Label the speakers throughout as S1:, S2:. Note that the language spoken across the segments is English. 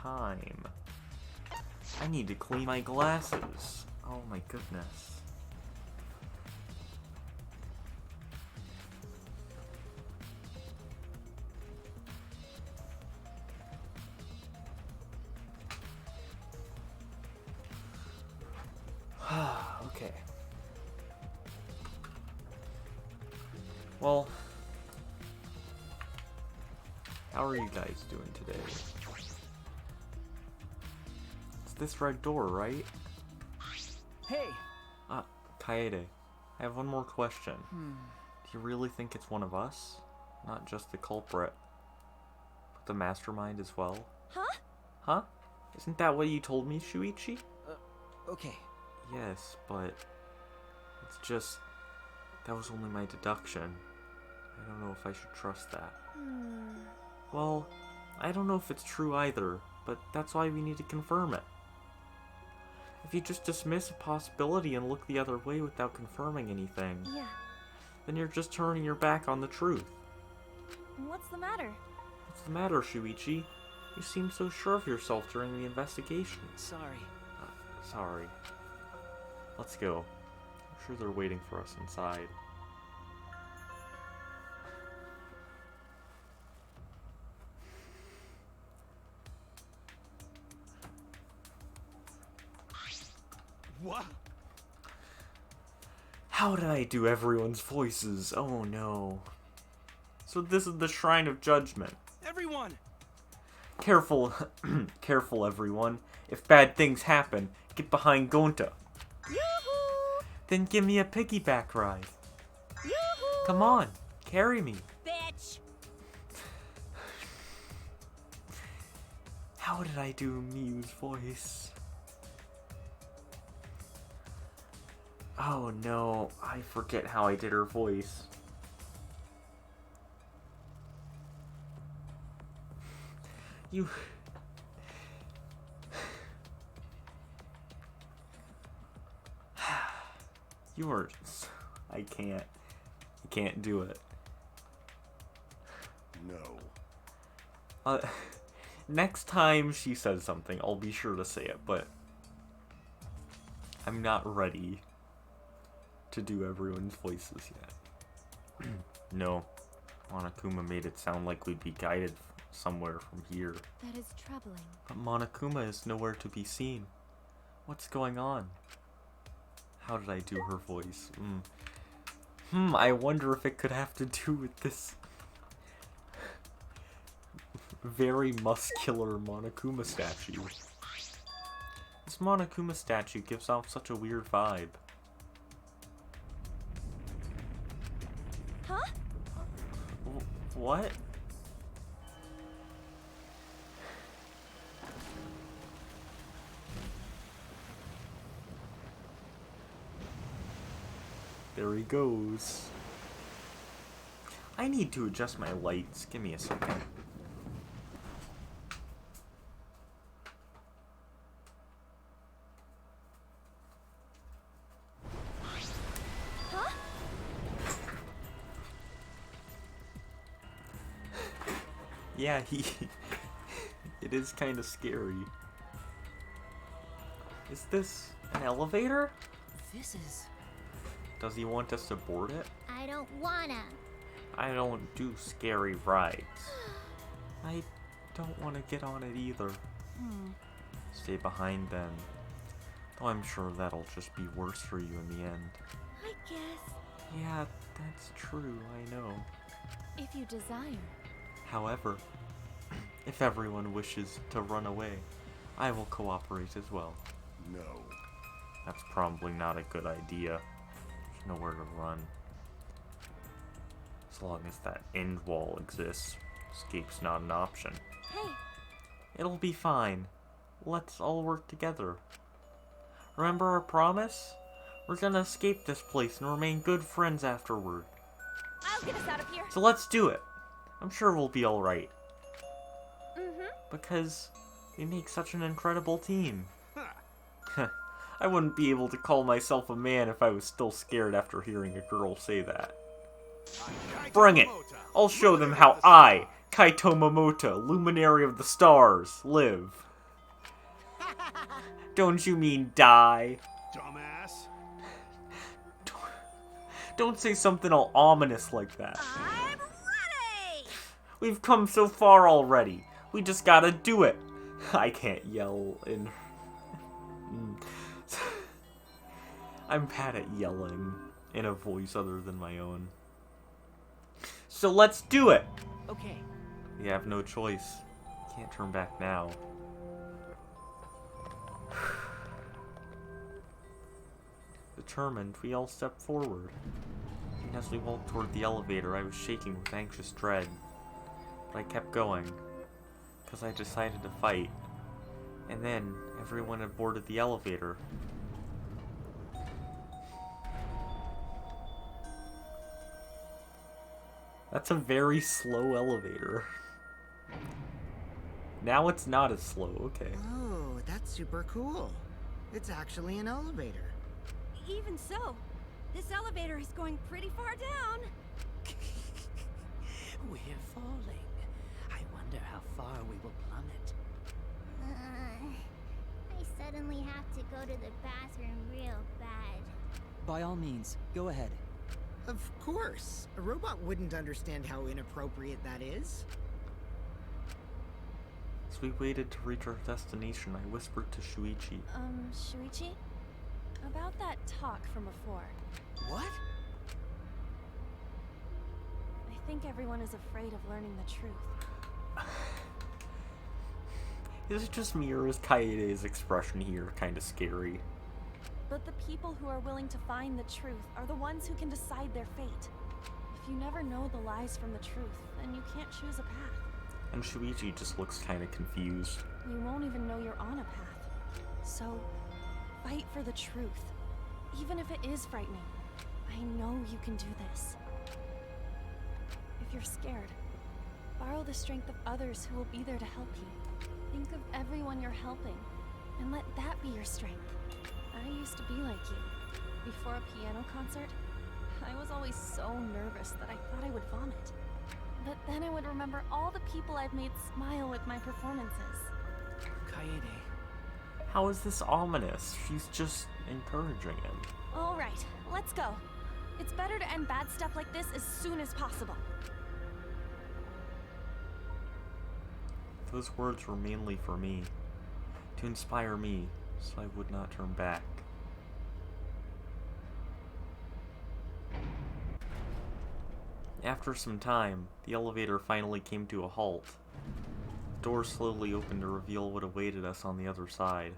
S1: time. I need to clean my glasses. Oh my goodness. Okay. Well, how are you guys doing today? It's this red door, right?
S2: Hey!
S1: Kaede, I have one more question. Do you really think it's one of us? Not just the culprit, but the mastermind as well?
S3: Huh?
S1: Huh? Isn't that what you told me, Shuichi?
S2: Okay.
S1: Yes, but it's just... that was only my deduction. I don't know if I should trust that. Well, I don't know if it's true either, but that's why we need to confirm it. If you just dismiss a possibility and look the other way without confirming anything,
S3: Yeah.
S1: then you're just turning your back on the truth.
S3: What's the matter?
S1: What's the matter, Shuichi? You seemed so sure of yourself during the investigation.
S2: Sorry.
S1: Sorry. Let's go. I'm sure they're waiting for us inside.
S2: What?
S1: How did I do everyone's voices? Oh no. So this is the Shrine of Judgment.
S2: Everyone!
S1: Careful, careful everyone. If bad things happen, get behind Gonta.
S3: Yoo-hoo!
S1: Then give me a piggyback ride.
S3: Yoo-hoo!
S1: Come on, carry me.
S3: Bitch!
S1: How did I do Miu's voice? Oh no, I forget how I did her voice. You... You are... I can't do it.
S4: No.
S1: Next time she says something, I'll be sure to say it, but... I'm not ready to do everyone's voices yet. No. Monokuma made it sound like we'd be guided somewhere from here.
S3: That is troubling.
S1: But Monokuma is nowhere to be seen. What's going on? How did I do her voice? I wonder if it could have to do with this very muscular Monokuma statue. This Monokuma statue gives off such a weird vibe.
S3: Huh?
S1: What? There he goes. I need to adjust my lights. Give me a second.
S3: Huh?
S1: Yeah, it is kind of scary. Is this an elevator?
S3: This is...
S1: Does he want us to board it?
S3: I don't wanna.
S1: I don't do scary rides. I don't want to get on it either. Stay behind then. Though I'm sure that'll just be worse for you in the end.
S3: I guess.
S1: Yeah, that's true, I know.
S3: If you desire.
S1: However, if everyone wishes to run away, I will cooperate as well.
S4: No.
S1: That's probably not a good idea. There's nowhere to run. As long as that end wall exists, escape's not an option.
S3: Hey.
S1: It'll be fine. Let's all work together. Remember our promise? We're gonna escape this place and remain good friends afterward.
S3: I'll get us out of here.
S1: So let's do it. I'm sure we'll be alright.
S3: Mm-hmm.
S1: Because we make such an incredible team. I wouldn't be able to call myself a man if I was still scared after hearing a girl say that. Bring it! I'll show them how I, Kaito Momota, Luminary of the Stars, live. Don't you mean die?
S4: Dumbass.
S1: Don't say something all ominous like that.
S3: I'm ready!
S1: We've come so far already. We just gotta do it. I can't yell in... I'm bad at yelling in a voice other than my own. So let's do it!
S2: Okay.
S1: We have no choice. Can't turn back now. Determined, we all stepped forward. And as we walked toward the elevator, I was shaking with anxious dread. But I kept going, because I decided to fight. And then, everyone had boarded the elevator. That's a very slow elevator. Now it's not as slow, okay.
S5: Oh, that's super cool. It's actually an elevator.
S3: Even so, this elevator is going pretty far down.
S6: We're falling. I wonder how far we will plummet.
S7: I suddenly have to go to the bathroom real bad.
S2: By all means, go ahead.
S5: Of course. A robot wouldn't understand how inappropriate that is.
S1: As we waited to reach our destination, I whispered to Shuichi.
S3: Shuichi? About that talk from before.
S2: What?
S3: I think everyone is afraid of learning the truth.
S1: Is it just me, or is Kaede's expression here kind of scary?
S3: But the people who are willing to find the truth are the ones who can decide their fate. If you never know the lies from the truth, then you can't choose a path.
S1: And Shuichi just looks kind of confused.
S3: You won't even know you're on a path. So, fight for the truth. Even if it is frightening. I know you can do this. If you're scared, borrow the strength of others who will be there to help you. Think of everyone you're helping, and let that be your strength. I used to be like you. Before a piano concert, I was always so nervous that I thought I would vomit. But then I would remember all the people I've made smile with my performances.
S2: Kaede.
S1: How is this ominous? She's just encouraging him.
S3: All right, let's go. It's better to end bad stuff like this as soon as possible.
S1: Those words were mainly for me, to inspire me, so I would not turn back. After some time, the elevator finally came to a halt. The door slowly opened to reveal what awaited us on the other side.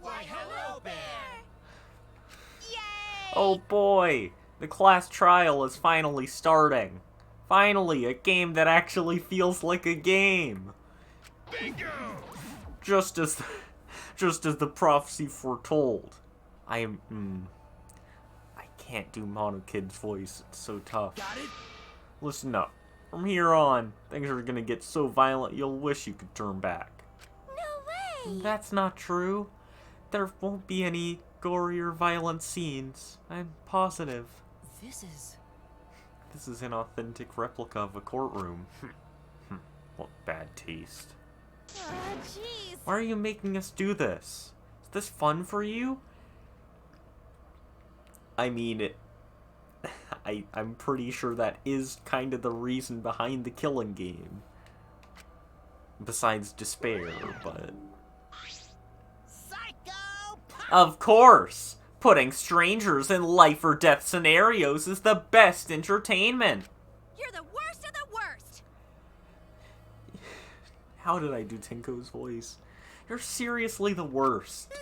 S7: Why, hello, Bear! Yay!
S1: Oh boy! The class trial is finally starting. Finally, a game that actually feels like a game.
S4: Bingo!
S1: Just as the prophecy foretold. I can't do Mono Kid's voice. It's so tough.
S2: Got it?
S1: Listen up. From here on, things are gonna get so violent you'll wish you could turn back.
S3: No way!
S1: That's not true. There won't be any gory or violent scenes. I'm positive. This is an authentic replica of a courtroom. What bad taste.
S3: Jeez.
S1: Why are you making us do this? Is this fun for you? I mean, I'm pretty sure that is kind of the reason behind the killing game. Besides despair, but...
S7: Psycho!
S1: Of course! Putting strangers in life or death scenarios is the best entertainment!
S3: You're the worst of the worst!
S1: How did I do Tinko's voice? You're seriously the worst.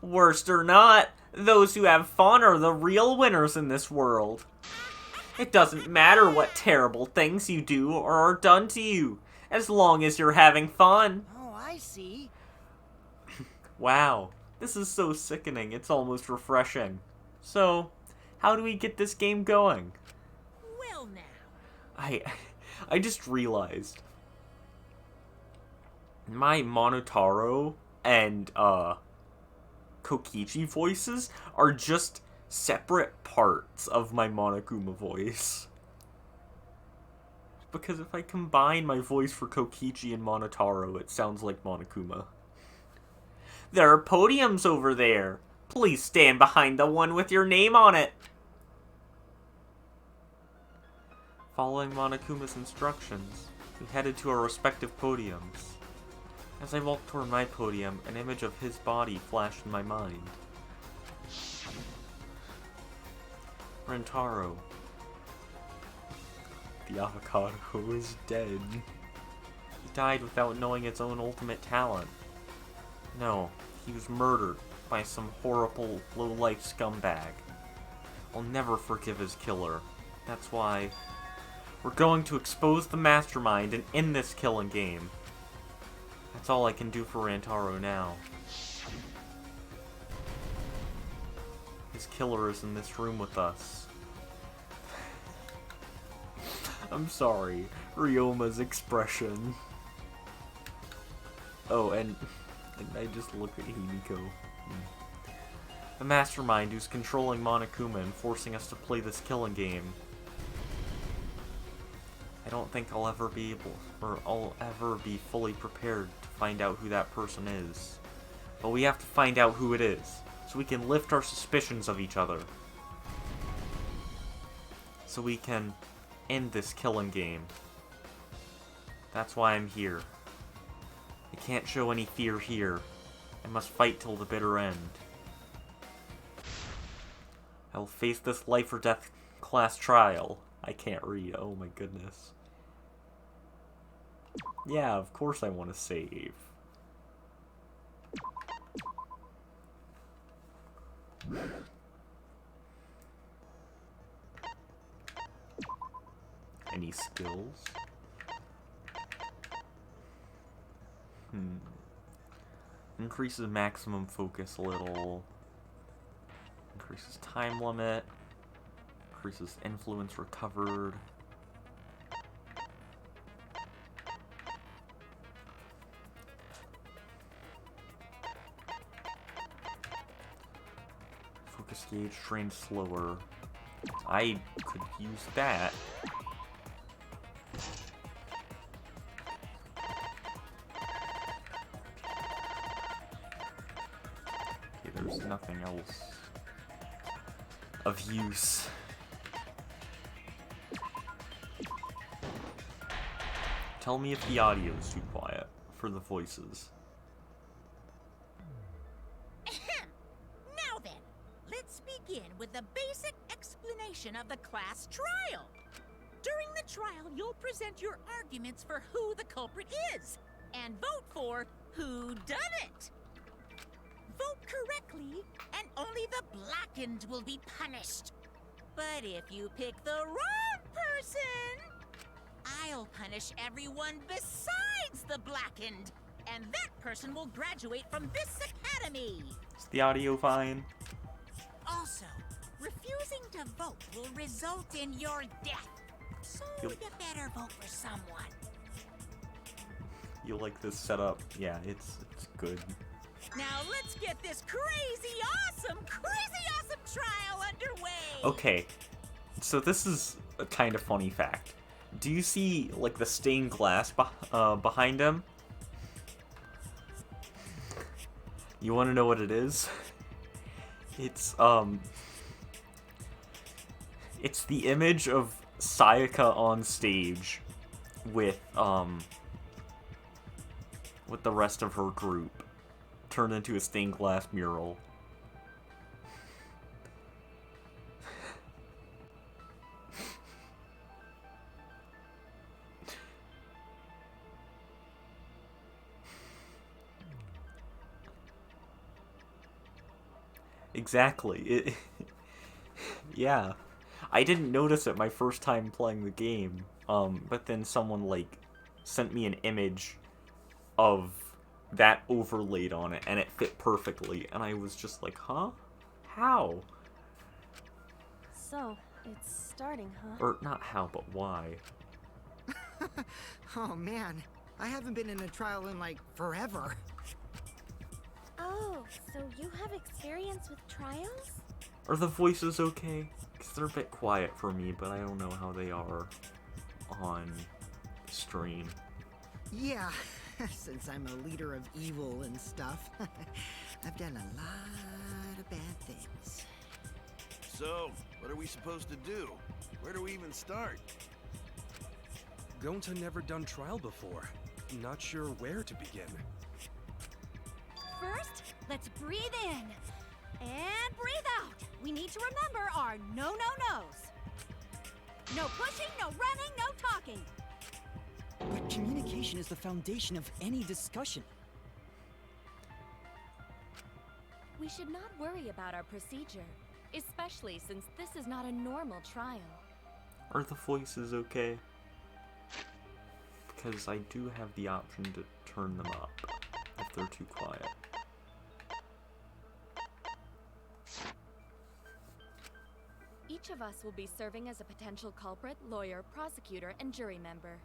S1: Worst or not, those who have fun are the real winners in this world. It doesn't matter what terrible things you do or are done to you, as long as you're having fun.
S5: Oh, I see.
S1: Wow, this is so sickening, it's almost refreshing. So, how do we get this game going?
S7: Well, now.
S1: I just realized my Monotaro and Kokichi voices are just separate parts of my Monokuma voice. Because if I combine my voice for Kokichi and Monotaro, it sounds like Monokuma. There are podiums over there. Please stand behind the one with your name on it. Following Monokuma's instructions, we headed to our respective podiums. As I walked toward my podium, an image of his body flashed in my mind. Rentaro. The avocado is dead. He died without knowing its own ultimate talent. No, he was murdered by some horrible, low-life scumbag. I'll never forgive his killer. That's why we're going to expose the mastermind and end this killing game. That's all I can do for Rantaro now. His killer is in this room with us. I'm sorry, Ryoma's expression. Oh, and I just look at Himiko. The mastermind who's controlling Monokuma and forcing us to play this killing game. I don't think I'll ever be fully prepared to find out who that person is. But we have to find out who it is, so we can lift our suspicions of each other. So we can end this killing game. That's why I'm here. I can't show any fear here. I must fight till the bitter end. I will face this life or death class trial. I can't read. Oh my goodness. Yeah, of course I want to save. Any skills? Increases maximum focus a little. Increases time limit. Increases influence recovered. Focus gauge trained slower. I could use that. Okay, there's nothing else of use. Tell me if the audio is too quiet for the voices.
S8: Now then, let's begin with the basic explanation of the class trial. During the trial, you'll present your arguments for who the culprit is, and vote for who done it. Vote correctly, and only the blackened will be punished. But if you pick the wrong person, I'll punish everyone besides the blackened, and that person will graduate from this academy.
S1: Is the audio fine?
S8: Also, refusing to vote will result in your death. So you better vote for someone.
S1: You like this setup? Yeah, it's good.
S8: Now let's get this crazy awesome trial underway!
S1: Okay, so this is a kind of funny fact. Do you see, like, the stained glass behind him? You want to know what it is? It's the image of Sayaka on stage with the rest of her group turned into a stained glass mural. Exactly. Yeah. I didn't notice it my first time playing the game, but then someone, like, sent me an image of that overlaid on it, and it fit perfectly, and I was just like, huh? How?
S3: So, it's starting, huh?
S1: Or, not how, but why?
S5: Oh man, I haven't been in a trial in like forever.
S7: Oh, so you have experience with trials?
S1: Are the voices okay? Because they're a bit quiet for me, but I don't know how they are on stream.
S5: Yeah, since I'm a leader of evil and stuff, I've done a lot of bad things.
S4: So, what are we supposed to do? Where do we even start?
S9: Gonta never done trial before. Not sure where to begin.
S3: First, let's breathe in. And breathe out. We need to remember our no-no-nos. No pushing, no running, no talking.
S2: But communication is the foundation of any discussion.
S3: We should not worry about our procedure, especially since this is not a normal trial.
S1: Are the voices okay? Because I do have the option to turn them up if they're too quiet.
S3: Each of us will be serving as a potential culprit, lawyer, prosecutor, and jury member.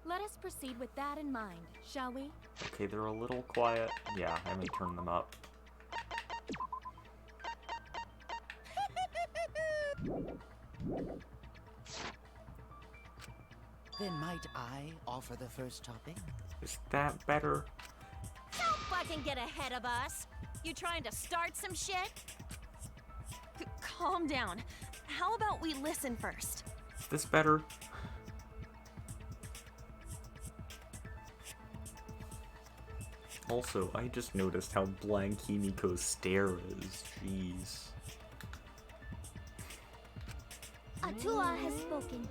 S3: Let us proceed with that in mind, shall we?
S1: Okay, they're a little quiet. Yeah, I may turn them up.
S6: Then might I offer the first topic?
S1: Is that better?
S3: Don't fucking get ahead of us! You trying to start some shit? Calm down. How about we listen first?
S1: Is this better? Also, I just noticed how blank Himiko's stare is. Jeez.
S7: Atua has spoken.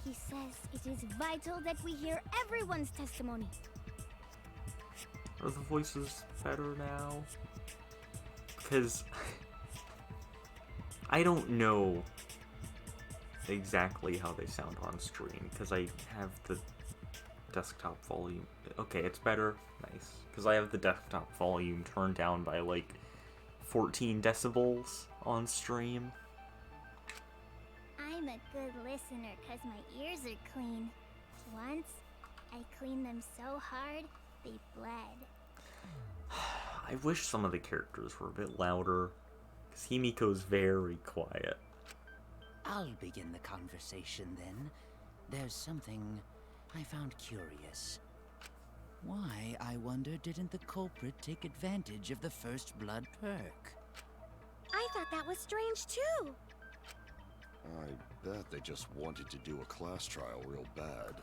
S7: He says it is vital that we hear everyone's testimony.
S1: Are the voices better now? Because I don't know exactly how they sound on stream, because I have the desktop volume. Okay, it's better. Nice. Because I have the desktop volume turned down by like 14 decibels on stream.
S7: I'm a good listener because my ears are clean. Once, I cleaned them so hard, they bled.
S1: I wish some of the characters were a bit louder, because Himiko's very quiet.
S6: I'll begin the conversation then. There's something I found curious. Why, I wonder, didn't the culprit take advantage of the first blood perk?
S7: I thought that was strange too.
S10: I bet they just wanted to do a class trial real bad.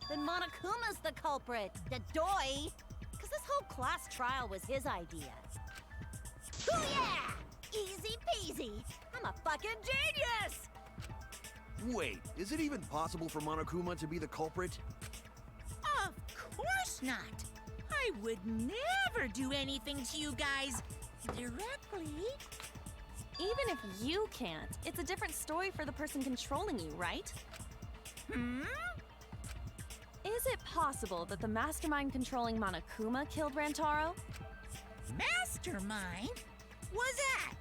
S3: Then Monokuma's the culprit, the doi! Because this whole class trial was his idea. Oh yeah! Easy peasy! I'm a fucking genius!
S4: Wait, is it even possible for Monokuma to be the culprit?
S8: Of course not. I would never do anything to you guys directly.
S3: Even if you can't, it's a different story for the person controlling you, right?
S8: Hmm?
S3: Is it possible that the mastermind controlling Monokuma killed Rantaro?
S8: Mastermind? Was that?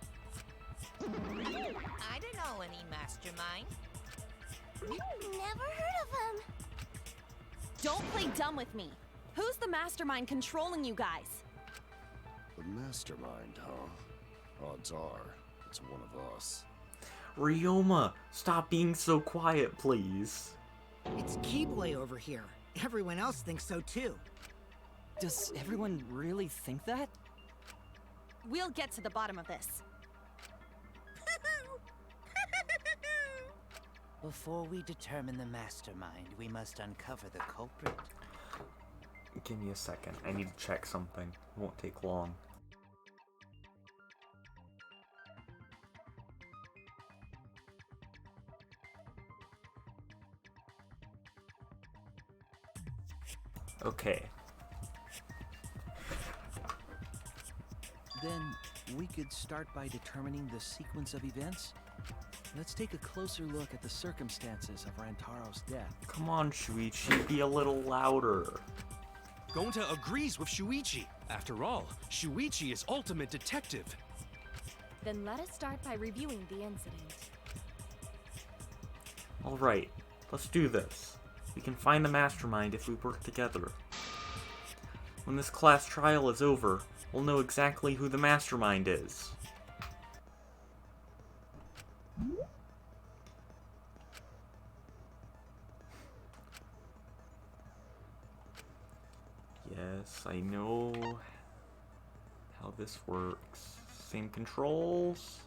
S11: I don't know any mastermind.
S7: Never heard of him.
S3: Don't play dumb with me. Who's the mastermind controlling you guys?
S10: The mastermind, huh? Odds are, it's one of us.
S1: Ryoma, stop being so quiet, please.
S5: It's Keyblade over here. Everyone else thinks so too.
S2: Does everyone really think that?
S3: We'll get to the bottom of this.
S6: Before we determine the mastermind, we must uncover the culprit.
S1: Give me a second. I need to check something. It won't take long. Okay.
S12: Then we could start by determining the sequence of events. Let's take a closer look at the circumstances of Rantaro's death.
S1: Come on, Shuichi, be a little louder.
S9: Gonta agrees with Shuichi. After all, Shuichi is ultimate detective.
S3: Then let us start by reviewing the incident.
S1: Alright, let's do this. We can find the mastermind if we work together. When this class trial is over, we'll know exactly who the mastermind is. this. I know how this works. Same controls.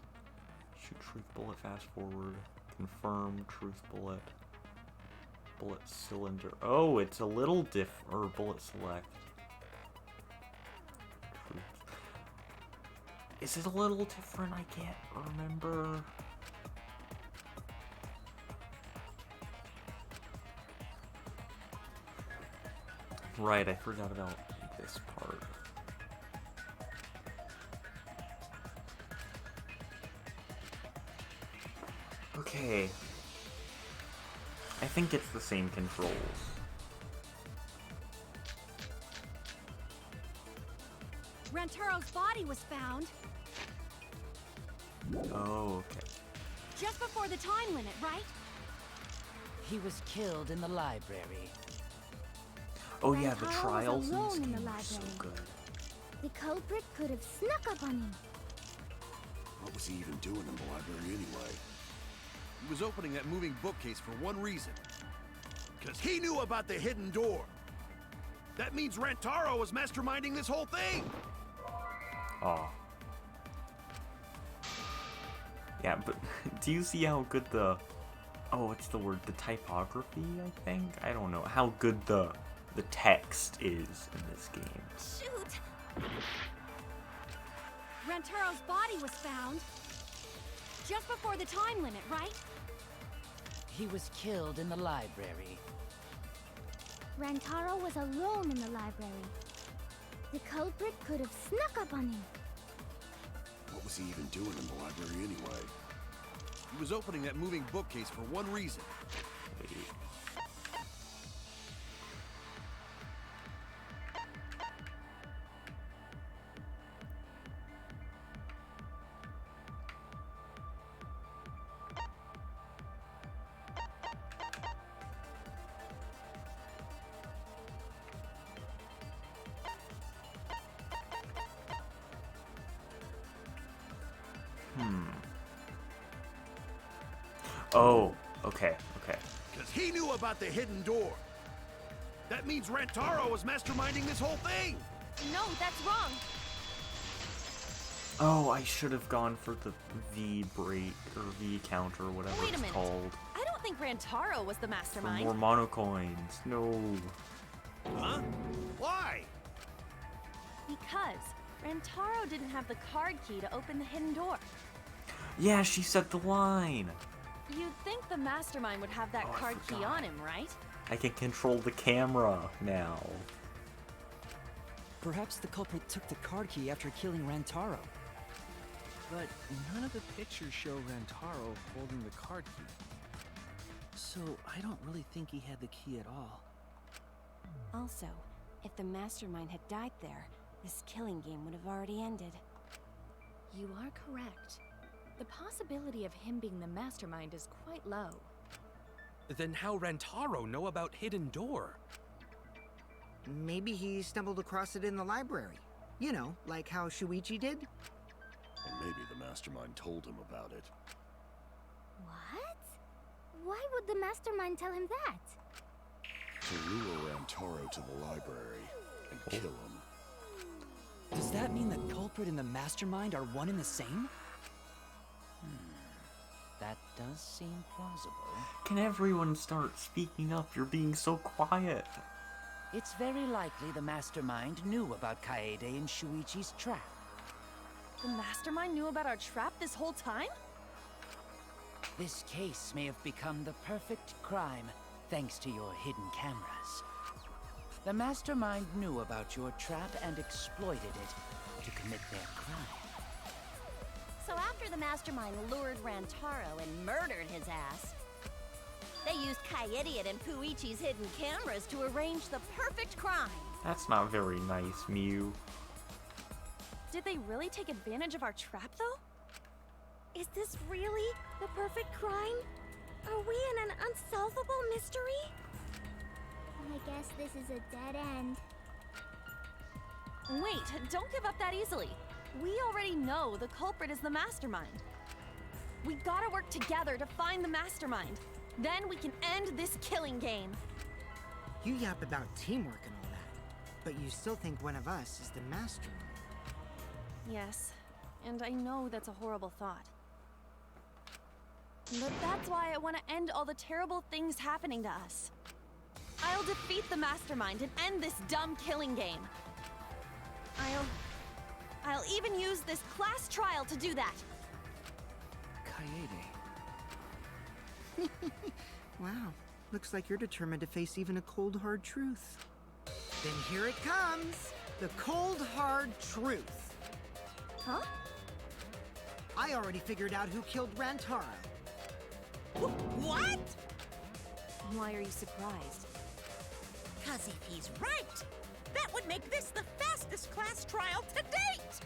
S1: Shoot truth bullet, fast forward. Confirm truth bullet. Bullet cylinder. Oh, it's a little or bullet select. Truth. Is it a little different? I can't remember. Right, I forgot about this part. Okay. I think it's the same controls.
S3: Rantaro's body was found
S1: Oh, okay.
S3: just before the time limit, right?
S6: He was killed in the library.
S1: Oh yeah, the
S7: Rantaro was
S1: trials in
S7: alone
S1: this
S7: in the
S1: game are so
S7: library.
S1: good.
S7: The culprit could have snuck up on him.
S10: What was he even doing in the library anyway?
S4: He was opening that moving bookcase for one reason. Because he knew about the hidden door. That means Rantaro was masterminding this whole thing.
S1: Aw. Yeah, but do you see how good the... Oh, what's the word? The typography, I think? I don't know. How good the text is in this game.
S3: Shoot! Rantaro's body was found just before the time limit, right?
S6: He was killed in the library.
S7: Rantaro was alone in the library. The culprit could have snuck up on him.
S10: What was he even doing in the library anyway?
S4: He was opening that moving bookcase for one reason.
S1: Oh, okay, okay.
S4: Because he knew about the hidden door. That means Rantaro was masterminding this whole thing.
S3: No, that's wrong.
S1: Oh, I should have gone for the V break or V counter or whatever
S3: Wait a
S1: it's
S3: minute.
S1: called.
S3: I don't think Rantaro was the
S1: For
S3: mastermind.
S1: more mono coins. No.
S4: Huh? Why?
S3: Because Rantaro didn't have the card key to open the hidden door.
S1: Yeah, she said the line.
S3: You'd think the mastermind would have that
S1: Oh, I
S3: card key
S1: forgot.
S3: on him, right?
S1: I can control the camera now.
S2: Perhaps the culprit took the card key after killing Rantaro.
S12: But none of the pictures show Rantaro holding the card key. So I don't really think he had the key at all.
S3: Also, if the mastermind had died there, this killing game would have already ended. You are correct. The possibility of him being the mastermind is quite low.
S9: Then how Rantaro know about Hidden Door?
S5: Maybe he stumbled across it in the library. You know, like how Shuichi did.
S10: Or maybe the mastermind told him about it.
S7: What? Why would the mastermind tell him that?
S10: To lure Rantaro to the library and kill him.
S2: Does that mean the culprit and the mastermind are one and the same?
S6: That does seem plausible.
S1: Can everyone start speaking up? You're being so quiet.
S6: It's very likely the mastermind knew about Kaede and Shuichi's trap.
S3: The mastermind knew about our trap this whole time?
S6: This case may have become the perfect crime thanks to your hidden cameras. The mastermind knew about your trap and exploited it to commit their crime.
S7: So after the mastermind lured Rantaro and murdered his ass, they used Kaede and Puichi's hidden cameras to arrange the perfect crime.
S1: That's not very nice, Mew.
S3: Did they really take advantage of our trap, though?
S7: Is this really the perfect crime? Are we in an unsolvable mystery? I guess this is a dead end.
S3: Wait, don't give up that easily. We already know the culprit is the mastermind. We gotta work together to find the mastermind. Then we can end this killing game.
S5: You yap about teamwork and all that, But you still think one of us is the mastermind.
S3: Yes, and I know that's a horrible thought. But that's why I want to end all the terrible things happening to us. I'll defeat the mastermind and end this dumb killing game. I'll even use this class trial to do that.
S12: Kaede.
S5: Wow, looks like you're determined to face even a cold, hard truth. Then here it comes, the cold, hard truth.
S3: Huh?
S5: I already figured out who killed Rantaro.
S8: What?
S3: Why are you surprised?
S8: 'Cause if he's right, that would make this the fastest class trial to date!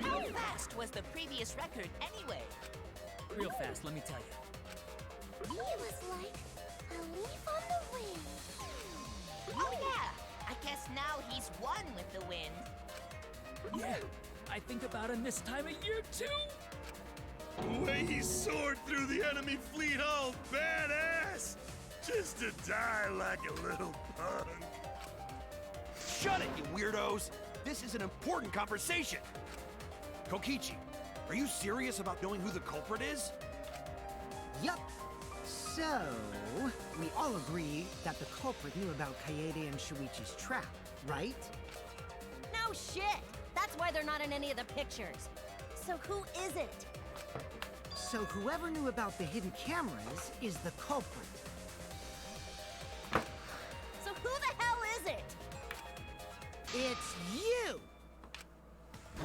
S11: How fast was the previous record anyway?
S2: Real fast, let me tell you.
S7: He was like a leaf on the wind.
S11: Oh yeah, I guess now he's one with the wind.
S2: Yeah, I think about him this time of year too.
S4: The way he soared through the enemy fleet, all badass! Just to die like a little punk. Shut it, you weirdos! This is an important conversation! Kokichi, are you serious about knowing who the culprit is?
S5: Yup. So, we all agree that the culprit knew about Kaede and Shuichi's trap, right?
S7: No shit! That's why they're not in any of the pictures. So who is it?
S5: So whoever knew about the hidden cameras is the culprit.
S7: So who the hell is it?
S5: It's you!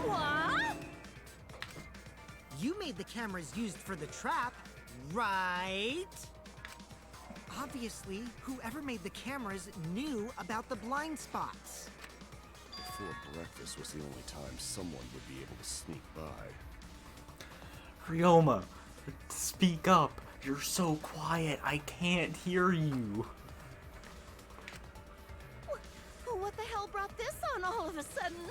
S7: What?
S5: You made the cameras used for the trap, right? Obviously, whoever made the cameras knew about the blind spots.
S10: Before breakfast was the only time someone would be able to sneak by.
S1: Ryoma, speak up. You're so quiet. I can't hear you.
S3: What the hell brought this on all of a sudden?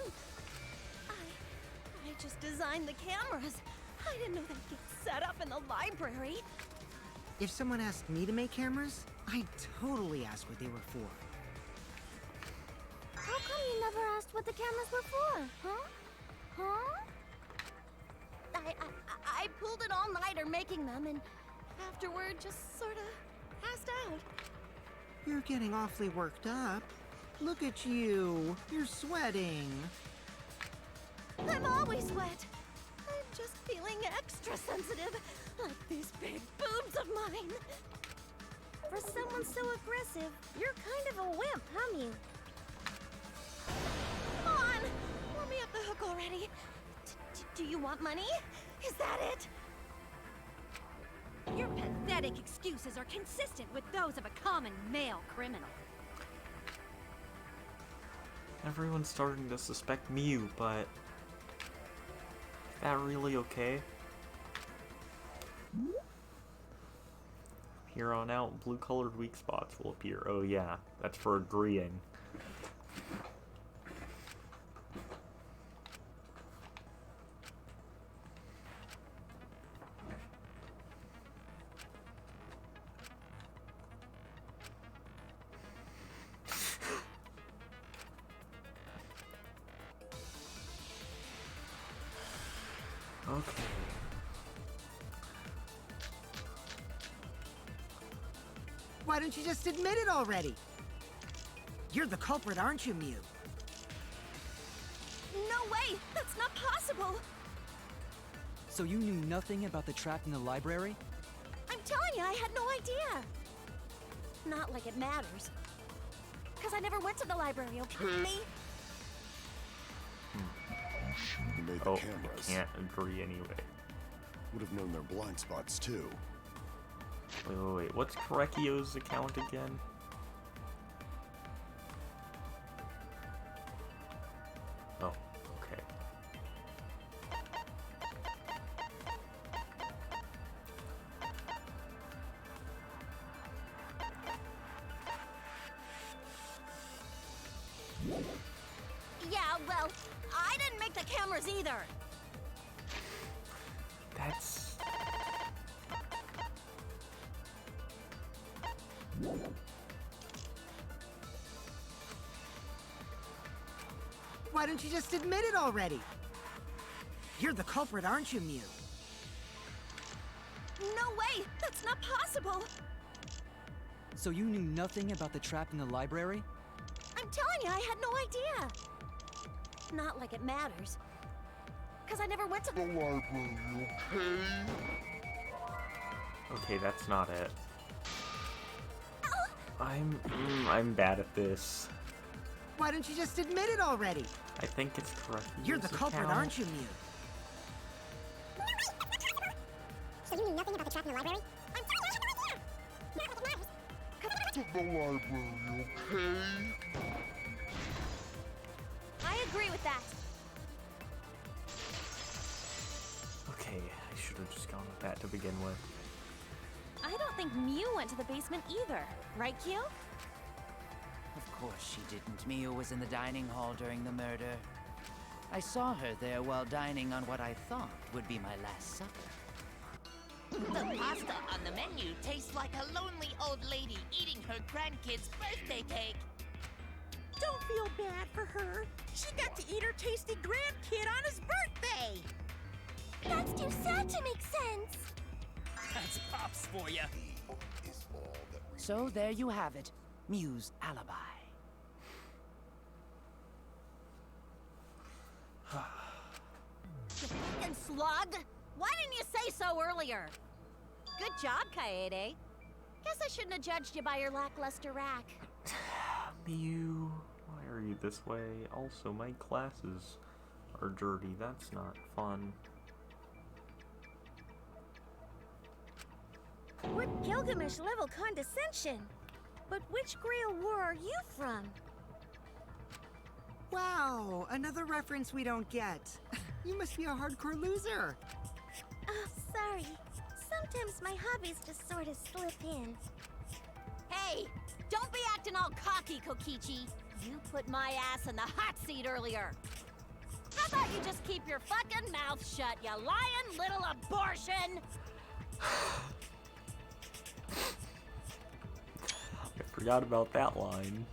S3: I just designed the cameras. I didn't know they'd get set up in the library.
S5: If someone asked me to make cameras, I'd totally ask what they were for.
S7: How come you never asked what the cameras were for? Huh? Huh? I pulled an all-nighter making them, and
S3: Afterward, just sort of passed out.
S5: You're getting awfully worked up. Look at you. You're sweating.
S3: I'm always wet. I'm just feeling extra sensitive, like these big boobs of mine.
S7: for someone so aggressive, you're kind of a wimp, huh, Mew?
S3: Come on! Let me off the hook already. Do you want money? Is that it?
S13: Your pathetic excuses are consistent with those of a common male criminal.
S1: Everyone's starting to suspect Mew, but is that really okay? Here on out, blue-colored weak spots will appear. Oh yeah, that's for agreeing. Okay.
S5: Why don't you just admit it already? You're the culprit, aren't you, Mew?
S3: No way! That's not possible!
S2: So you knew nothing about the trap in the library?
S3: I'm telling you, I had no idea! Not like it matters. Because I never went to the library, okay?
S10: Who made the
S1: Oh,
S10: cameras?
S1: I can't agree anyway.
S10: Would have known their blind spots too.
S1: Wait. What's Korekio's account again? Oh, okay.
S7: Yeah, well, I didn't make the cameras either.
S1: That's...
S5: Why don't you just admit it already? You're the culprit, aren't you, Mew?
S3: No way! That's not possible!
S2: So you knew nothing about the trap in the library?
S3: I'm telling you, I had no idea! Not like it matters. Because I never went to the library, okay?
S1: Okay, that's not it. I'm bad at this.
S5: Why don't you just admit it already?
S1: I think it's correct.
S5: You're the culprit, aren't you, Mew?
S3: So you knew nothing about the trap in the library? I'm telling you, I had no idea! Not like it matters. Because I never went to the library, okay? I agree with that.
S1: Okay, I should have just gone with that to begin with.
S3: I don't think Mew went to the basement either. Right, Q?
S6: Of course she didn't. Mio was in the dining hall during the murder. I saw her there while dining on what I thought would be my last supper.
S11: The pasta on the menu tastes like a lonely old lady eating her grandkid's birthday cake.
S8: Don't feel bad for her. She got to eat her tasty grandkid on his birthday.
S3: That's too sad to make sense.
S14: That's Pops for you.
S6: So there you have it. Mew's alibi.
S7: You fucking slug! Why didn't you say so earlier? Good job, Kaede. Guess I shouldn't have judged you by your lackluster rack.
S1: Mew, why are you this way? Also, my glasses are dirty. That's not fun.
S3: What Gilgamesh-level condescension? But which Grail War are you from?
S5: Wow, another reference we don't get. You must be a hardcore loser.
S3: Oh, sorry. Sometimes my hobbies just sort of slip in.
S7: Hey, don't be acting all cocky, Kokichi. You put my ass in the hot seat earlier. How about you just keep your fucking mouth shut, you lying little abortion?
S1: I forgot about that line.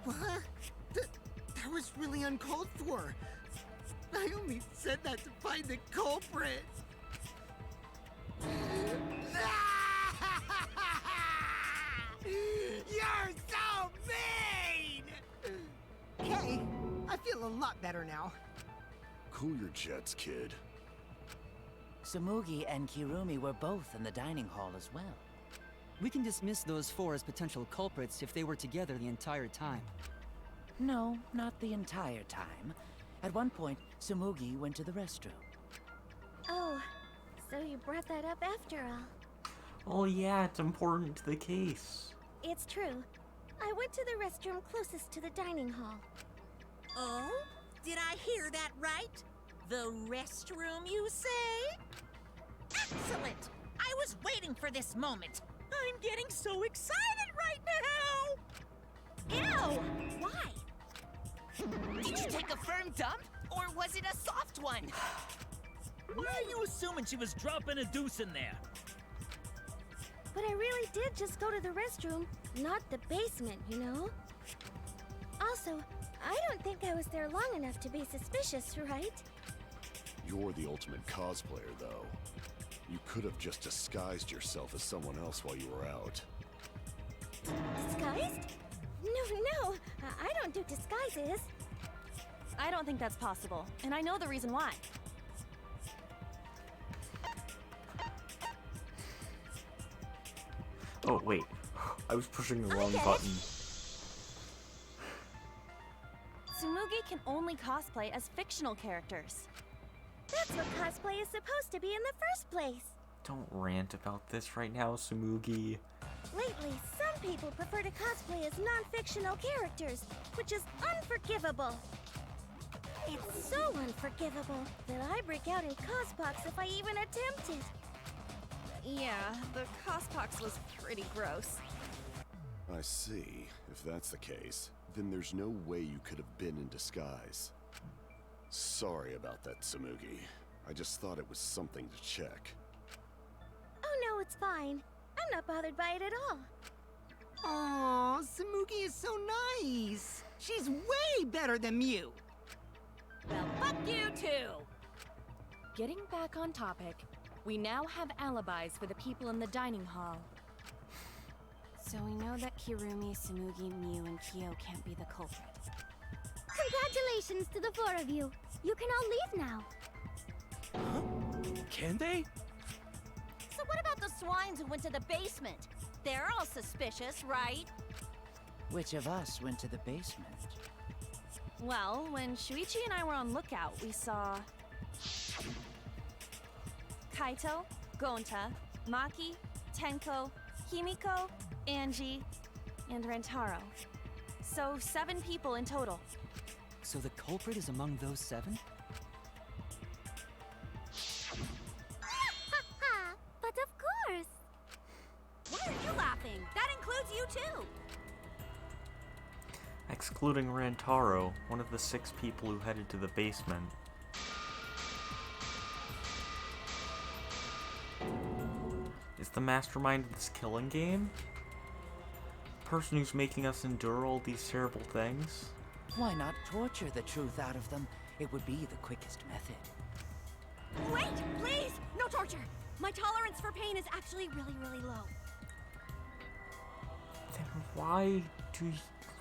S5: What? That was really uncalled for. I only said that to find the culprit. You're so mean! Hey, I feel a lot better now.
S10: Cool your jets, kid.
S6: Sumugi and Kirumi were both in the dining hall as well.
S2: We can dismiss those four as potential culprits if they were together the entire time.
S6: No, not the entire time. At one point, Sumugi went to the restroom.
S3: Oh, so you brought that up after all.
S1: Oh yeah, it's important to the case.
S3: It's true. I went to the restroom closest to the dining hall.
S8: Oh? Did I hear that right? The restroom, you say? Excellent! I was waiting for this moment. I'm getting so excited right now!
S7: Ew! Why?
S11: Did you take a firm dump, or was it a soft one?
S14: Why are you assuming she was dropping a deuce in there?
S3: But I really did just go to the restroom, not the basement, you know? Also, I don't think I was there long enough to be suspicious, right?
S10: You're the ultimate cosplayer, though. You could have just disguised yourself as someone else while you were out.
S3: Disguised? No, I don't do disguises.
S13: I don't think that's possible, and I know the reason why.
S1: Oh, wait. I was pushing the wrong
S3: get it.
S1: button.
S13: Tsumugi can only cosplay as fictional characters.
S3: That's what cosplay is supposed to be in the first place.
S1: Don't rant about this right now, Sumugi.
S3: Lately, some people prefer to cosplay as non-fictional characters, which is unforgivable. It's so unforgivable that I break out in cospox if I even attempt it.
S13: Yeah, the cospox was pretty gross.
S10: I see. If that's the case, then there's no way you could have been in disguise. Sorry about that, Sumugi. I just thought it was something to check.
S3: Oh no, it's fine. I'm not bothered by it at all.
S5: Oh, Samugi is so nice. She's way better than Mew.
S7: Well, fuck you too!
S3: Getting back on topic, we now have alibis for the people in the dining hall. So we know that Kirumi, Samugi, Mew, and Kyo can't be the culprits.
S13: Congratulations to the four of you. You can all leave now.
S9: Huh? Can they?
S7: So what about the swines who went to the basement? They're all suspicious, right?
S6: Which of us went to the basement?
S3: Well, when Shuichi and I were on lookout, we saw Kaito, Gonta, Maki, Tenko, Himiko, Angie, and Rentaro. So 7 people in total.
S2: So the culprit is among those 7?
S13: But of course!
S7: Why are you laughing? That includes you too!
S1: Excluding Rantaro, one of the 6 people who headed to the basement. Is the mastermind of this killing game? The person who's making us endure all these terrible things?
S6: Why not torture the truth out of them? It would be the quickest method.
S13: Wait, please! No torture! My tolerance for pain is actually really low.
S1: Then why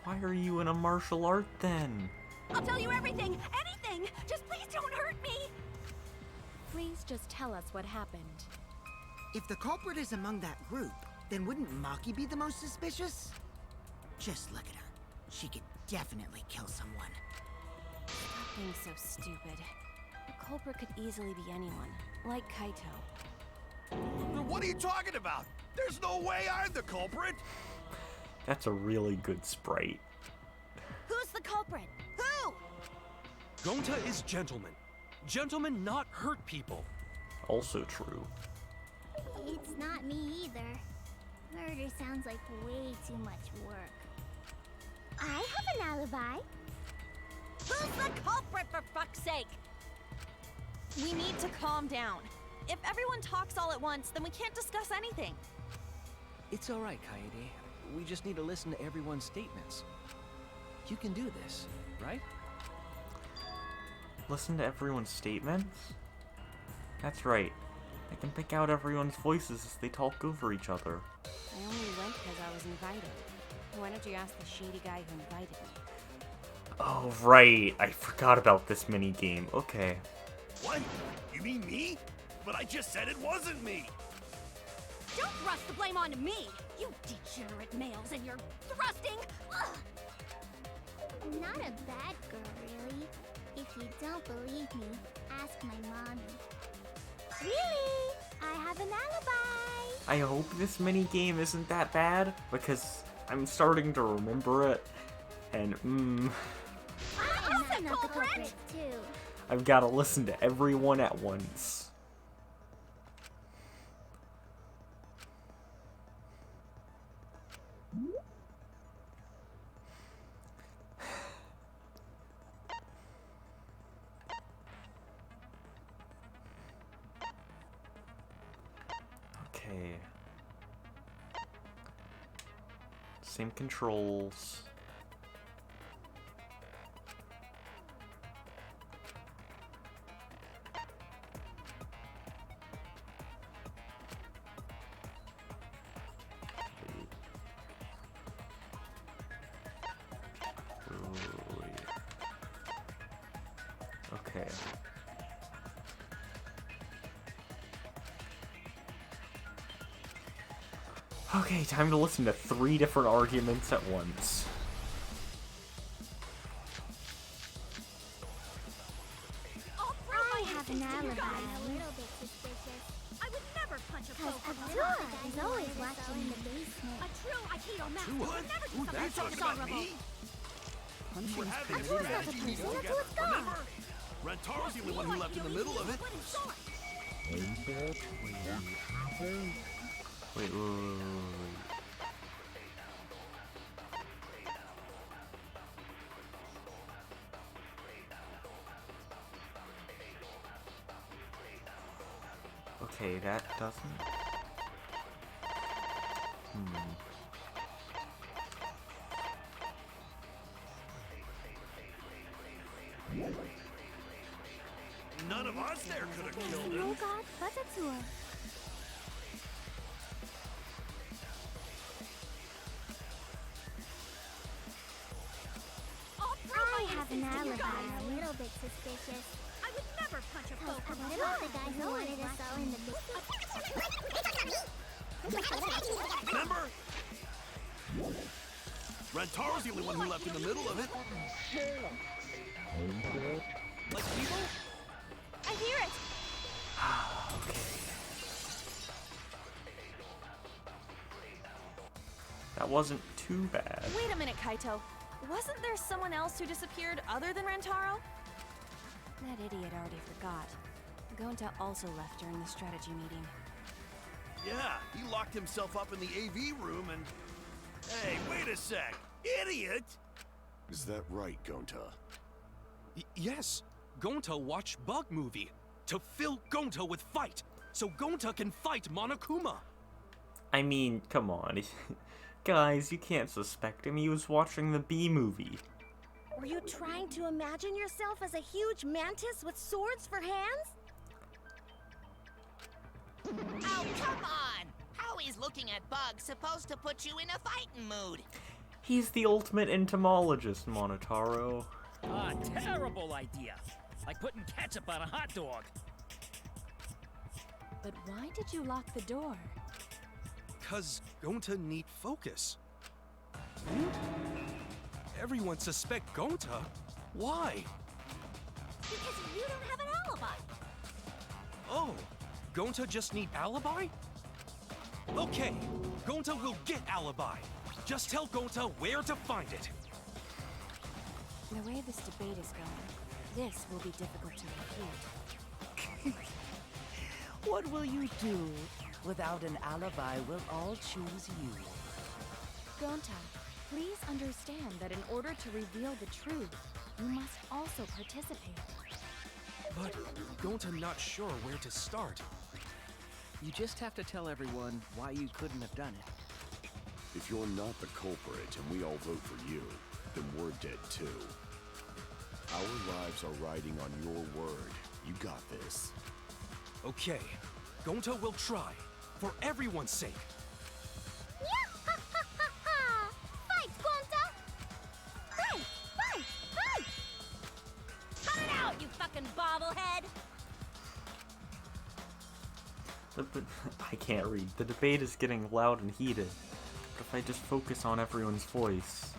S1: are you in a martial art then?
S13: I'll tell you everything! Anything! Just please don't hurt me!
S3: Please just tell us what happened.
S5: If the culprit is among that group, then wouldn't Maki be the most suspicious? Just look at her. She could definitely kill someone.
S3: Stop being so stupid. The culprit could easily be anyone, like Kaito.
S4: What are you talking about? There's no way I'm the culprit!
S1: That's a really good sprite.
S7: Who's the culprit? Who?
S9: Gonta is gentleman. Gentlemen not hurt people.
S1: Also true.
S13: It's not me either. Murder sounds like way too much work. I have an alibi.
S7: Who's the culprit, for fuck's sake?
S3: We need to calm down. If everyone talks all at once, then we can't discuss anything.
S12: It's all right, Kaede. We just need to listen to everyone's statements. You can do this, right?
S1: Listen to everyone's statements? That's right. I can pick out everyone's voices as they talk over each other.
S3: I only went because I was invited. Why don't you ask the shady guy who invited me?
S1: Oh, right. I forgot about this mini game. Okay.
S4: What? You mean me? But I just said it wasn't me!
S13: Don't thrust the blame onto me! You degenerate males and your thrusting! Ugh.
S15: Not a bad girl, really. If you don't believe me, ask my mommy.
S13: Really? I have an alibi!
S1: I hope this mini game isn't that bad, because I'm starting to remember it, and
S15: I'm not the culprit, too.
S1: I've got to listen to everyone at once. Okay. Same controls. Okay. Okay, time to listen to 3 different arguments at once.
S15: I have an alibi. A little bit suspicious.
S13: I would never punch a
S15: Because
S13: pro
S15: Atua is always watching in the basement.
S13: A true Aikido master
S4: Atua?
S13: would never do
S4: Ooh,
S13: something
S4: that's
S13: so
S4: talking about
S13: dishonorable.
S4: me?
S12: Punishing is
S4: having
S12: committed
S15: Atua's not the
S12: as
S15: person.
S4: together,
S15: Atua's gone.
S4: remember? Rantaro's the only one who left in the middle of it.
S1: Wait. Okay, that doesn't...
S4: none of us there could have killed him.
S13: 뭐가 받아줘. I have an alibi, a little bit suspicious.
S8: I would never punch a foe from
S13: What about the guy who wanted us all in the
S4: Remember? Rantaro's the only one who left in the middle of it.
S14: Like people?
S3: I hear it!
S1: That wasn't too bad.
S3: Wait a minute, Kaito. Wasn't there someone else who disappeared other than Rantaro? That idiot already forgot. Gonta also left during the strategy meeting.
S4: Yeah, he locked himself up in the AV room and... Hey, wait a sec! Idiot!
S10: Is that right, Gonta?
S9: Yes. Gonta watched Bug Movie to fill Gonta with fight, so Gonta can fight Monokuma.
S1: I mean, come on. Guys, you can't suspect him. He was watching the B movie.
S7: Were you trying to imagine yourself as a huge mantis with swords for hands?
S11: Oh, come on! How is looking at bugs supposed to put you in a fighting mood?
S1: He's the ultimate entomologist, Monotaro.
S14: Ah, terrible idea. Like putting ketchup on a hot dog.
S3: But why did you lock the door?
S9: 'Cause Gonta need focus. Everyone suspect Gonta? Why?
S7: Because you don't have an alibi.
S9: Oh, Gonta just need alibi? Okay, Gonta will get alibi. Just tell Gonta where to find it.
S3: The way this debate is going, this will be difficult to refute.
S6: What will you do? Without an alibi, we'll all choose you.
S3: Gonta, please understand that in order to reveal the truth, you must also participate.
S9: But Gonta not sure where to start.
S12: You just have to tell everyone why you couldn't have done it.
S10: If you're not the culprit and we all vote for you, then we're dead too. Our lives are riding on your word. You got this.
S9: Okay, Gonta will try, for everyone's sake.
S13: Fight, Gonta! Fight! Fight! Fight!
S7: Cut it out, you fucking bobblehead!
S1: I can't read. The debate is getting loud and heated. But if I just focus on everyone's voice,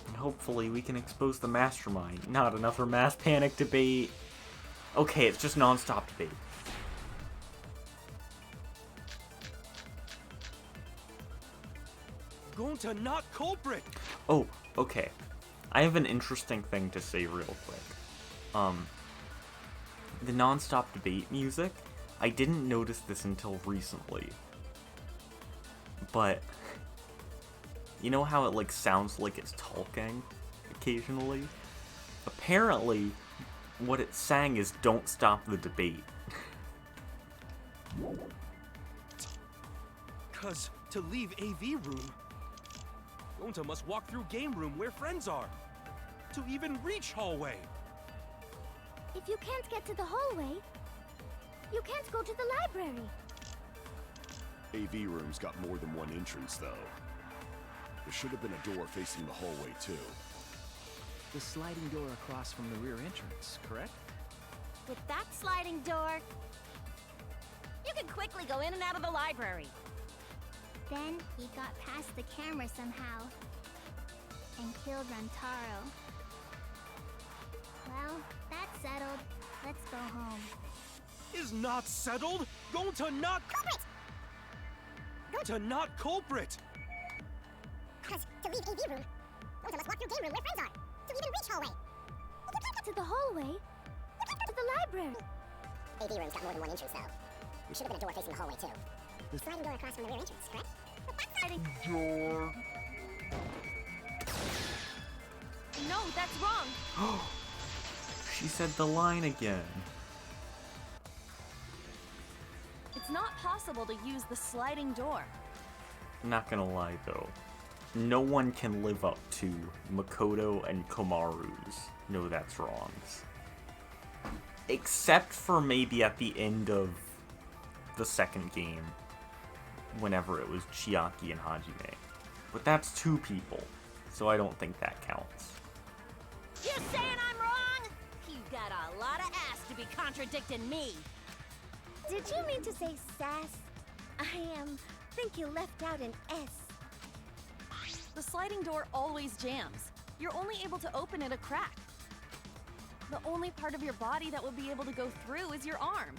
S1: then hopefully we can expose the mastermind. Not another mass panic debate. Okay, it's just non-stop debate.
S9: Gonta not culprit!
S1: Oh, okay. I have an interesting thing to say real quick. The non-stop debate music, I didn't notice this until recently. But, you know how it like sounds like it's talking occasionally? Apparently, what it sang is "Don't stop the debate."
S9: 'Cause to leave AV room, Gonta must walk through game room where friends are. To even reach hallway.
S13: If you can't get to the hallway, you can't go to the library.
S10: AV room's got more than one entrance, though. There should have been a door facing the hallway, too.
S12: The sliding door across from the rear entrance, correct?
S7: With that sliding door, you can quickly go in and out of the library.
S13: Then he got past the camera somehow and killed Rantaro. Well, that's settled. Let's go home.
S9: Is not settled? Gonta not culprit! Gonta not culprit!
S13: 'Cause to leave AV room, Gonta must walk through game room where friends are. To even reach hallway. If you can't get to the hallway, you can't get to the library. AV room's got more than one entrance, though. There should have been a door facing the hallway, too. The sliding door across from the rear entrance, correct? But that sliding
S1: door.
S3: No, that's wrong.
S1: She said the line again.
S3: It's not possible to use the sliding door.
S1: Not gonna lie though, no one can live up to Makoto and Komaru's "No, that's wrongs." Except for maybe at the end of the second game, whenever it was Chiaki and Hajime. But that's 2 people, so I don't think that counts.
S7: You saying I'm wrong? You've got a lot of ass to be contradicting me.
S15: Did you mean to say sass? I think you left out an S.
S3: The sliding door always jams. You're only able to open it a crack. The only part of your body that will be able to go through is your arm.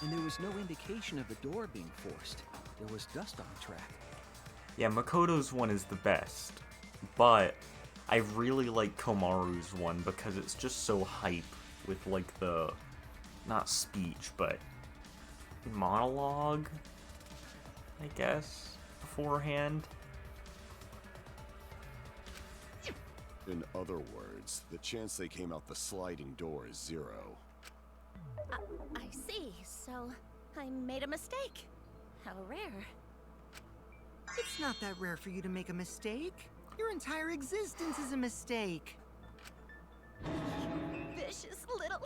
S12: And there was no indication of the door being forced. There was dust on the track.
S1: Yeah, Makoto's one is the best, but I really like Komaru's one because it's just so hype with like the, not speech, but monologue, I guess, beforehand.
S10: In other words, the chance they came out the sliding door is 0.
S7: I see. So, I made a mistake. How rare.
S5: It's not that rare for you to make a mistake. Your entire existence is a mistake.
S7: Vicious little...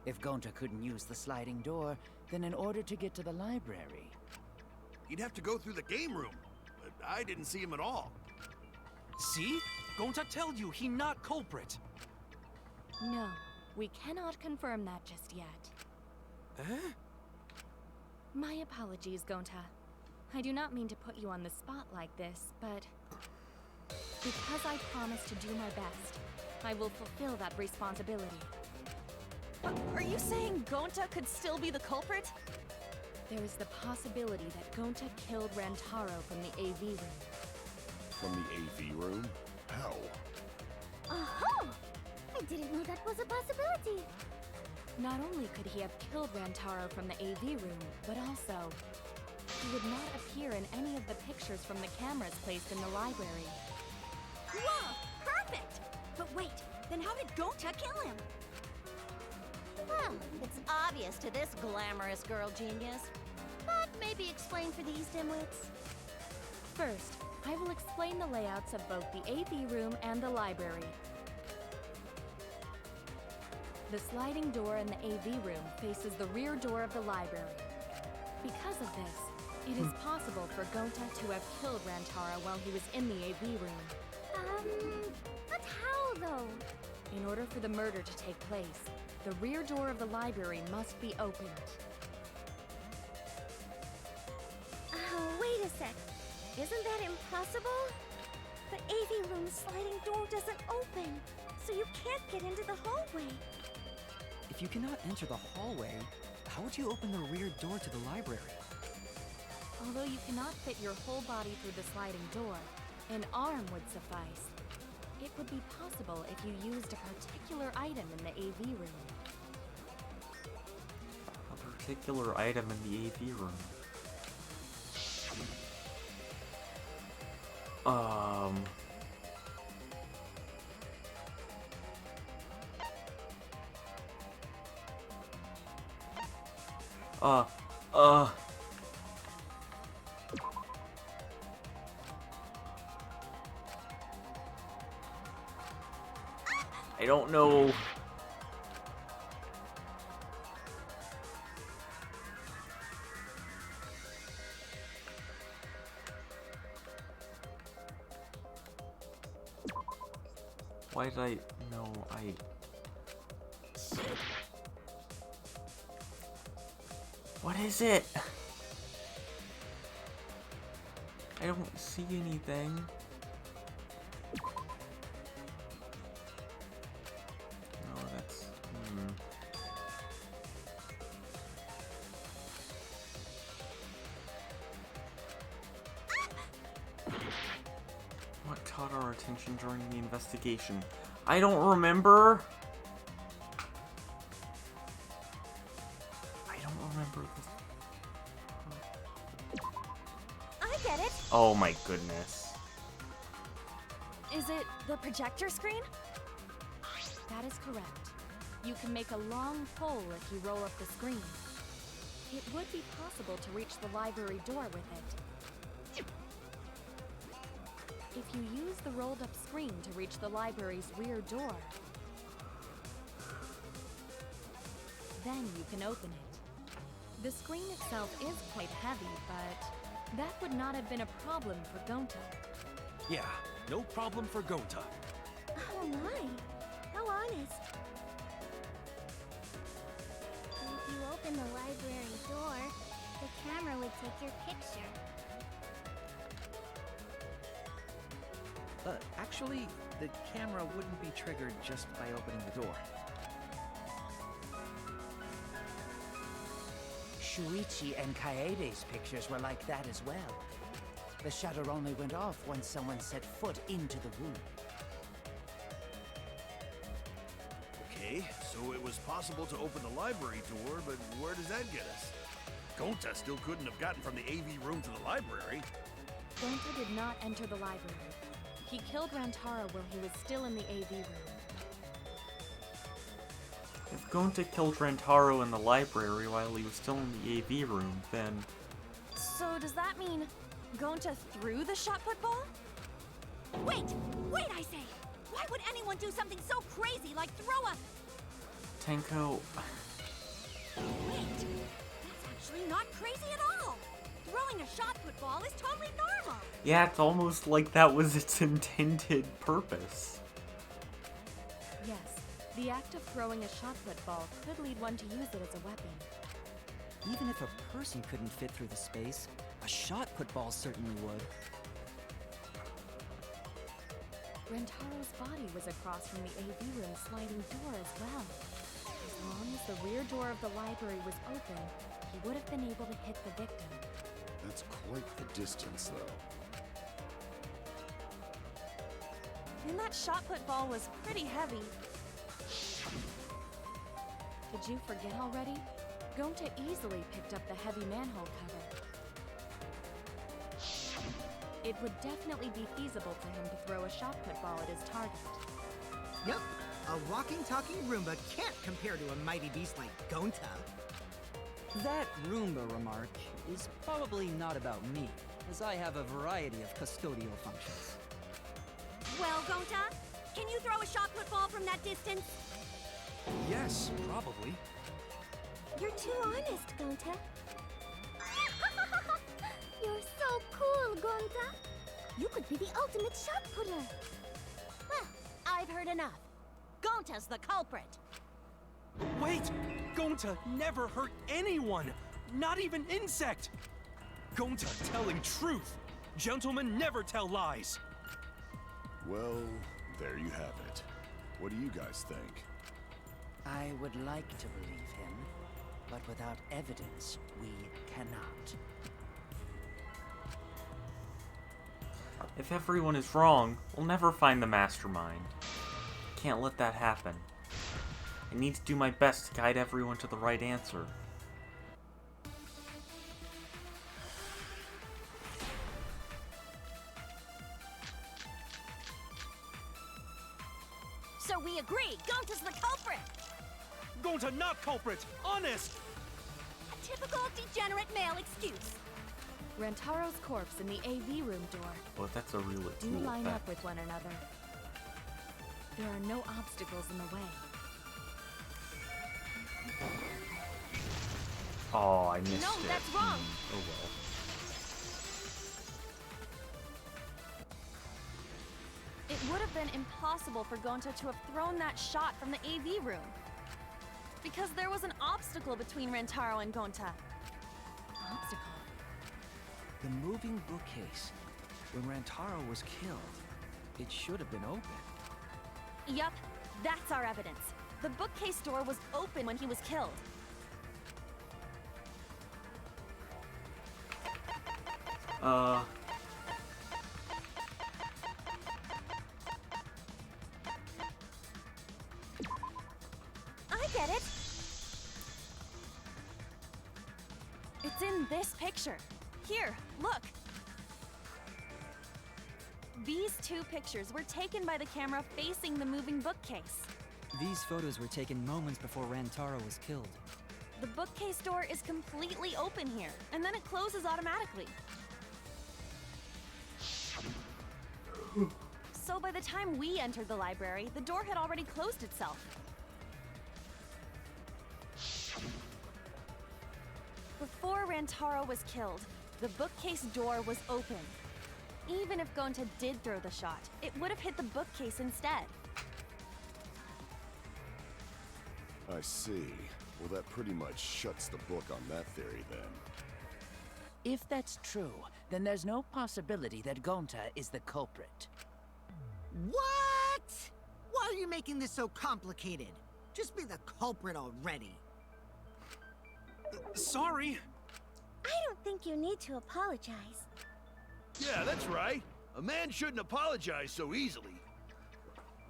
S6: If Gonta couldn't use the sliding door, then in order to get to the library...
S4: He'd have to go through the game room, but I didn't see him at all.
S9: See? Gonta tell you he not culprit.
S3: No, we cannot confirm that just yet.
S9: Eh?
S3: My apologies, Gonta. I do not mean to put you on the spot like this, but because I promised to do my best, I will fulfill that responsibility. But are you saying Gonta could still be the culprit? There is the possibility that Gonta killed Rantaro from the AV room.
S10: From the AV room? How?
S15: Oh! I didn't know that was a possibility.
S3: Not only could he have killed Rantaro from the AV room, but also, he would not appear in any of the pictures from the cameras placed in the library.
S7: Whoa! Perfect! But wait, then how did Gonta kill him? Well, it's obvious to this glamorous girl genius. But maybe explain for these dimwits.
S3: First, I will explain the layouts of both the AV room and the library. The sliding door in the AV room faces the rear door of the library. Because of this, it is possible for Gonta to have killed Rantaro while he was in the AV room.
S15: But how though?
S3: In order for the murder to take place, the rear door of the library must be opened.
S15: Wait a sec. Isn't that impossible? The AV room's sliding door doesn't open, so you can't get into the hallway.
S2: If you cannot enter the hallway, how would you open the rear door to the library?
S3: Although you cannot fit your whole body through the sliding door, an arm would suffice. It would be possible if you used a particular item in the AV room.
S1: A particular item in the AV room. I don't know. Why did I... No, What is it? I don't see anything. No, that's... What caught our attention during the investigation? I don't remember. I don't remember this.
S3: I get it!
S1: Oh my goodness.
S3: Is it the projector screen? That is correct. You can make a long pole if you roll up the screen. It would be possible to reach the library door with it. If you use the rolled up screen to reach the library's rear door, then you can open it. The screen itself is quite heavy, but that would not have been a problem for Gonta.
S9: Yeah, no problem for Gonta.
S15: Oh my, how honest. If you open the library door, the camera would take your picture.
S12: Actually, the camera wouldn't be triggered just by opening the door.
S6: Shuichi and Kaede's pictures were like that as well. The shutter only went off once someone set foot into the room.
S4: Okay, so it was possible to open the library door, but where does that get us? Gonta still couldn't have gotten from the AV room to the library.
S3: Gonta did not enter the library. He killed Rantaro while he was still in the AV room.
S1: If Gonta killed Rantaro in the library while he was still in the AV room, then...
S3: So does that mean Gonta threw the shot put ball?
S7: Wait! Wait, I say! Why would anyone do something so crazy like throw a...
S1: Tenko...
S7: Wait! That's actually not crazy at all! Throwing a shot put ball is totally normal!
S1: Yeah, it's almost like that was its intended purpose.
S3: Yes, the act of throwing a shot put ball could lead one to use it as a weapon.
S2: Even if a person couldn't fit through the space, a shot put ball certainly would.
S3: Rentaro's body was across from the AV room sliding door as well. As long as the rear door of the library was open, he would have been able to hit the victim.
S10: That's quite the distance, though.
S3: And that shot put ball was pretty heavy. Did you forget already? Gonta easily picked up the heavy manhole cover. It would definitely be feasible for him to throw a shot put ball at his target.
S5: Yep, a walking, talking Roomba can't compare to a mighty beast like Gonta.
S2: That Roomba remark is probably not about me, as I have a variety of custodial functions.
S7: Well, Gonta, can you throw a shot put ball from that distance?
S9: Yes, probably.
S15: You're too honest, Gonta. You're so cool, Gonta. You could be the ultimate shot putter.
S7: Well, I've heard enough. Gonta's the culprit.
S9: Wait! Gonta never hurt anyone! Not even insect! Gonta telling truth! Gentlemen never tell lies!
S10: Well, there you have it. What do you guys think?
S6: I would like to believe him, but without evidence, we cannot.
S1: If everyone is wrong, we'll never find the mastermind. Can't let that happen. I need to do my best to guide everyone to the right answer.
S7: So we agree, Gonta's the culprit!
S9: Gonta not culprit! Honest!
S7: A typical degenerate male excuse.
S3: Rentaro's corpse in the AV room door.
S1: Well, that's a really
S3: Do
S1: cool
S3: line
S1: effect.
S3: up with one another. There are no obstacles in the way.
S1: Oh, I missed
S7: No,
S1: it.
S7: that's wrong.
S1: Oh well.
S3: It would have been impossible for Gonta to have thrown that shot from the AV room. Because there was an obstacle between Rentaro and Gonta. Obstacle?
S12: The moving bookcase. When Rantaro was killed, it should have been open.
S3: Yup, that's our evidence. The bookcase door was open when he was killed. I get it! It's in this picture. Here, look! These two pictures were taken by the camera facing the moving bookcase.
S2: These photos were taken moments before Rantaro was killed.
S3: The bookcase door is completely open here, and then it closes automatically. So by the time we entered the library, the door had already closed itself. Before Rantaro was killed, the bookcase door was open. Even if Gonta did throw the shot, it would have hit the bookcase instead.
S10: I see. Well, that pretty much shuts the book on that theory, then.
S6: If that's true, then there's no possibility that Gonta is the culprit.
S5: What? Why are you making this so complicated? Just be the culprit already.
S9: Sorry.
S15: I don't think you need to apologize.
S4: Yeah, that's right. A man shouldn't apologize so easily.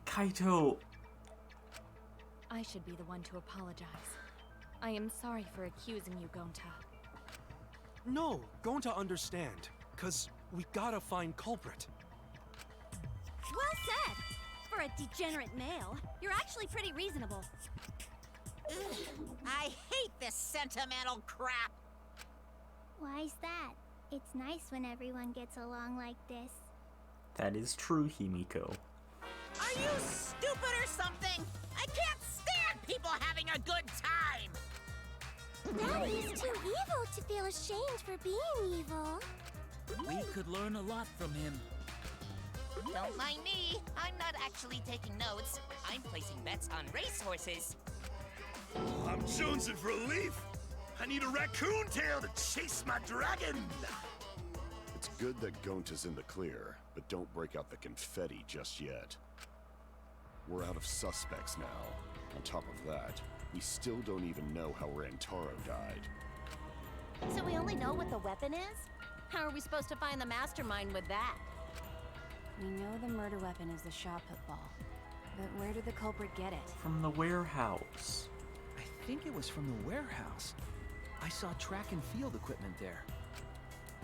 S1: Kaito,
S3: I should be the one to apologize. I am sorry for accusing you, Gonta.
S9: No, going to understand. 'Cause we gotta find culprit.
S15: Well said! For a degenerate male, you're actually pretty reasonable.
S8: Ugh, I hate this sentimental crap.
S13: Why's that? It's nice when everyone gets along like this.
S1: that is true, Himiko.
S8: Are you stupid or something? I can't stand people having a good time.
S15: Daddy is too evil to feel ashamed for being evil.
S14: We could learn a lot from him.
S11: Don't mind me. I'm not actually taking notes. I'm placing bets on racehorses.
S4: I'm jonesing for a leaf. I need a raccoon tail to chase my dragon.
S10: It's good that Gonta's in the clear, but don't break out the confetti just yet. We're out of suspects now. On top of that, we still don't even know how Rantaro died.
S7: So we only know what the weapon is? How are we supposed to find the mastermind with that?
S3: We know the murder weapon is the shot put ball. But where did the culprit get it?
S1: From the warehouse.
S12: I think it was from the warehouse. I saw track and field equipment there.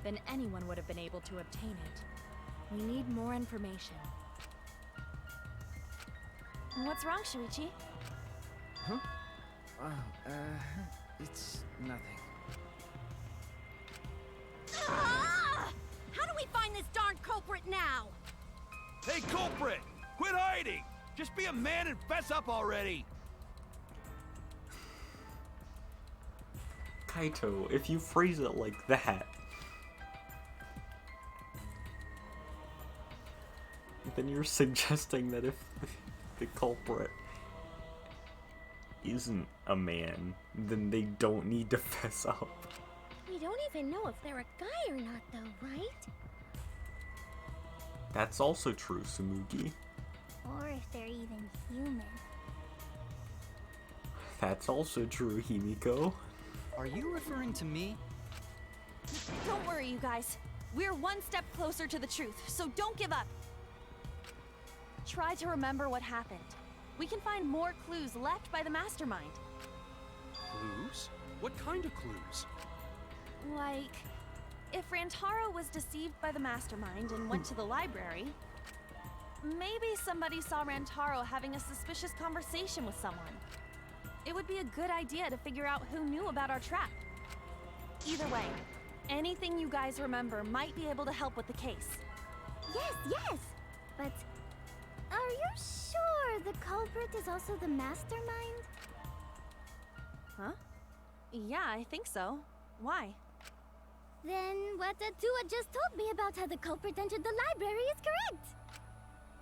S3: Then anyone would have been able to obtain it. We need more information. What's wrong, Shuichi?
S12: Huh? It's nothing.
S15: Ah! How do we find this darn culprit now?
S4: Hey, culprit! Quit hiding! Just be a man and fess up already!
S1: Kaito, if you phrase it like that, then you're suggesting that if the culprit isn't a man, then they don't need to fess up.
S15: We don't even know if they're a guy or not, though, right?
S1: That's also true, Tsumugi.
S13: Or if they're even human.
S1: That's also true, Himiko.
S2: Are you referring to me?
S3: Don't worry, you guys. We're one step closer to the truth, so don't give up. Try to remember what happened. We can find more clues left by the mastermind.
S9: Clues? What kind of clues?
S3: Like, if Rantaro was deceived by the mastermind and went to the library, maybe somebody saw Rantaro having a suspicious conversation with someone. It would be a good idea to figure out who knew about our trap. Either way, anything you guys remember might be able to help with the case.
S13: Yes! But are you sure the culprit is also the mastermind?
S3: Huh? Yeah, I think so. Why?
S13: Then what Atua just told me about how the culprit entered the library is correct!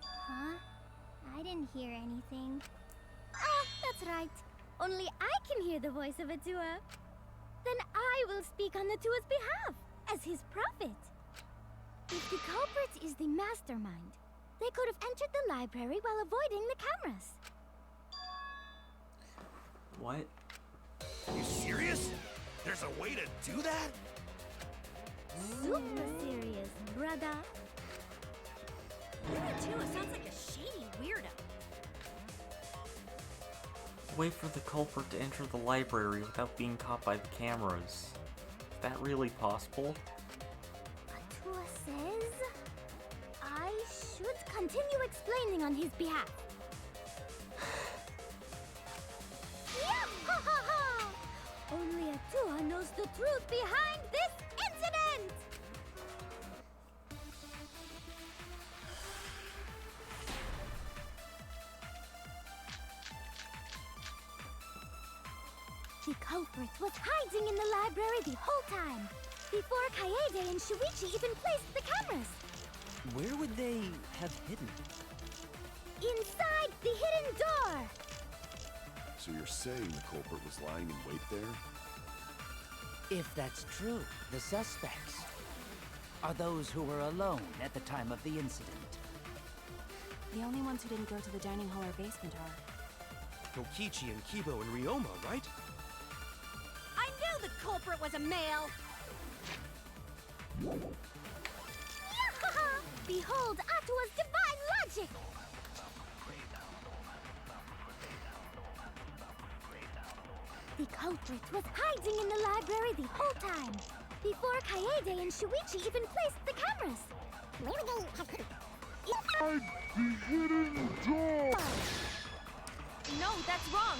S13: Huh? I didn't hear anything. Oh, that's right. Only I can hear the voice of Atua. Then I will speak on Atua's behalf, as his prophet. If the culprit is the mastermind, they could have entered the library while avoiding the cameras.
S1: What?
S4: You serious? There's a way to do that?
S13: Super serious, brother.
S15: Atua sounds like a shady weirdo.
S1: Way for the culprit to enter the library without being caught by the cameras. Is that really possible?
S13: Atua says I should continue explaining on his behalf. Yah-ha-ha-ha! Only Atua knows the truth behind this incident!
S15: The culprit was hiding in the library the whole time, before Kaede and Shuichi even placed the cameras.
S12: Where would they have hidden?
S15: Inside the hidden door!
S10: So you're saying the culprit was lying in wait there?
S6: If that's true, the suspects are those who were alone at the time of the incident.
S3: The only ones who didn't go to the dining hall or basement are...
S9: Kokichi and Kibo and Ryoma, right?
S7: I knew the culprit was a male!
S15: Yahaha! Behold Atua's divine logic! The culprit was hiding in the library the whole time, before Kaede and Shuichi even placed the cameras.
S13: Where would they have hidden?
S15: Inside the hidden door!
S3: No, that's wrong!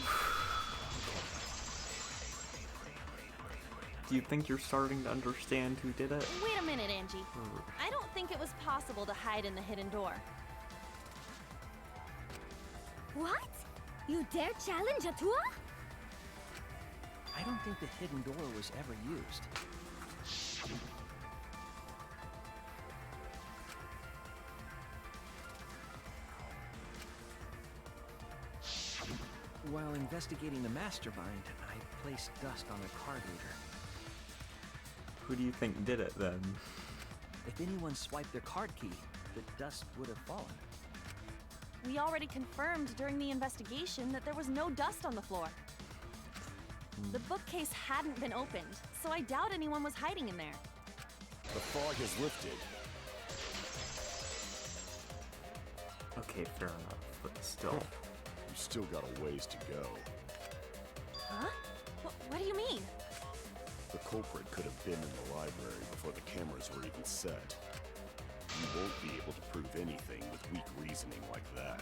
S1: Do you think you're starting to understand who did it?
S3: Wait a minute, Angie. I don't think it was possible to hide in the hidden door.
S15: What? You dare challenge Atua?
S12: I don't think the hidden door was ever used. While investigating the mastermind, I placed dust on the card reader.
S1: Who do you think did it then?
S12: If anyone swiped their card key, the dust would have fallen.
S3: We already confirmed during the investigation that there was no dust on the floor. The bookcase hadn't been opened, so I doubt anyone was hiding in there.
S10: The fog has lifted.
S1: Okay, fair enough, but still.
S10: You still got a ways to go.
S3: Huh? What do you mean?
S10: The culprit could have been in the library before the cameras were even set. You won't be able to prove anything with weak reasoning like that.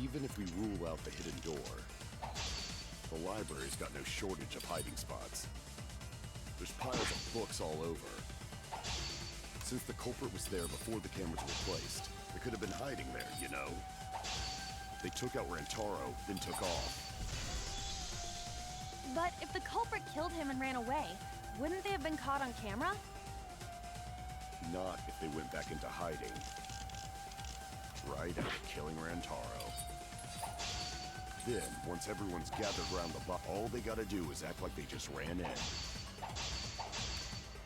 S10: Even if we rule out the hidden door, the library's got no shortage of hiding spots. There's piles of books all over. Since the culprit was there before the cameras were placed, they could have been hiding there, you know? They took out Rantaro, then took off.
S3: But if the culprit killed him and ran away, wouldn't they have been caught on camera?
S10: Not if they went back into hiding. Right after killing Rantaro. Then, once everyone's gathered around the all they gotta do is act like they just ran in.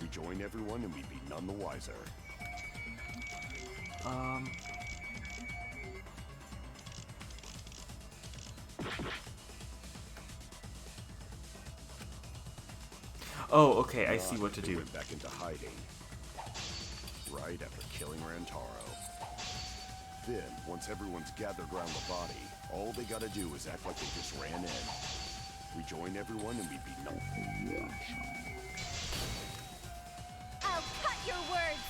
S10: We join everyone and we'd be none the wiser.
S1: Oh, okay, I see what to do.
S10: Went back into hiding. Right after killing Rantaro. Then, once everyone's gathered around the body, all they gotta do is act like they just ran in. We join everyone and we'd be none.
S7: I'll cut your words!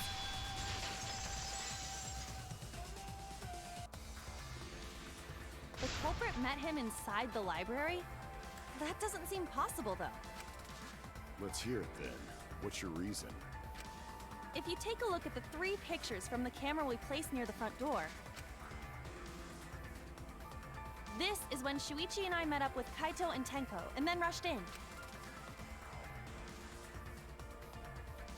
S3: The culprit met him inside the library? That doesn't seem possible, though.
S10: Let's hear it then. What's your reason?
S3: If you take a look at the 3 pictures from the camera we placed near the front door, this is when Shuichi and I met up with Kaito and Tenko, and then rushed in.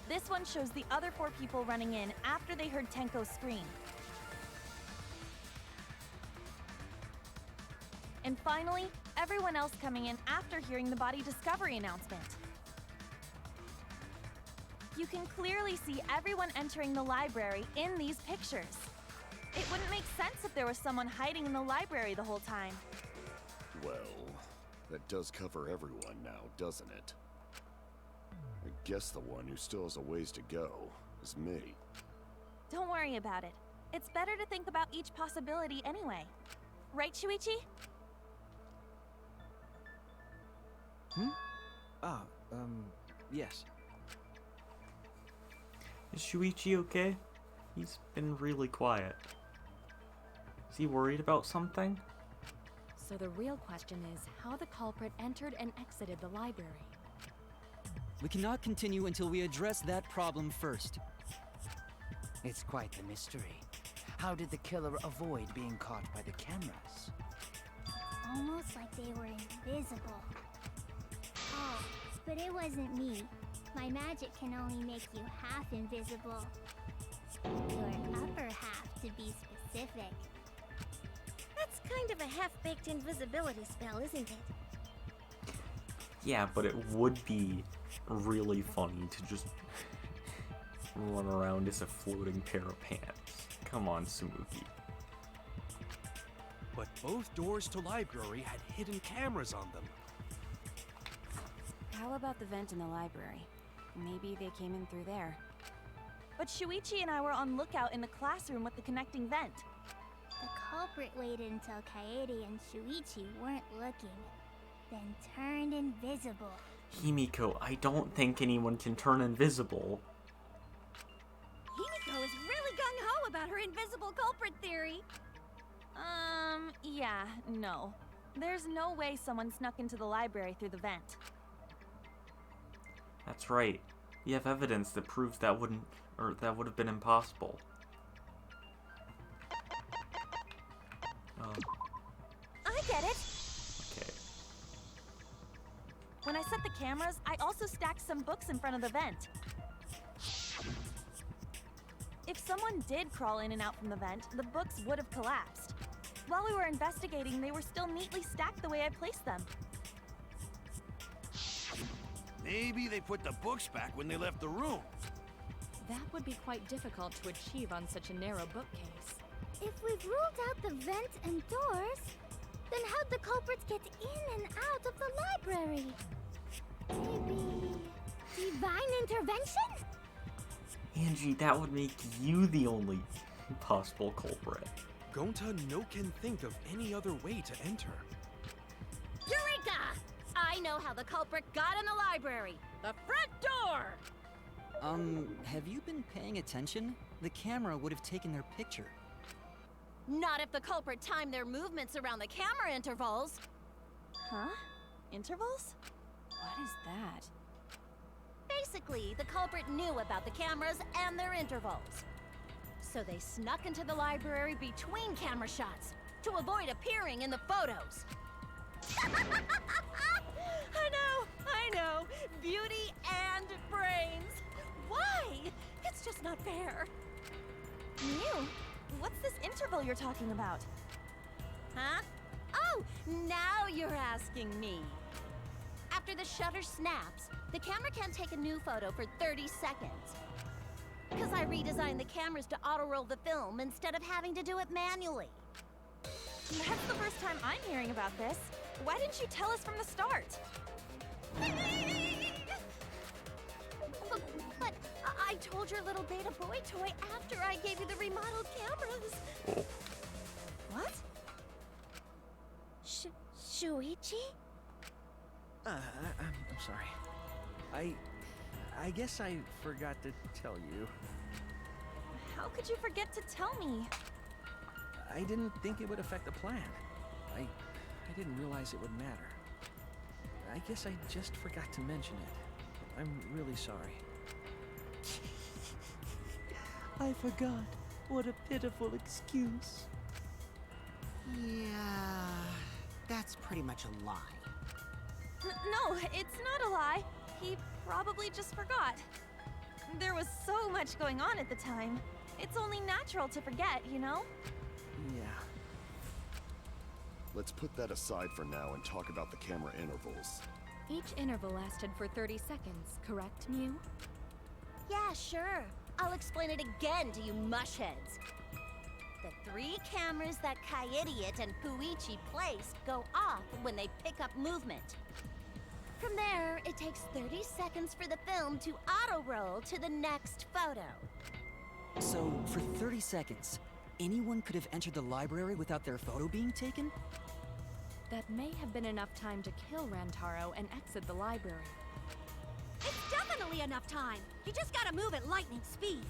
S3: This one shows the other 4 people running in after they heard Tenko scream. And finally, everyone else coming in after hearing the body discovery announcement. You can clearly see everyone entering the library in these pictures. It wouldn't make sense if there was someone hiding in the library the whole time.
S10: Well, that does cover everyone now, doesn't it? I guess the one who still has a ways to go is me.
S3: Don't worry about it. It's better to think about each possibility anyway. Right, Shuichi?
S12: Yes.
S1: Is Shuichi okay? He's been really quiet. Is he worried about something?
S16: So the real question is how the culprit entered and exited the library.
S2: We cannot continue until we address that problem first.
S6: It's quite the mystery. How did the killer avoid being caught by the cameras?
S13: Almost like they were invisible. Oh, but it wasn't me. My magic can only make you half invisible. Your upper half, to be specific.
S15: That's kind of a half-baked invisibility spell, isn't it?
S1: Yeah, but it would be really funny to just run around as a floating pair of pants. Come on, Sumugi.
S9: But both doors to library had hidden cameras on them.
S16: How about the vent in the library? Maybe they came in through there.
S3: But Shuichi and I were on lookout in the classroom with the connecting vent.
S13: The culprit waited until Kaede and Shuichi weren't looking, then turned invisible.
S1: Himiko, I don't think anyone can turn invisible.
S7: Himiko is really gung-ho about her invisible culprit theory.
S3: Yeah, no. There's no way someone snuck into the library through the vent.
S1: That's right. You have evidence that proves that would have been impossible. Oh.
S3: I get it!
S1: Okay.
S3: When I set the cameras, I also stacked some books in front of the vent. If someone did crawl in and out from the vent, the books would have collapsed. While we were investigating, they were still neatly stacked the way I placed them.
S4: Maybe they put the books back when they left the room.
S16: That would be quite difficult to achieve on such a narrow bookcase.
S13: If we've ruled out the vent and doors, then how'd the culprits get in and out of the library? Maybe divine intervention?
S1: Angie, that would make you the only possible culprit.
S9: Gonta no can think of any other way to enter.
S7: Eureka! I know how the culprit got in the library. The front door!
S2: Have you been paying attention? The camera would have taken their picture.
S7: Not if the culprit timed their movements around the camera intervals.
S3: Huh? Intervals?
S16: What is that?
S7: Basically, the culprit knew about the cameras and their intervals. So they snuck into the library between camera shots to avoid appearing in the photos. I know. Beauty and brains. Why? It's just not fair.
S3: Mew, what's this interval you're talking about?
S7: Huh? Oh, now you're asking me. After the shutter snaps, the camera can't take a new photo for 30 seconds. Because I redesigned the cameras to auto-roll the film instead of having to do it manually.
S3: That's the first time I'm hearing about this. Why didn't you tell us from the start?
S7: But I told your little beta boy toy after I gave you the remodeled cameras.
S1: Oh.
S3: What?
S15: Shuichi?
S12: I'm sorry. I guess I forgot to tell you.
S3: How could you forget to tell me?
S12: I didn't think it would affect the plan. I didn't realize it would matter. I guess I just forgot to mention it. I'm really sorry.
S5: I forgot. What a pitiful excuse. Yeah, that's pretty much a lie.
S3: No, it's not a lie. He probably just forgot. There was so much going on at the time. It's only natural to forget, you know?
S12: Yeah.
S10: Let's put that aside for now and talk about the camera intervals.
S16: Each interval lasted for 30 seconds, correct, Mew?
S7: Yeah, sure. I'll explain it again to you mushheads. The 3 cameras that Kaidiot and Puichi place go off when they pick up movement. From there, it takes 30 seconds for the film to auto-roll to the next photo.
S2: So, for 30 seconds, anyone could have entered the library without their photo being taken?
S16: That may have been enough time to kill Rantaro and exit the library.
S15: It's definitely enough time. You just gotta move at lightning speed.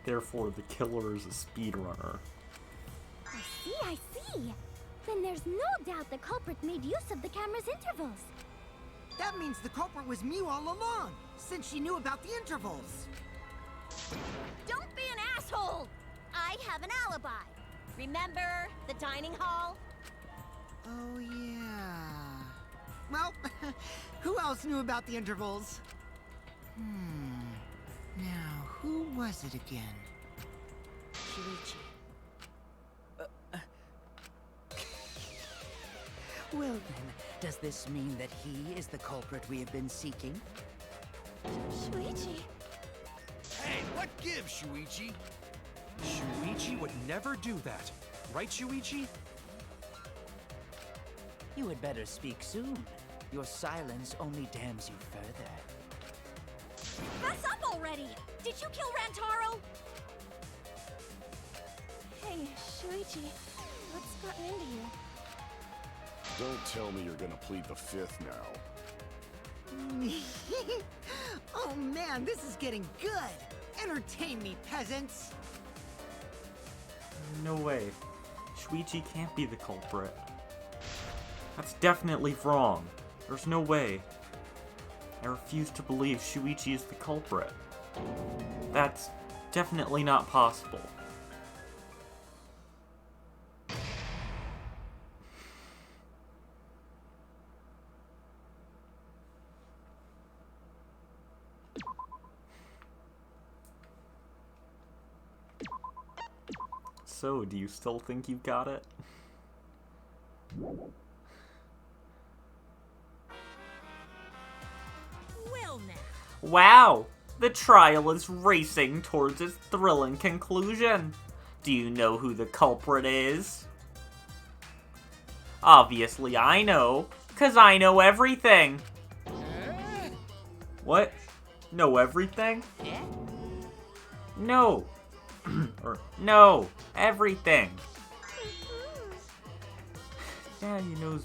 S1: Therefore, the killer is a speedrunner.
S13: I see. Then there's no doubt the culprit made use of the camera's intervals.
S5: That means the culprit was Mew all along, since she knew about the intervals.
S7: Don't be an asshole! I have an alibi. Remember the dining hall?
S5: Oh, yeah. Well, who else knew about the intervals? Now, who was it again?
S7: Shuichi.
S6: Well then, does this mean that he is the culprit we have been seeking?
S15: Shuichi.
S4: Hey, what gives, Shuichi?
S9: Shuichi would never do that. Right, Shuichi?
S6: You had better speak soon. Your silence only damns you further.
S15: Fess up already! Did you kill Rantaro?
S3: Hey, Shuichi, what's gotten into you?
S10: Don't tell me you're gonna plead the 5th now.
S5: Oh man, this is getting good! Entertain me, peasants!
S1: No way. Shuichi can't be the culprit. That's definitely wrong. There's no way. I refuse to believe Shuichi is the culprit. That's definitely not possible. So, do you still think you've got it?
S8: Well now.
S1: Wow! The trial is racing towards its thrilling conclusion. Do you know who the culprit is? Obviously I know, 'cause I know everything. What? Know everything?
S11: Yeah?
S1: No. Or, no, everything. Daddy knows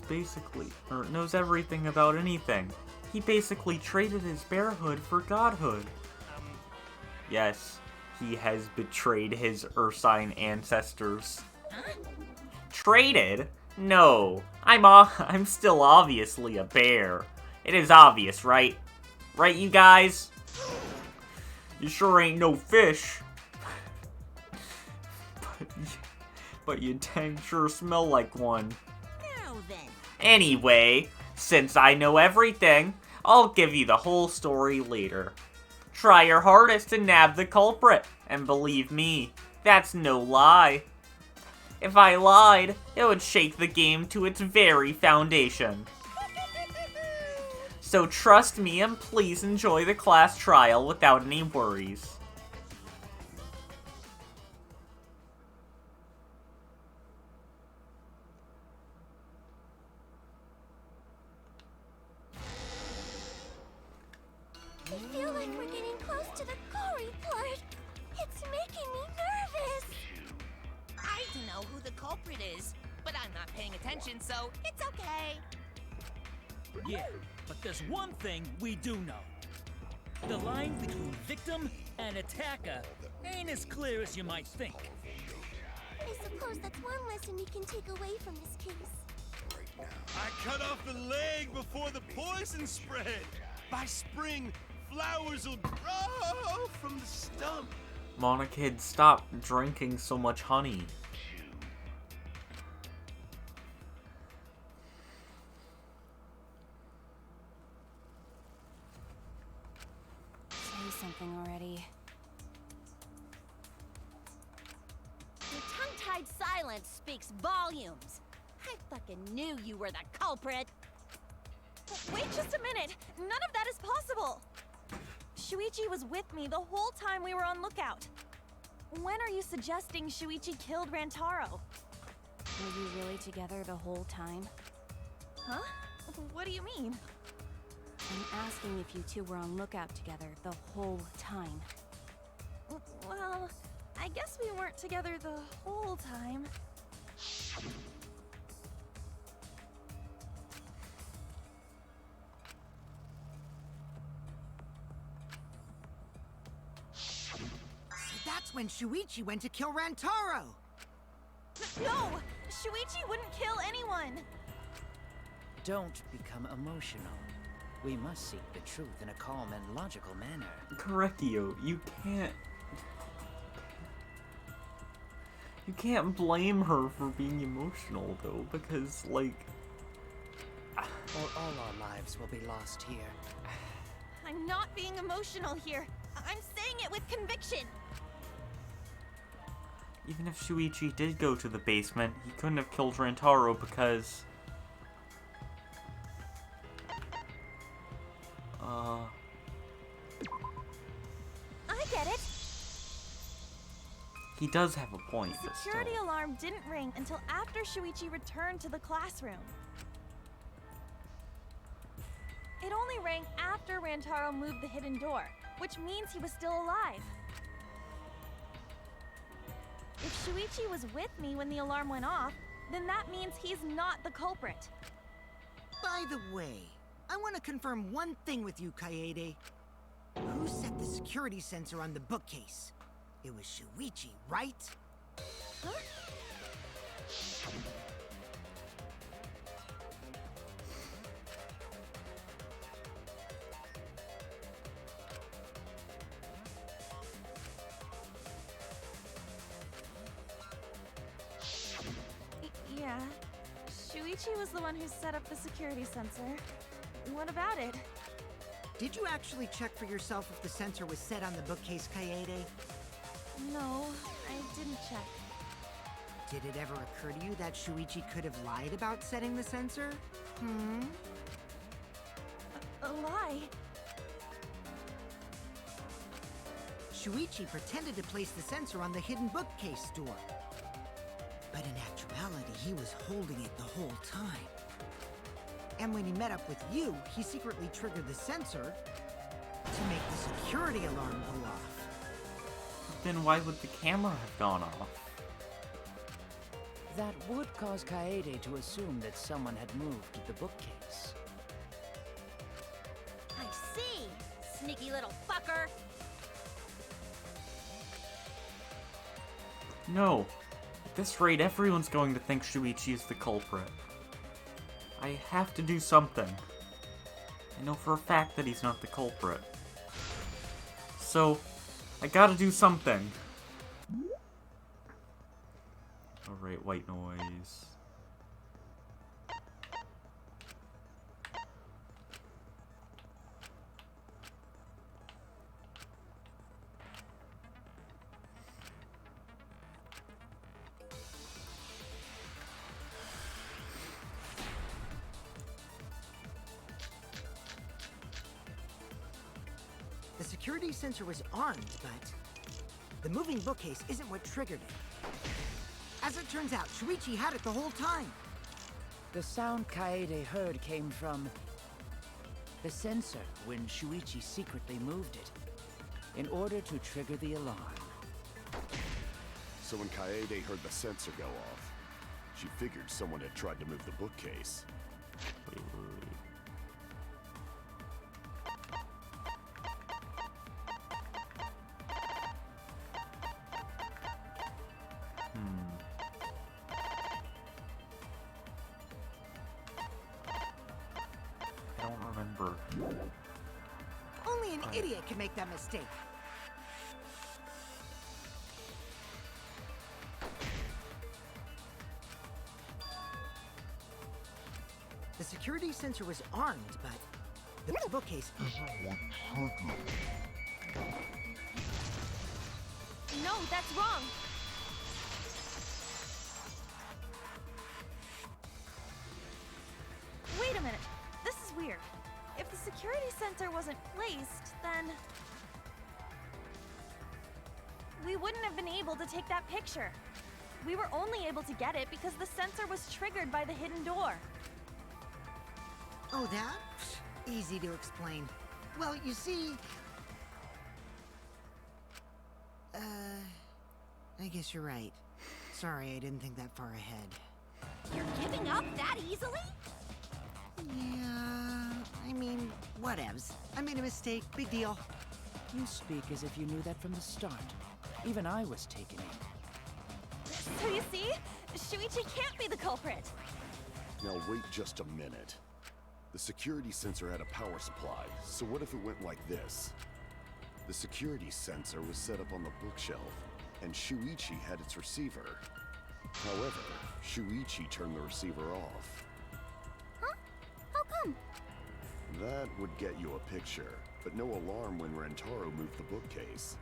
S1: knows everything about anything. He basically traded his bearhood for godhood. Yes, he has betrayed his Ursine ancestors. Traded? No, I'm still obviously a bear. It is obvious, right? Right, you guys? You sure ain't no fish. But you dang sure smell like one.
S8: Now then.
S1: Anyway, since I know everything, I'll give you the whole story later. Try your hardest to nab the culprit, and believe me, that's no lie. If I lied, it would shake the game to its very foundation. So trust me and please enjoy the class trial without any worries.
S13: I feel like we're getting close to the gory part. It's making me nervous.
S11: I don't know who the culprit is, but I'm not paying attention, so it's okay.
S14: Yeah, but there's one thing we do know. The line between victim and attacker ain't as clear as you might think.
S13: I suppose that's one lesson we can take away from this case.
S4: I cut off the leg before the poison spread. By spring, flowers will grow from the stump.
S1: Mona kid, stop drinking so much honey.
S16: Say something already.
S7: Your tongue-tied silence speaks volumes. I fucking knew you were the culprit.
S3: Wait just a minute! None of that is possible! Shuichi was with me the whole time we were on lookout. when are you suggesting Shuichi killed Rantaro?
S16: Were you really together the whole time?
S3: Huh? What do you mean?
S16: I'm asking if you two were on lookout together the whole time.
S3: Well, I guess we weren't together the whole time.
S5: So that's when Shuichi went to kill Rantaro!
S3: No! Shuichi wouldn't kill anyone!
S6: Don't become emotional. We must seek the truth in a calm and logical manner.
S1: Correctio, you can't blame her for being emotional though, because like...
S6: Or all our lives will be lost here.
S3: I'm not being emotional here. I'm saying it with conviction.
S1: Even if Shuichi did go to the basement, he couldn't have killed Rantaro because...
S3: I get it.
S1: He does have a point,
S3: The
S1: but
S3: security
S1: still.
S3: alarm didn't ring until after Shuichi returned to the classroom. It only rang after Rantaro moved the hidden door, which means he was still alive. If Shuichi was with me when the alarm went off, then that means he's not the culprit.
S5: By the way, I want to confirm one thing with you, Kaede. Who set the security sensor on the bookcase? It was Shuichi, right?
S3: Huh? Yeah. Shuichi was the one who set up the security sensor. What about it?
S5: Did you actually check for yourself if the sensor was set on the bookcase, Kaede?
S3: No, I didn't check.
S5: Did it ever occur to you that Shuichi could have lied about setting the sensor?
S3: A lie?
S5: Shuichi pretended to place the sensor on the hidden bookcase door. But in actuality, he was holding it the whole time. And when he met up with you, he secretly triggered the sensor to make the security alarm go off.
S1: Then why would the camera have gone off?
S6: That would cause Kaede to assume that someone had moved the bookcase.
S7: I see, sneaky little fucker.
S1: No. At this rate, everyone's going to think Shuichi is the culprit. I have to do something. I know for a fact that he's not the culprit. So, I gotta do something. Alright, white noise.
S5: The security sensor was armed, but the moving bookcase isn't what triggered it. As it turns out, Shuichi had it the whole time.
S6: The sound Kaede heard came from the sensor when Shuichi secretly moved it in order to trigger the alarm.
S10: So when Kaede heard the sensor go off, she figured someone had tried to move the bookcase.
S1: I don't remember.
S5: Only an idiot can make that mistake. The security sensor was armed, but the bookcase isn't what triggered.
S3: No, that's wrong. Wait a minute. This is weird. If the security sensor wasn't placed, then we wouldn't have been able to take that picture. We were only able to get it because the sensor was triggered by the hidden door.
S5: Oh, that? Easy to explain. Well, you see... I guess you're right. Sorry, I didn't think that far ahead.
S7: You're giving up that easily?
S5: Yeah, I mean, whatevs. I made a mistake, big deal.
S6: You speak as if you knew that from the start. Even I was taken in.
S3: So you see, Shuichi can't be the culprit.
S10: Now wait just a minute. The security sensor had a power supply, so what if it went like this? The security sensor was set up on the bookshelf, and Shuichi had its receiver. However, Shuichi turned the receiver off.
S15: Huh? How come?
S10: That would get you a picture, but no alarm when Rentaro moved the bookcase.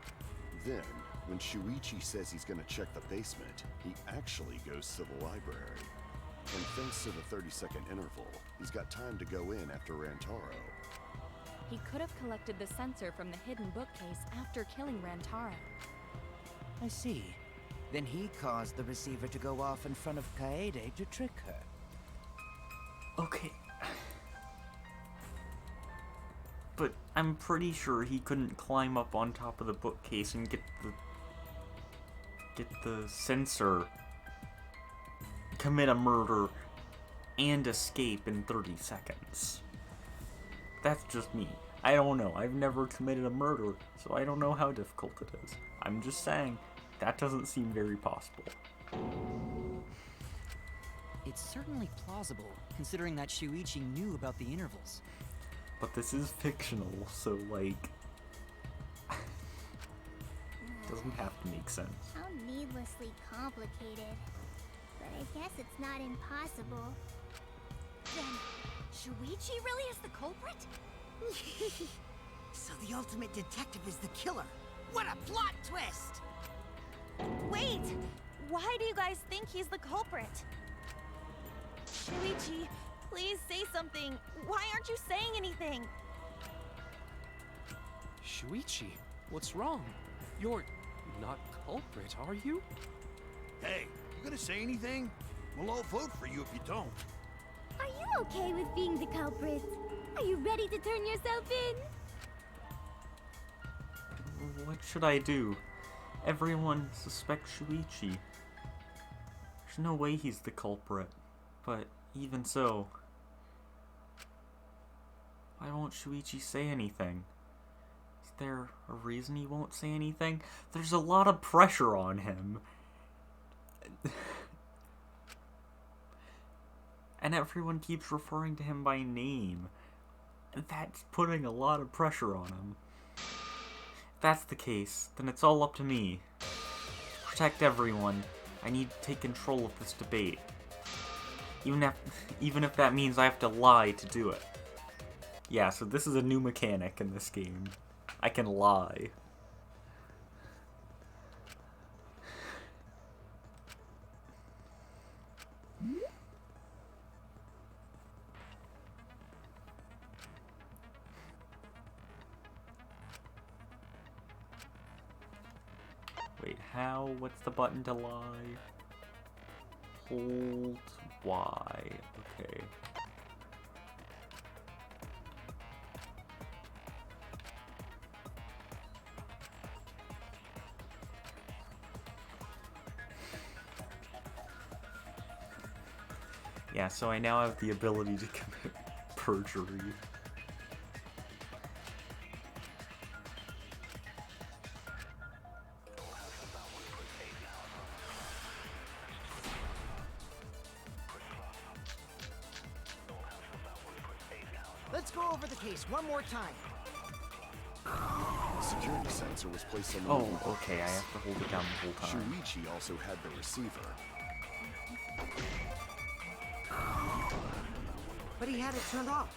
S10: Then, when Shuichi says he's gonna check the basement, he actually goes to the library. And thanks to the 30-second interval, he's got time to go in after Rantaro.
S16: He could have collected the sensor from the hidden bookcase after killing Rantaro.
S6: I see. Then he caused the receiver to go off in front of Kaede to trick her.
S1: Okay. But I'm pretty sure he couldn't climb up on top of the bookcase and get the sensor, commit a murder, and escape in 30 seconds. That's just me. I don't know. I've never committed a murder, so I don't know how difficult it is. I'm just saying, that doesn't seem very possible.
S2: It's certainly plausible, considering that Shuichi knew about the intervals.
S1: But this is fictional, so, like... doesn't have to make sense.
S13: How needlessly complicated. But I guess it's not impossible.
S7: Then, Shuichi really is the culprit?
S5: So the ultimate detective is the killer. What a plot twist!
S3: Wait! Why do you guys think he's the culprit? Shuichi, please say something. Why aren't you saying anything?
S9: Shuichi, what's wrong? You're not culprit, are you?
S4: Hey, you gonna say anything? We'll all vote for you if you don't.
S15: Are you okay with being the culprit? Are you ready to turn yourself in?
S1: What should I do? Everyone suspects Shuichi. There's no way he's the culprit. But even so, why won't Shuichi say anything? Is there a reason he won't say anything? There's a lot of pressure on him. And everyone keeps referring to him by name. And that's putting a lot of pressure on him. If that's the case, then it's all up to me. To protect everyone, I need to take control of this debate. Even if that means I have to lie to do it. Yeah, so this is a new mechanic in this game. I can lie. Wait, how? What's the button to lie? Hold Y. Okay. Yeah, so I now have the ability to commit perjury.
S5: Let's go over the case one more time.
S10: The security sensor was placed on the
S1: Oh,
S10: moving
S1: okay, I
S10: bookcase.
S1: have to hold it down the whole time.
S10: Shuichi also had the receiver.
S5: But he had it turned off.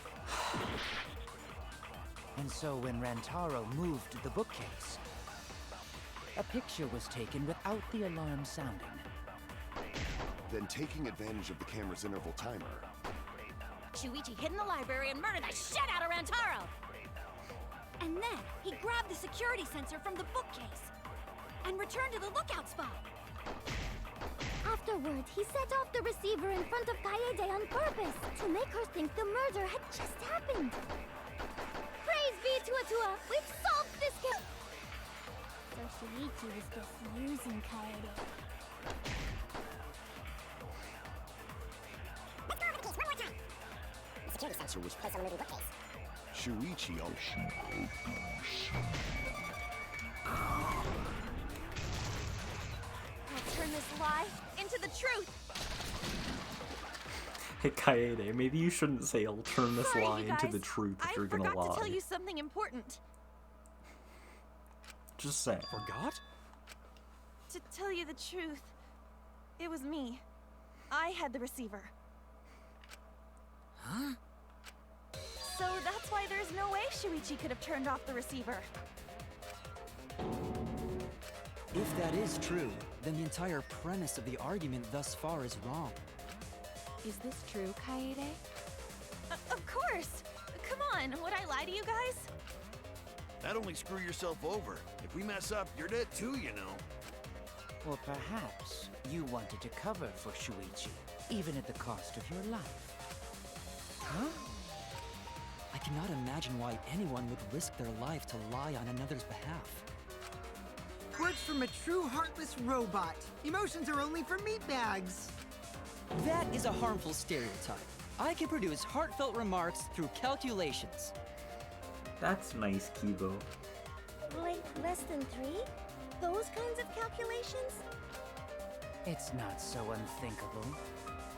S6: And so when Rantaro moved the bookcase, a picture was taken without the alarm sounding.
S10: Then taking advantage of the camera's interval timer,
S7: Shuichi hid in the library and murdered the shit out of Rantaro! And then, he grabbed the security sensor from the bookcase.
S15: and return to the lookout spot. Afterwards, he set off the receiver in front of Kaede on purpose to make her think the murder had just happened. Praise be Tua! We've solved this case! So Shuichi was just using Kaede.
S13: Let's go over the case one more time. The security sensor was placed on the moving bookcase.
S10: Shuichi
S3: I'll turn this lie into the truth.
S1: Hey, Kaede, maybe you shouldn't say I'll turn this
S3: Sorry,
S1: lie
S3: you
S1: into
S3: guys.
S1: the truth if
S3: I
S1: you're gonna
S3: forgot
S1: lie.
S3: to tell you something important.
S1: Just say.
S9: Forgot?
S3: To tell you the truth, it was me. I had the receiver.
S6: Huh?
S3: So that's why there's no way Shuichi could have turned off the receiver.
S2: If that is true, then the entire premise of the argument thus far is wrong.
S16: Is this true, Kaede?
S3: Of course! Come on, would I lie to you guys?
S4: That'd only screw yourself over. If we mess up, you're dead too, you know.
S6: Or perhaps you wanted to cover for Shuichi, even at the cost of your life.
S2: Huh? I cannot imagine why anyone would risk their life to lie on another's behalf.
S5: Words from a true heartless robot. Emotions are only for meatbags.
S2: That is a harmful stereotype. I can produce heartfelt remarks through calculations.
S1: That's nice, Kibo.
S15: Like less than 3? Those kinds of calculations?
S6: It's not so unthinkable.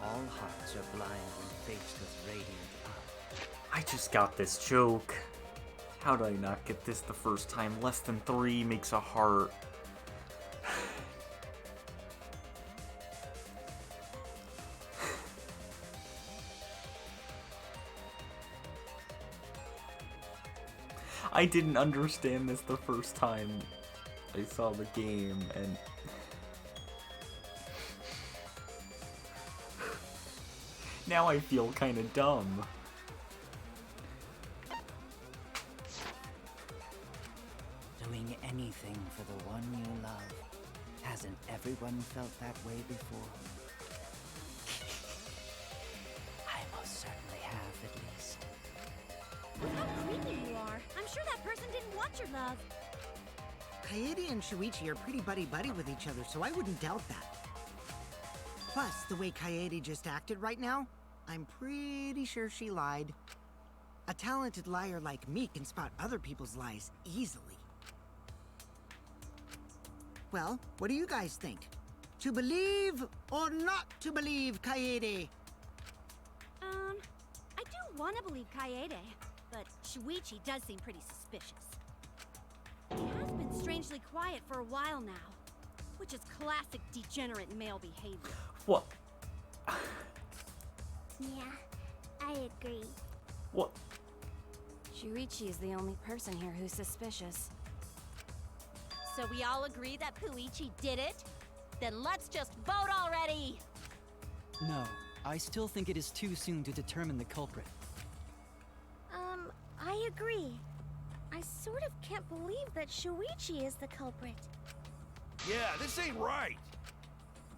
S6: All hearts are blind when faced with radiant love.
S1: I just got this joke. How did I not get this the first time? Less than 3 makes a heart. I didn't understand this the first time I saw the game, and now I feel kind of dumb.
S6: Doing anything for the one you love. Hasn't everyone felt that way before? I most certainly have, at least.
S15: How creepy you are. I'm sure that person didn't want your love.
S5: Kaede and Shuichi are pretty buddy-buddy with each other, so I wouldn't doubt that. Plus, the way Kaede just acted right now, I'm pretty sure she lied. A talented liar like me can spot other people's lies easily. Well, what do you guys think? To believe or not to believe Kaede?
S15: I do want to believe Kaede, but Shuichi does seem pretty suspicious. He has been strangely quiet for a while now, which is classic degenerate male behavior.
S1: What?
S15: Yeah, I agree.
S1: What?
S16: Shuichi is the only person here who's suspicious.
S7: So we all agree that Puichi did it? Then let's just vote already!
S2: No, I still think it is too soon to determine the culprit.
S15: I agree. I sort of can't believe that Shuichi is the culprit.
S4: Yeah, this ain't right.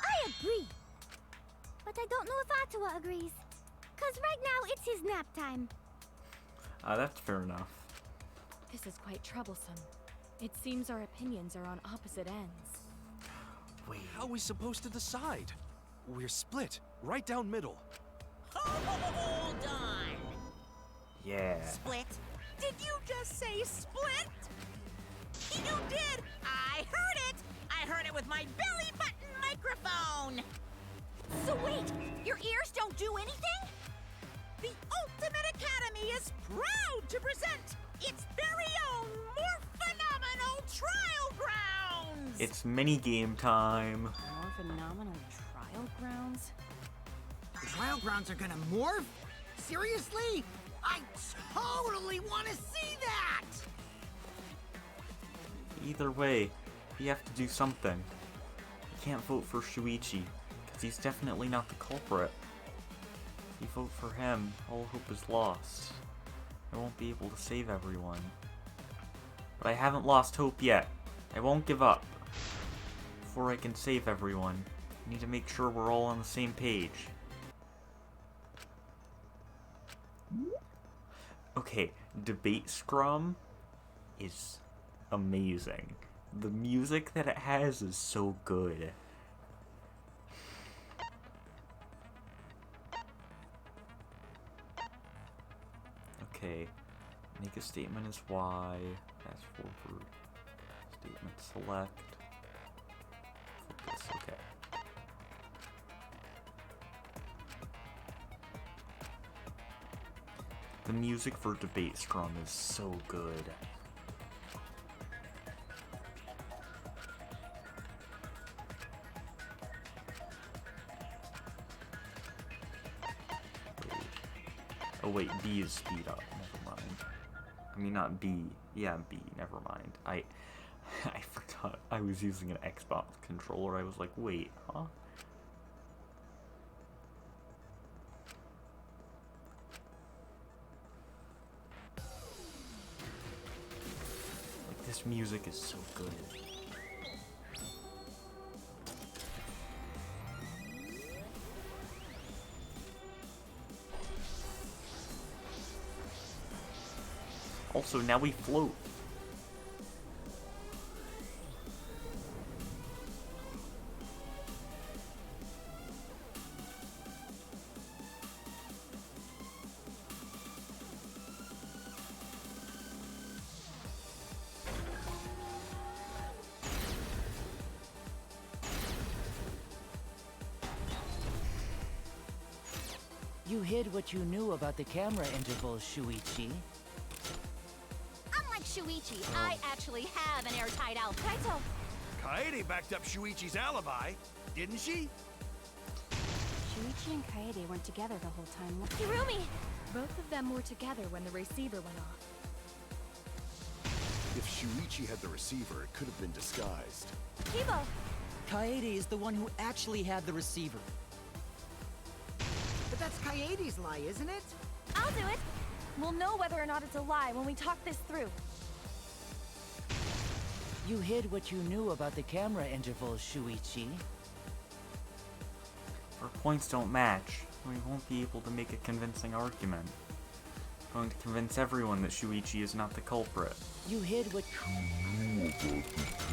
S15: I agree. But I don't know if Atua agrees. 'Cause right now it's his nap time.
S1: That's fair enough.
S16: This is quite troublesome. It seems our opinions are on opposite ends.
S1: Wait.
S9: How are we supposed to decide? We're split, right down middle.
S8: Hold on.
S1: Yeah.
S8: Split? Did you just say split? You did! I heard it! I heard it with my belly button microphone!
S15: So wait, your ears don't do anything?
S8: The Ultimate Academy is proud to present its very own more phenomenal trial grounds!
S1: It's minigame time.
S16: More phenomenal trial grounds?
S5: The trial grounds are gonna morph? Seriously? I totally want to see that!
S1: Either way, we have to do something. We can't vote for Shuichi, because he's definitely not the culprit. If we vote for him, all hope is lost. I won't be able to save everyone. But I haven't lost hope yet. I won't give up. Before I can save everyone, I need to make sure we're all on the same page. Okay, Debate Scrum is amazing. The music that it has is so good. Okay, make a statement as Y. That's for verb. Statement select. Focus, okay. The music for Debate Scrum is so good. Oh wait, B is speed up. Never mind. I mean, not B. Yeah, B. Never mind. I forgot I was using an Xbox controller. I was like, wait, huh? Like, this music is so good. Also, now we float.
S6: You hid what you knew about the camera intervals, Shuichi.
S7: Unlike Shuichi, I actually have an airtight alibi. Kaito!
S4: Kaede backed up Shuichi's alibi, didn't she?
S16: Shuichi and Kaede weren't together the whole time.
S3: Hirumi!
S16: Both of them were together when the receiver went off.
S10: If Shuichi had the receiver, it could have been disguised.
S3: Kibo!
S2: Kaede is the one who actually had the receiver.
S5: But that's Kaede's lie, isn't it?
S3: I'll do it! We'll know whether or not it's a lie when we talk this through.
S6: You hid what you knew about the camera intervals, Shuichi.
S1: Our points don't match. We won't be able to make a convincing argument. I'm going to convince everyone that Shuichi is not the culprit.
S6: You hid what you knew about the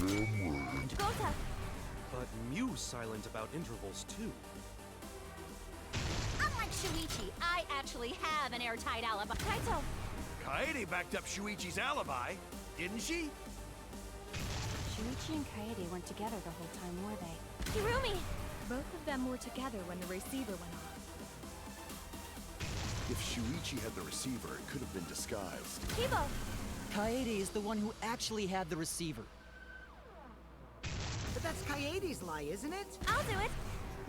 S6: camera.
S3: Gota!
S9: But Mew's silent about intervals too.
S7: Unlike Shuichi, I actually have an airtight alibi.
S3: Kaito!
S4: Kaede backed up Shuichi's alibi, didn't she?
S16: Shuichi and Kaede weren't together the whole time, were they?
S3: Hirumi!
S16: Both of them were together when the receiver went off.
S10: If Shuichi had the receiver, it could have been disguised.
S3: Kibo!
S2: Kaede is the one who actually had the receiver.
S5: But that's Kaede's lie, isn't it?
S3: I'll do it!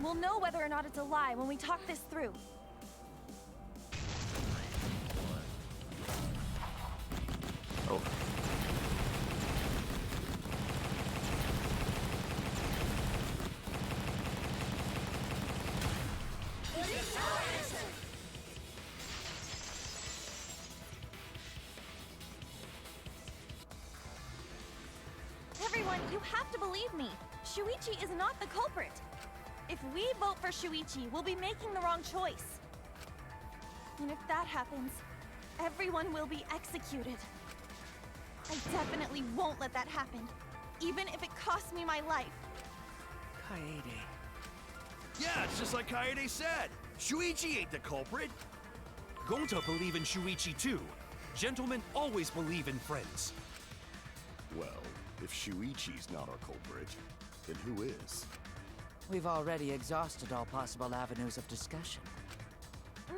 S3: We'll know whether or not it's a lie when we talk this through.
S1: Oh.
S3: Everyone, you have to believe me. Shuichi is not the culprit. If we vote for Shuichi, we'll be making the wrong choice. And if that happens, everyone will be executed. I definitely won't let that happen, even if it costs me my life.
S9: Kaede.
S4: Yeah, it's just like Kaede said. Shuichi ain't the culprit.
S9: Gonta believe in Shuichi too. Gentlemen always believe in friends.
S10: Well, if Shuichi's not our culprit, then who is?
S6: We've already exhausted all possible avenues of discussion.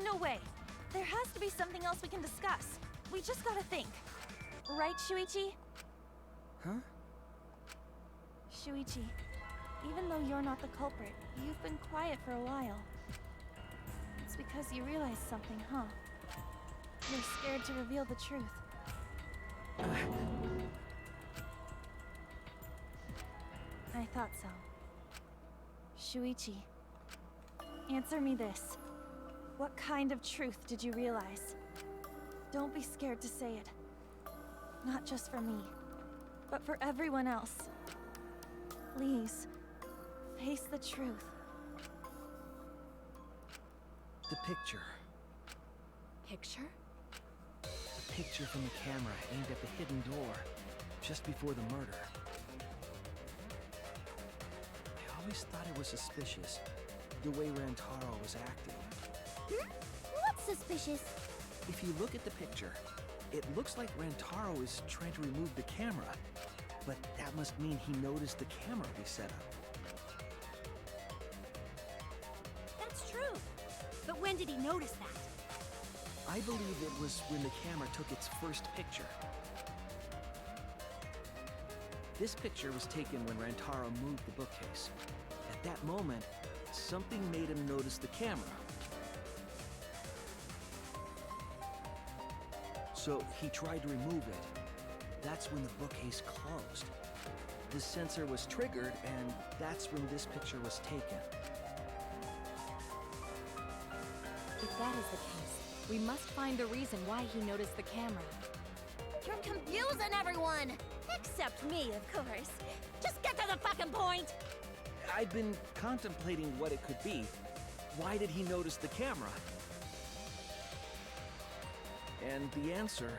S3: No way. There has to be something else we can discuss. We just gotta think. Right, Shuichi?
S2: Huh?
S3: Shuichi, even though you're not the culprit, you've been quiet for a while. It's because you realized something, huh? You're scared to reveal the truth. I thought so. Shuichi, answer me this. What kind of truth did you realize? Don't be scared to say it. Not just for me, but for everyone else. Please, face the truth.
S12: The picture.
S16: Picture?
S12: The picture from the camera aimed at the hidden door, just before the murder. I always thought it was suspicious, the way Rantaro was acting.
S15: What's suspicious?
S12: If you look at the picture, it looks like Rantaro is trying to remove the camera, but that must mean he noticed the camera we set up.
S15: That's true. But when did he notice that?
S12: I believe it was when the camera took its first picture. This picture was taken when Rantaro moved the bookcase. At that moment, something made him notice the camera. So he tried to remove it. That's when the bookcase closed. The sensor was triggered, and that's when this picture was taken.
S16: If that is the case, we must find the reason why he noticed the camera.
S7: You're confusing everyone! Except me, of course. Just get to the fucking point!
S12: I've been contemplating what it could be. Why did he notice the camera? And the answer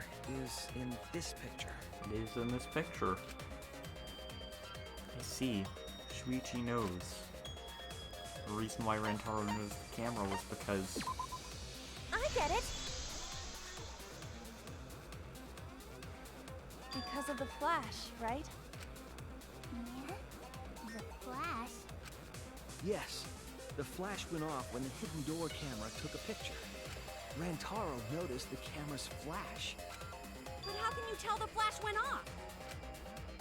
S12: is in this picture.
S1: It is in this picture. I see. Shuichi knows. The reason why Rantaro noticed the camera was because...
S3: I get it! Because of the flash, right?
S15: Yeah? The flash?
S12: Yes, the flash went off when the hidden door camera took a picture. Rantaro noticed the camera's flash.
S15: But how can you tell the flash went off?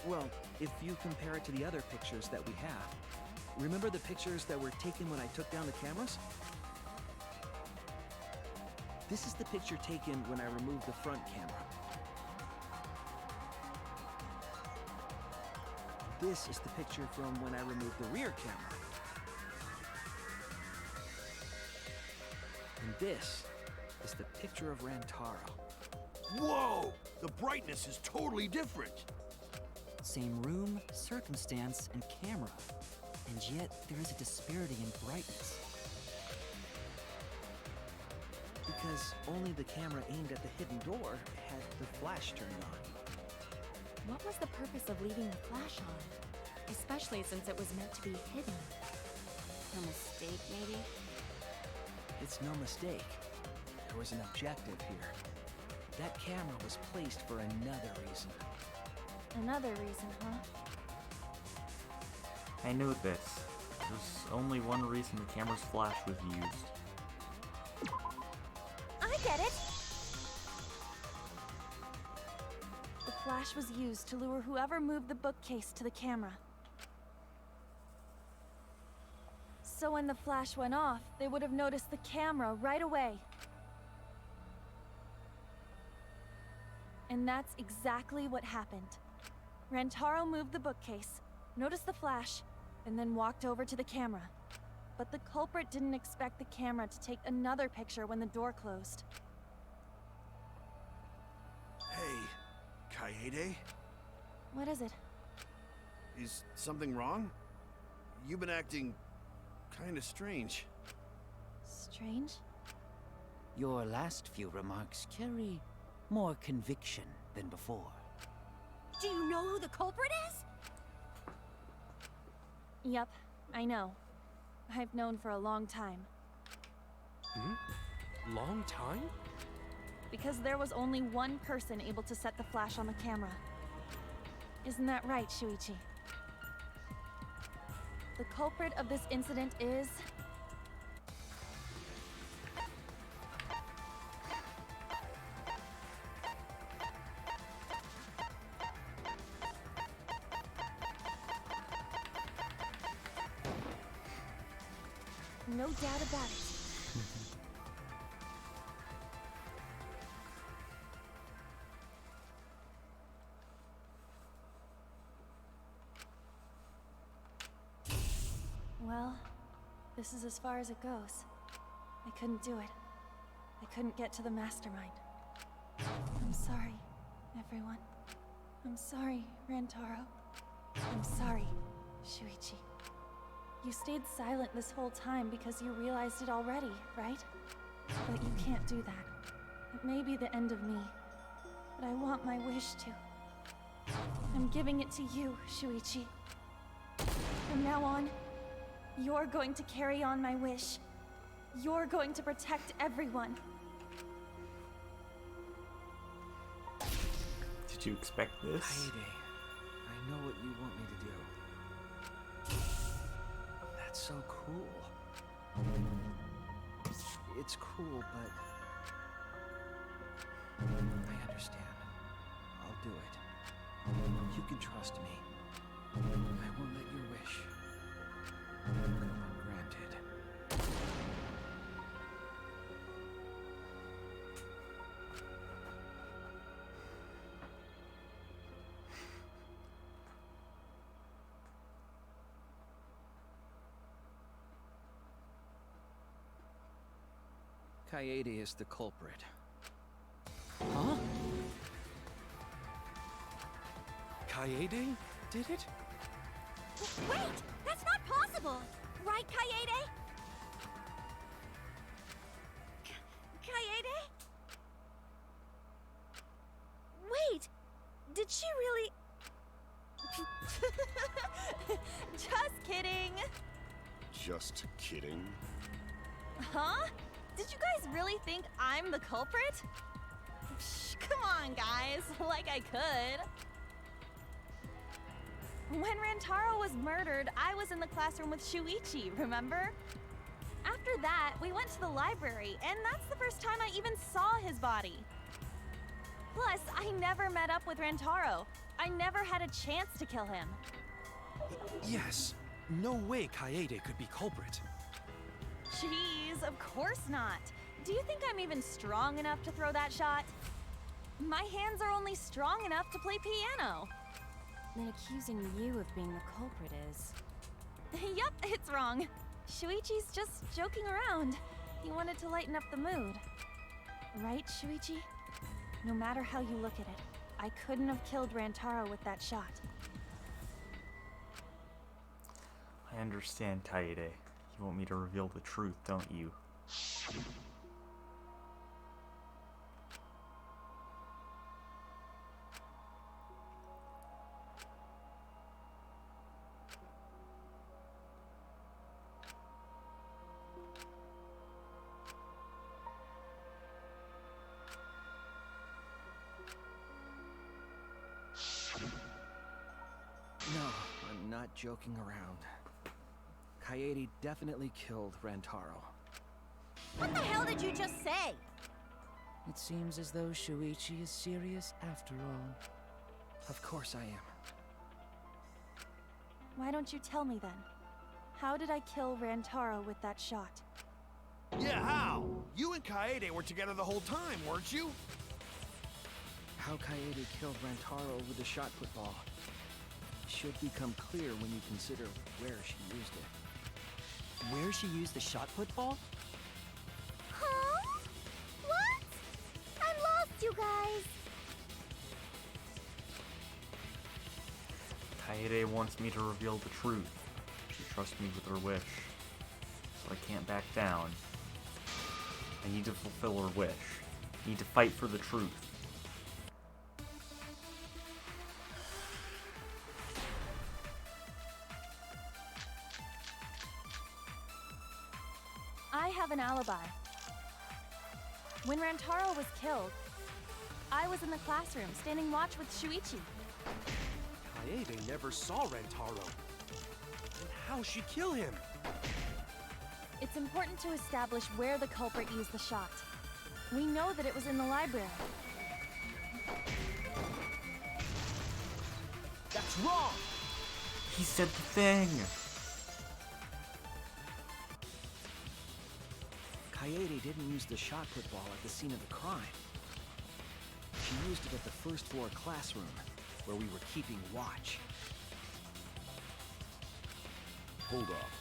S12: Well, if you compare it to the other pictures that we have, remember the pictures that were taken when I took down the cameras? This is the picture taken when I removed the front camera. This is the picture from when I removed the rear camera. And this is the picture of Rantaro.
S4: Whoa! The brightness is totally different.
S2: Same room, circumstance, and camera. And yet, there is a disparity in brightness.
S12: Because only the camera aimed at the hidden door had the flash turned on.
S16: What was the purpose of leaving the flash on? Especially since it was meant to be hidden.
S3: A mistake, maybe?
S12: It's no mistake. There was an objective here. That camera was placed for another reason.
S3: Another reason, huh?
S1: I know this. There's only one reason the camera's flash was used.
S3: I get it! The flash was used to lure whoever moved the bookcase to the camera. So when the flash went off, they would have noticed the camera right away. And that's exactly what happened. Rantaro moved the bookcase, noticed the flash, and then walked over to the camera. But the culprit didn't expect the camera to take another picture when the door closed.
S4: Hey, Kaede?
S3: What is it?
S4: Is something wrong? You've been acting kinda strange.
S3: Strange?
S6: Your last few remarks carry more conviction than before.
S15: Do you know who the culprit is?
S3: Yep, I know. I've known for a long time.
S9: Long time?
S3: Because there was only one person able to set the flash on the camera. Isn't that right, Shuichi? The culprit of this incident is... No doubt about it. Well, this is as far as it goes. I couldn't do it. I couldn't get to the mastermind. I'm sorry, everyone. I'm sorry, Rantaro. I'm sorry, Shuichi. You stayed silent this whole time because you realized it already, right? But you can't do that. It may be the end of me, but I want my wish to. I'm giving it to you, Shuichi. From now on, you're going to carry on my wish. You're going to protect everyone.
S1: Did you expect this?
S12: Kaede, I know what you want me to do. That's so cool. It's cruel, but I understand. I'll do it. You can trust me. I won't let your wish go ungranted. Kaede is the culprit.
S9: Huh? Kaede did it?
S7: Wait! That's not possible! Right, Kaede? Kaede? Wait! Did she really... Just kidding!
S10: Just kidding.
S3: Huh? Did you guys really think I'm the culprit? Psh, come on, guys. Like I could. When Rantaro was murdered, I was in the classroom with Shuichi, remember? After that, we went to the library, and that's the first time I even saw his body. Plus, I never met up with Rantaro. I never had a chance to kill him.
S9: Yes. No way Kaede could be culprit.
S3: Jeez, of course not. Do you think I'm even strong enough to throw that shot? My hands are only strong enough to play piano.
S16: Then accusing you of being the culprit is...
S3: Yup, it's wrong. Shuichi's just joking around. He wanted to lighten up the mood. Right, Shuichi? No matter how you look at it, I couldn't have killed Rantaro with that shot.
S1: I understand, Kaede. You want me to reveal the truth, don't you?
S12: No, I'm not joking around. Kaede definitely killed Rantaro.
S7: What the hell did you just say?
S6: It seems as though Shuichi is serious after all.
S12: Of course I am.
S3: Why don't you tell me then? How did I kill Rantaro with that shot?
S4: Yeah, how? You and Kaede were together the whole time, weren't you?
S12: How Kaede killed Rantaro with the shot put ball should become clear when you consider where she used it.
S2: Where she used the shot put ball?
S15: Huh? What? I'm lost, you guys.
S1: Kaede wants me to reveal the truth. She trusts me with her wish. So I can't back down. I need to fulfill her wish. I need to fight for the truth.
S3: I have an alibi. When Rantaro was killed, I was in the classroom standing watch with Shuichi.
S9: Kaede never saw Rantaro. Then how'd she kill him?
S3: It's important to establish where the culprit used the shot. We know that it was in the library.
S9: That's wrong!
S1: He said the thing!
S12: Kaede didn't use the shot put ball at the scene of the crime. She used it at the first floor classroom, where we were keeping watch.
S10: Hold up.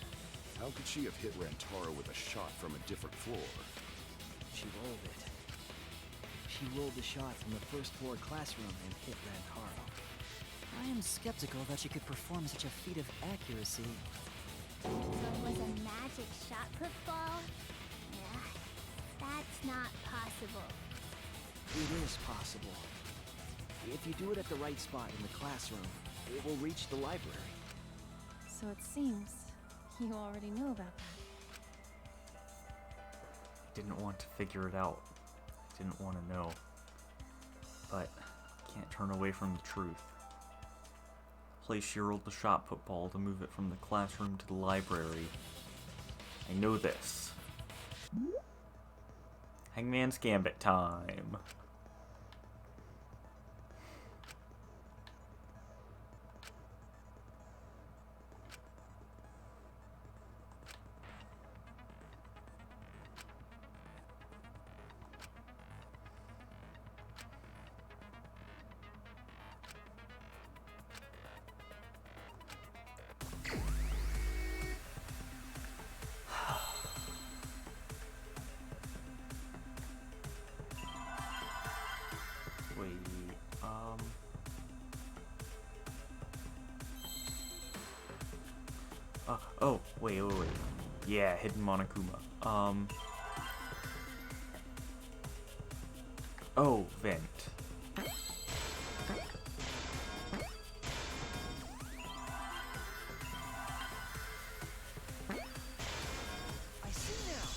S10: How could she have hit Rantaro with a shot from a different floor?
S12: She rolled it. She rolled the shot from the first floor classroom and hit Rantaro.
S2: I am skeptical that she could perform such a feat of accuracy.
S15: So it was a magic shot put ball? Yeah, that's not possible.
S12: It is possible. If you do it at the right spot in the classroom, it will reach the library.
S3: So it seems you already knew about that.
S1: I didn't want to figure it out. I didn't want to know. But I can't turn away from the truth. Place she rolled the shot put ball to move it from the classroom to the library. I know this. Hangman's Gambit time. Oh, wait. Yeah, hidden Monokuma. Oh, vent.
S2: I see now.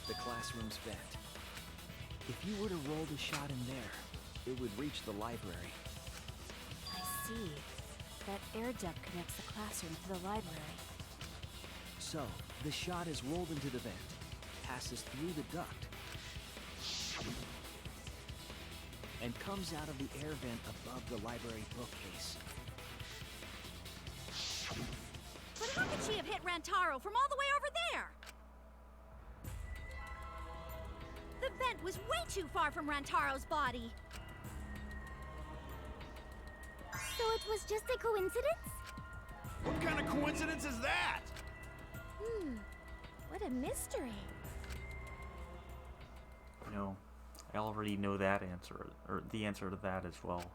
S12: The classroom's vent. If you were to roll the shot in there, it would reach the library.
S16: I see. That air duct connects the classroom to the library.
S12: So, the shot is rolled into the vent, passes through the duct, and comes out of the air vent above the library bookcase.
S7: But how could she have hit Rantaro from all the way over there? The vent was way too far from Rantaro's body.
S15: So it was just a coincidence?
S4: What kind of coincidence is that?
S15: What a mystery.
S1: No, I already know that answer, or the answer to that as well.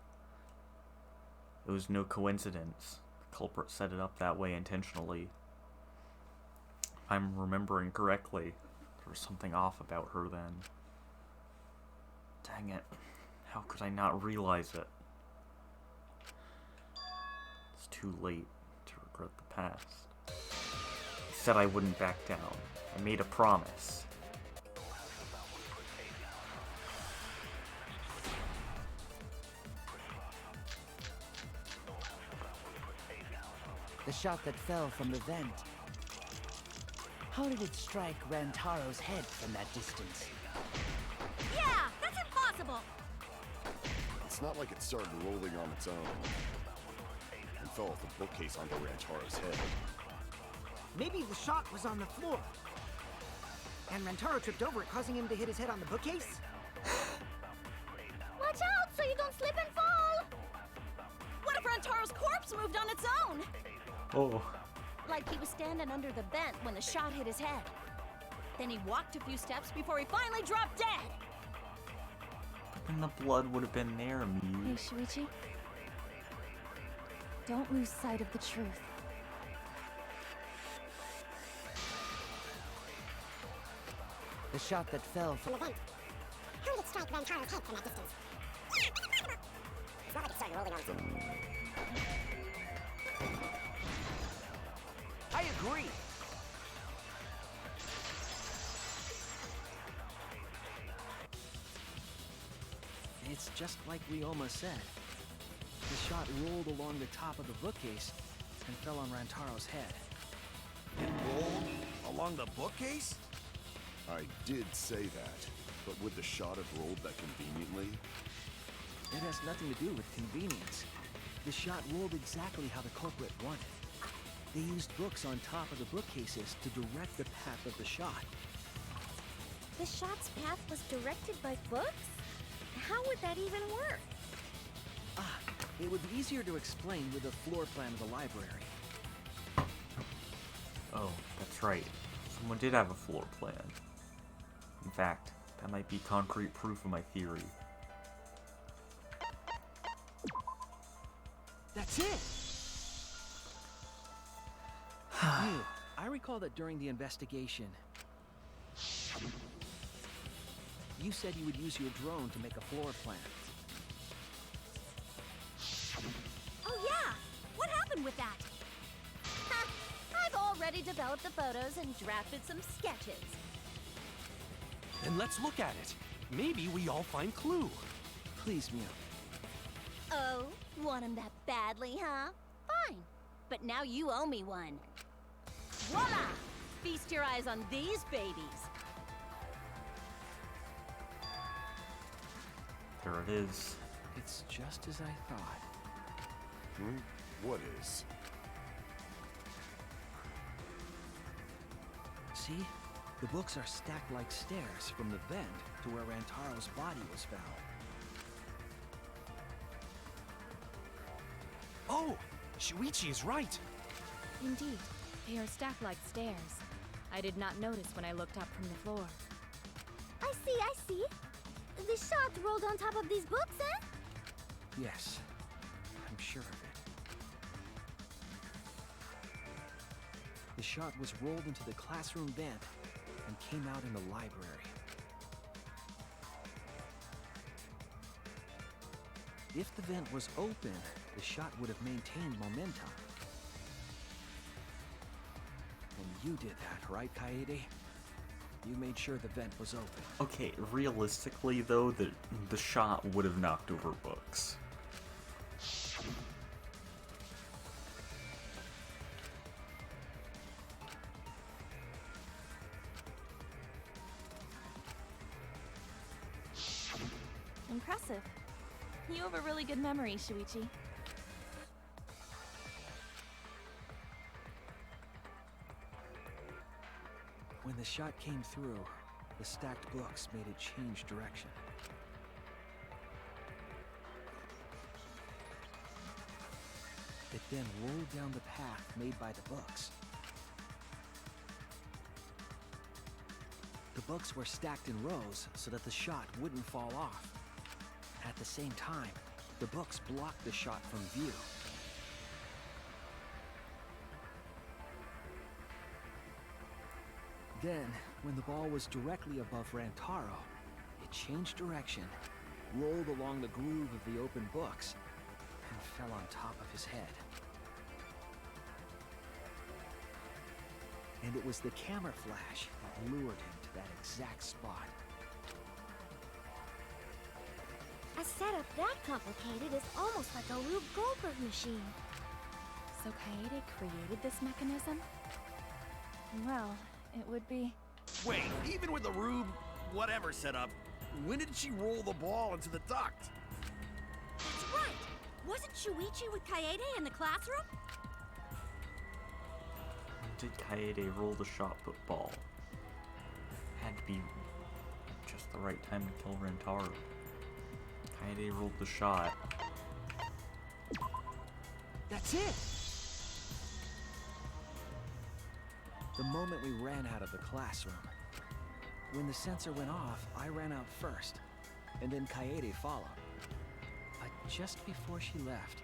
S1: It was no coincidence. The culprit set it up that way intentionally. If I'm remembering correctly, there was something off about her then. Dang it. How could I not realize it? It's too late to regret the past. I said I wouldn't back down. I made a promise.
S6: The shot that fell from the vent. How did it strike Rantaro's head from that distance?
S7: Yeah, that's impossible.
S10: It's not like it started rolling on its own and fell off the bookcase onto Rantaro's head.
S5: Maybe the shot was on the floor. And Rantaro tripped over it, causing him to hit his head on the bookcase?
S15: Watch out so you don't slip and fall!
S7: What if Rantaro's corpse moved on its own?
S1: Oh.
S7: Like he was standing under the vent when the shot hit his head. Then he walked a few steps before he finally dropped dead.
S1: But then the blood would have been there, Mew.
S3: Hey, Shuichi. Don't lose sight of the truth.
S6: The shot that fell from
S13: the vent. How did it strike Rantaro's head from that distance? It's not like it started rolling on its own.
S2: I agree.
S12: It's just like Ryoma said. The shot rolled along the top of the bookcase and fell on Rantaro's head.
S4: It rolled along the bookcase?
S10: I did say that, but would the shot have rolled that conveniently?
S12: It has nothing to do with convenience. The shot rolled exactly how the culprit wanted. They used books on top of the bookcases to direct the path of the shot.
S15: The shot's path was directed by books? How would that even work?
S12: It would be easier to explain with a floor plan of the library.
S1: Oh, that's right. Someone did have a floor plan. In fact, That might be concrete proof of my theory.
S12: That's it! Mew, I recall that during the investigation, you said you would use your drone to make a floor plan.
S7: Oh yeah! What happened with that? Ha! I've already developed the photos and drafted some sketches.
S9: Then let's look at it. Maybe we all find clue.
S12: Please, Mew.
S7: Oh, want him that badly, huh? Fine. But now you owe me one. Voila! Feast your eyes on these babies.
S1: There it is.
S12: It's just as I thought.
S10: What is?
S12: See? The books are stacked like stairs from the vent to where Rantaro's body was found.
S9: Oh! Shuichi is right!
S16: Indeed, they are stacked like stairs. I did not notice when I looked up from the floor.
S15: I see. The shot rolled on top of these books, eh?
S12: Yes, I'm sure of it. The shot was rolled into the classroom vent and came out in the library. If the vent was open, the shot would have maintained momentum. And you did that, right, Kaede? You made sure the vent was open.
S1: Okay, realistically though, the shot would have knocked over books.
S16: Impressive. You have a really good memory, Shuichi.
S12: When the shot came through, the stacked books made it change direction. It then rolled down the path made by the books. The books were stacked in rows so that the shot wouldn't fall off. At the same time, the books blocked the shot from view. Then, when the ball was directly above Rantaro, it changed direction, rolled along the groove of the open books, and fell on top of his head. And it was the camera flash that lured him to that exact spot.
S15: A setup that complicated is almost like a Rube Goldberg machine.
S16: So Kaede created this mechanism? Well, it would be...
S4: Wait, even with the Rube whatever setup, when did she roll the ball into the duct?
S7: That's right! Wasn't Shuichi with Kaede in the classroom?
S1: When did Kaede roll the shot put ball? Had to be just the right time to kill Rantaro. Kaede rolled the shot.
S12: That's it! The moment we ran out of the classroom. When the sensor went off, I ran out first, and then Kaede followed. But just before she left...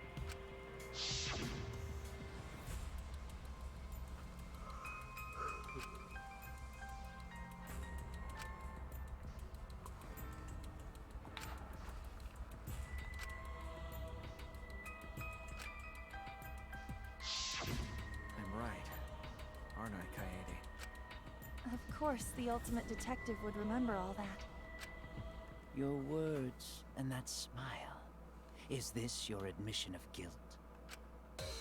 S12: I'm right, aren't I, Kaede?
S16: Of course, the ultimate detective would remember all that.
S6: Your words and that smile. Is this your admission of guilt?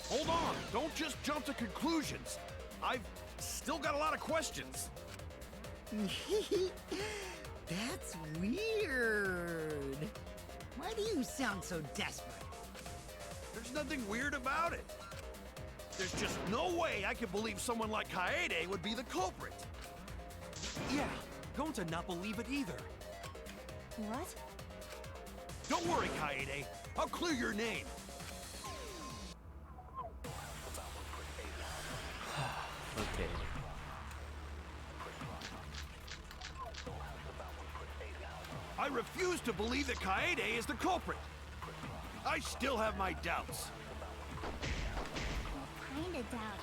S4: Hold on! Don't just jump to conclusions! I've still got a lot of questions.
S5: That's weird. Why do you sound so desperate?
S4: There's nothing weird about it. There's just no way I can believe someone like Kaede would be the culprit.
S9: Yeah, going to not believe it either.
S16: What?
S4: Don't worry, Kaede. I'll clear your name.
S1: Okay.
S4: I refuse to believe that Kaede is the culprit. I still have my doubts.
S13: What kind of doubts?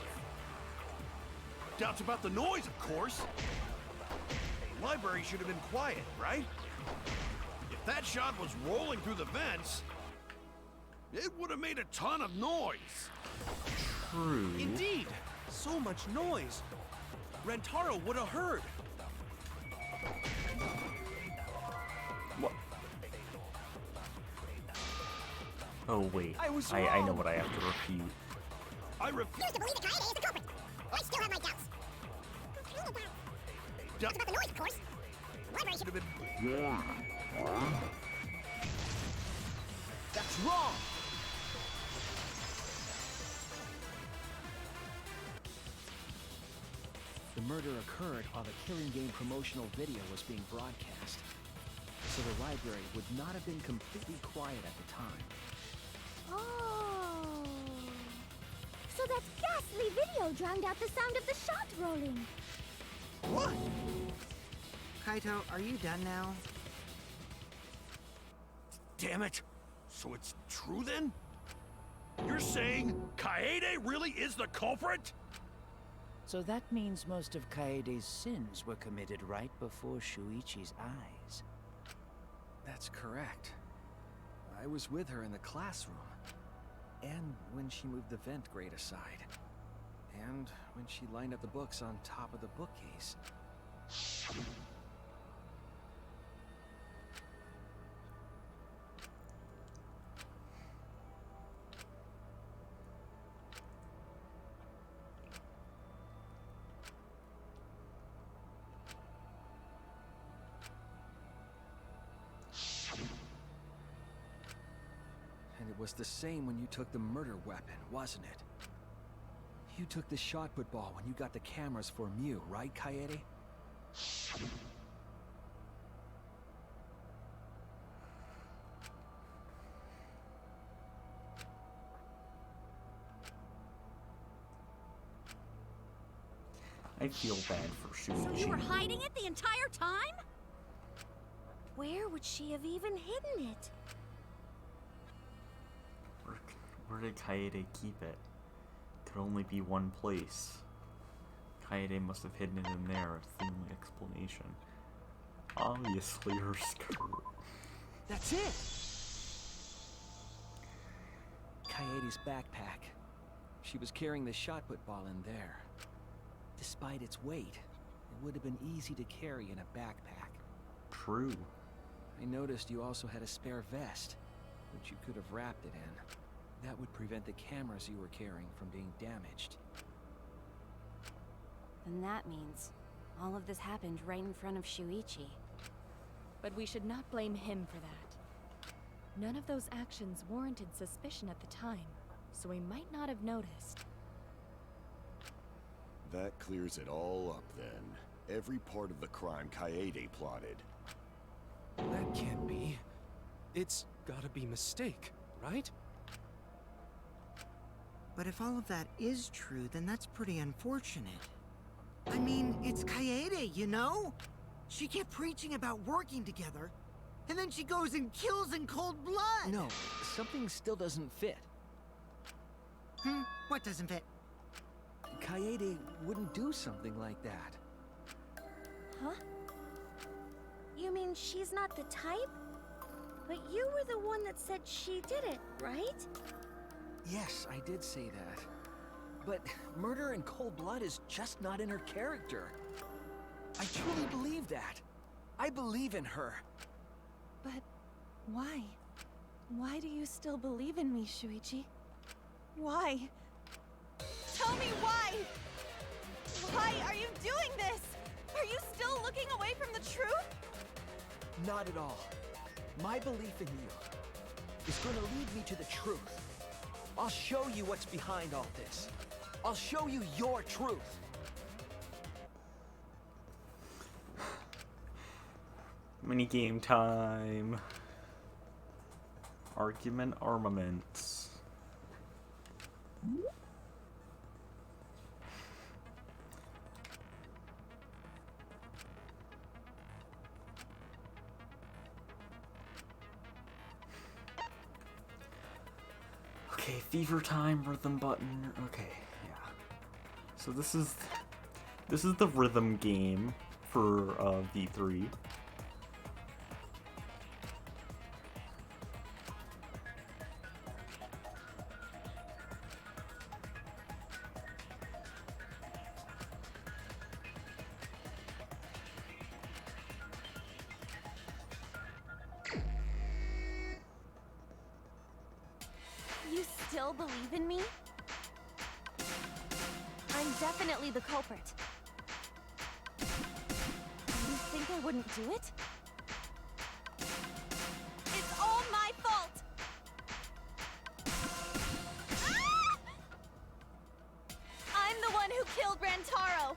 S4: Doubts about the noise, of course. The library should have been quiet, right? If that shot was rolling through the vents, it would have made a ton of noise.
S1: True.
S9: Indeed! So much noise! Rentaro would have heard!
S1: What? Oh wait,
S9: I was
S1: I know
S9: wrong.
S1: what I have to refute.
S4: I refuse
S13: to believe that Kaede is the culprit. I still have my doubts. Doubts about the noise, of course. The library should have been...
S9: That's wrong!
S12: The murder occurred while the Killing Game promotional video was being broadcast, so the library would not have been completely quiet at the time.
S15: Oh. So that ghastly video drowned out the sound of the shot rolling.
S5: What? Kaito, are you done now?
S4: Damn it! So it's true then? You're saying Kaede really is the culprit?
S6: So that means most of Kaede's sins were committed right before Shuichi's eyes.
S12: That's correct. I was with her in the classroom. And when she moved the vent grate aside. And when she lined up the books on top of the bookcase. And it was the same when you took the murder weapon, wasn't it? You took the shot put ball when you got the cameras for Mew, right, Kaede?
S1: I feel bad for Shuichi.
S7: So you were hiding it the entire time?
S15: Where would she have even hidden it?
S1: Where did Kaede keep it? Could only be one place. Kaede must have hidden it in there. It's the only explanation. Obviously her skirt.
S12: That's it! Kaede's backpack. She was carrying the shot put ball in there. Despite its weight, it would have been easy to carry in a backpack.
S1: True.
S12: I noticed you also had a spare vest, which you could have wrapped it in. That would prevent the cameras you were carrying from being damaged.
S16: Then that means all of this happened right in front of Shuichi. But we should not blame him for that. None of those actions warranted suspicion at the time, so he might not have noticed.
S10: That clears it all up then. Every part of the crime Kaede plotted.
S9: That can't be. It's gotta be mistake, right?
S5: But if all of that is true, then that's pretty unfortunate. I mean, it's Kaede, you know? She kept preaching about working together, and then she goes and kills in cold blood!
S12: No, something still doesn't fit.
S5: What doesn't fit?
S12: Kaede wouldn't do something like that.
S15: Huh? You mean she's not the type? But you were the one that said she did it, right?
S12: Yes, I did say that. But murder in cold blood is just not in her character. I truly believe that. I believe in her.
S3: But why? Why do you still believe in me, Shuichi? Why? Tell me why! Why are you doing this? Are you still looking away from the truth?
S12: Not at all. My belief in you is going to lead me to the truth. I'll show you what's behind all this. I'll show you your truth.
S1: Minigame time. Argument armaments. Okay, fever time, rhythm button. Okay, yeah. So this is the rhythm game for V3.
S3: You still believe in me? I'm definitely the culprit. You think I wouldn't do it? It's all my fault! Ah! I'm the one who killed Rantaro!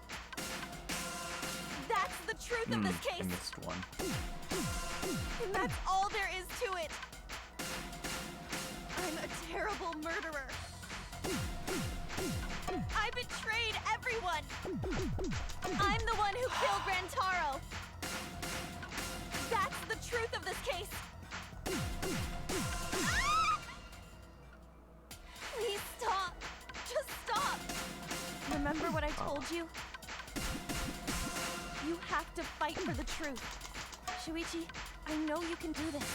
S3: That's the truth of this case!
S1: I missed one.
S3: And that's all there is to it! I'm a terrible murderer! I betrayed everyone! I'm the one who killed Rantaro! That's the truth of this case! Ah! Please stop! Just stop! Remember what I told you? You have to fight for the truth. Shuichi, I know you can do this.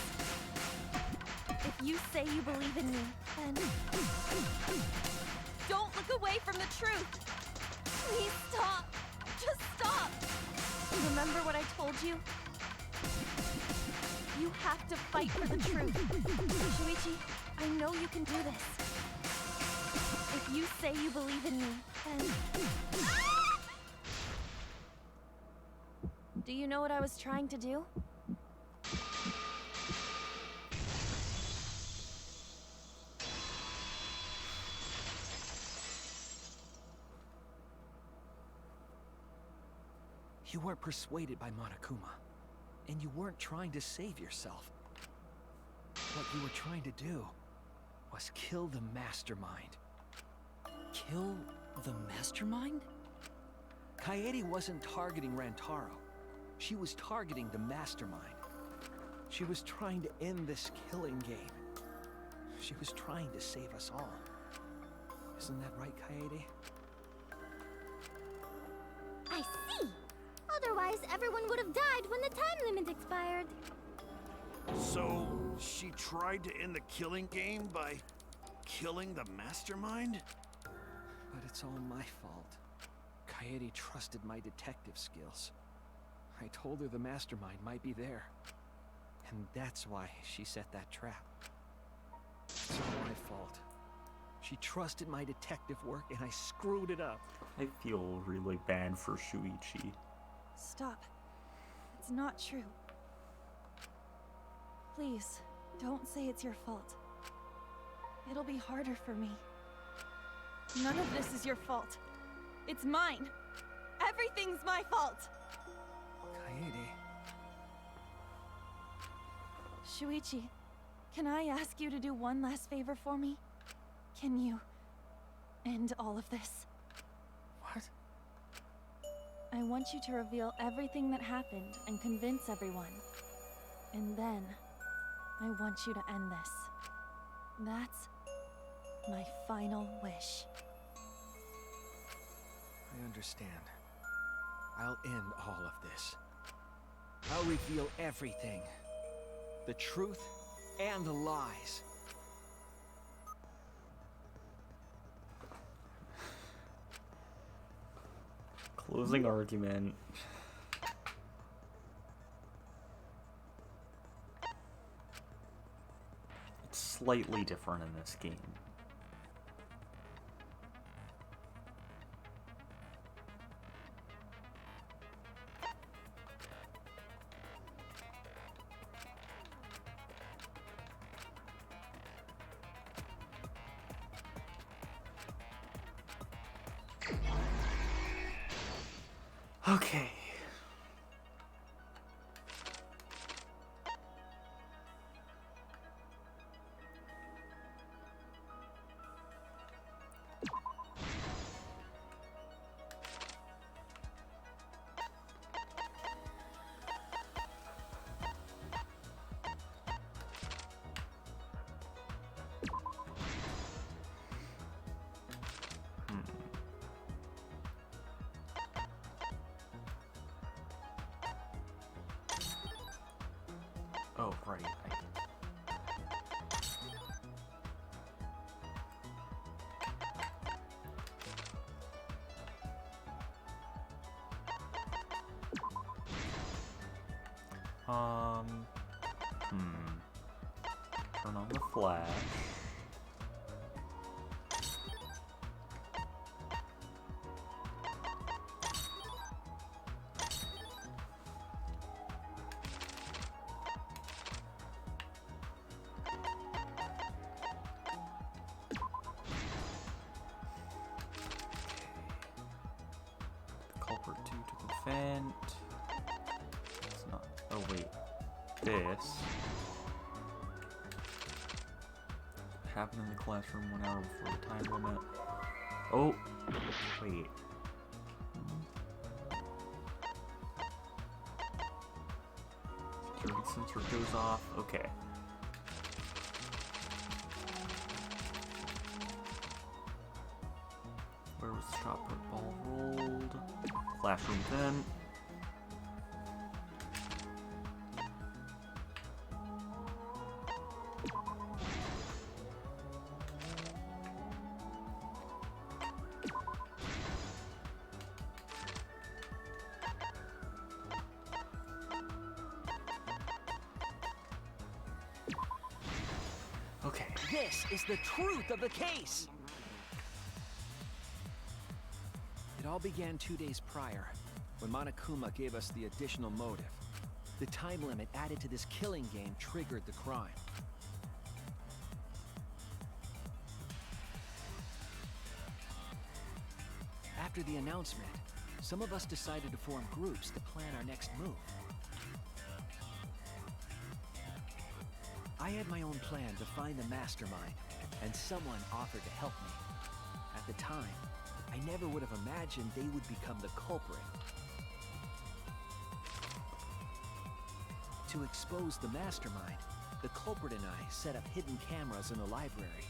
S3: If you say you believe in me, then... Don't look away from the truth! Please stop! Just stop! Remember what I told you? You have to fight for the truth. Shuichi, I know you can do this. If you say you believe in me, then... Ah! Do you know what I was trying to do?
S12: You weren't persuaded by Monokuma, and you weren't trying to save yourself. What you were trying to do was kill the mastermind.
S2: Kill the mastermind?
S12: Kaede wasn't targeting Rantaro. She was targeting the mastermind. She was trying to end this killing game. She was trying to save us all. Isn't that right, Kaede?
S15: I see! Otherwise, everyone would have died when the time limit expired.
S4: So, she tried to end the killing game by killing the mastermind?
S12: But it's all my fault. Kaede trusted my detective skills. I told her the mastermind might be there. And that's why she set that trap. It's all my fault. She trusted my detective work and I screwed it up.
S1: I feel really bad for Shuichi.
S3: Stop. It's not true. Please, don't say it's your fault. It'll be harder for me. None of this is your fault. It's mine. Everything's my fault.
S12: Kaede.
S3: Shuichi, can I ask you to do one last favor for me? Can you end all of this?
S12: What?
S3: I want you to reveal everything that happened and convince everyone. And then, I want you to end this. That's my final wish.
S12: I understand. I'll end all of this. I'll reveal everything. The truth and the lies.
S1: Closing argument. It's slightly different in this game. Okay. Oh, right. Turn on the flash. Culprit 2 to the vent. It's not. Oh, wait. This. Happened in the classroom 1 hour before the time limit. Oh! Wait. Security sensor goes off. Okay. Where was the shot put ball rolled? Classroom vent. Okay.
S12: This is the truth of the case! It all began 2 days prior, when Monokuma gave us the additional motive. The time limit added to this killing game triggered the crime. After the announcement, some of us decided to form groups to plan our next move. I had my own plan to find the mastermind, and someone offered to help me. At the time, I never would have imagined they would become the culprit. To expose the mastermind, the culprit and I set up hidden cameras in the library.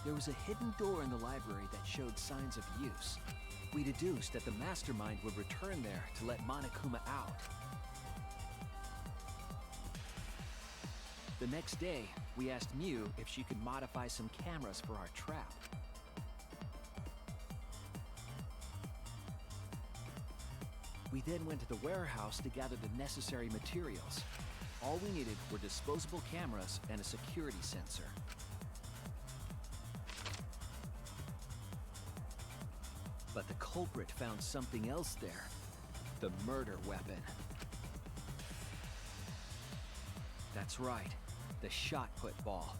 S12: There was a hidden door in the library that showed signs of use. We deduced that the mastermind would return there to let Monokuma out. The next day, we asked Mew if she could modify some cameras for our trap. We then went to the warehouse to gather the necessary materials. All we needed were disposable cameras and a security sensor. But the culprit found something else there. The murder weapon. That's right. The shot put ball.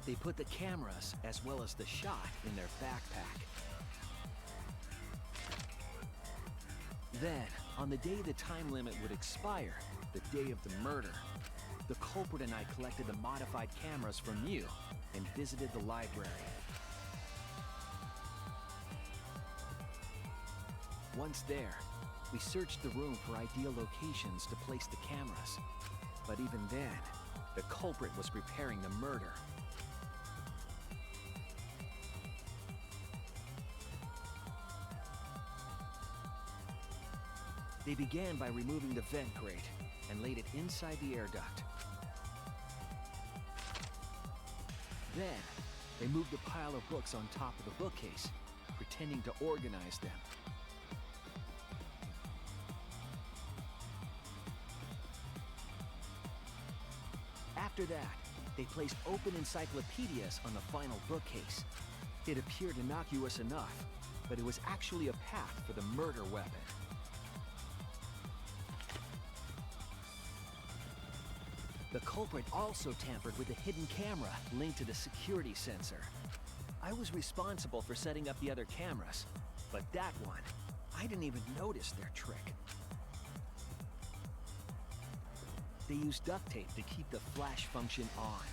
S12: They put the cameras as well as the shot in their backpack. Then, on the day the time limit would expire, the day of the murder, the culprit and I collected the modified cameras from Mew and visited the library. Once there, we searched the room for ideal locations to place the cameras. But even then, the culprit was preparing the murder. They began by removing the vent grate and laid it inside the air duct. Then, they moved a pile of books on top of the bookcase, pretending to organize them. After that, they placed open encyclopedias on the final bookcase. It appeared innocuous enough, but it was actually a path for the murder weapon. The culprit also tampered with the hidden camera linked to the security sensor. I was responsible for setting up the other cameras, but that one, I didn't even notice their trick. They used duct tape to keep the flash function on.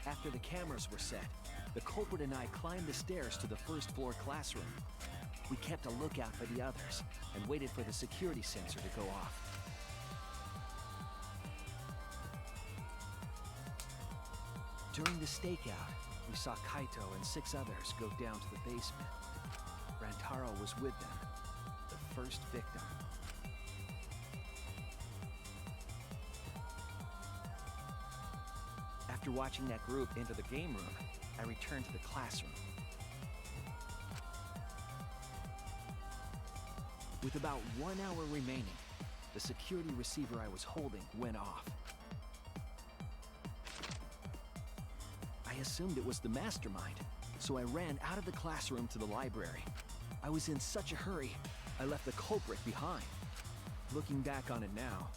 S12: After the cameras were set, the culprit and I climbed the stairs to the first floor classroom. We kept a lookout for the others and waited for the security sensor to go off. During the stakeout, we saw Kaito and 6 others go down to the basement. Rantaro was with them, the first victim. After watching that group enter the game room, I returned to the classroom. With about 1 hour remaining, the security receiver I was holding went off. I assumed it was the mastermind, so I ran out of the classroom to the library. I was in such a hurry, I left the culprit behind. Looking back on it now,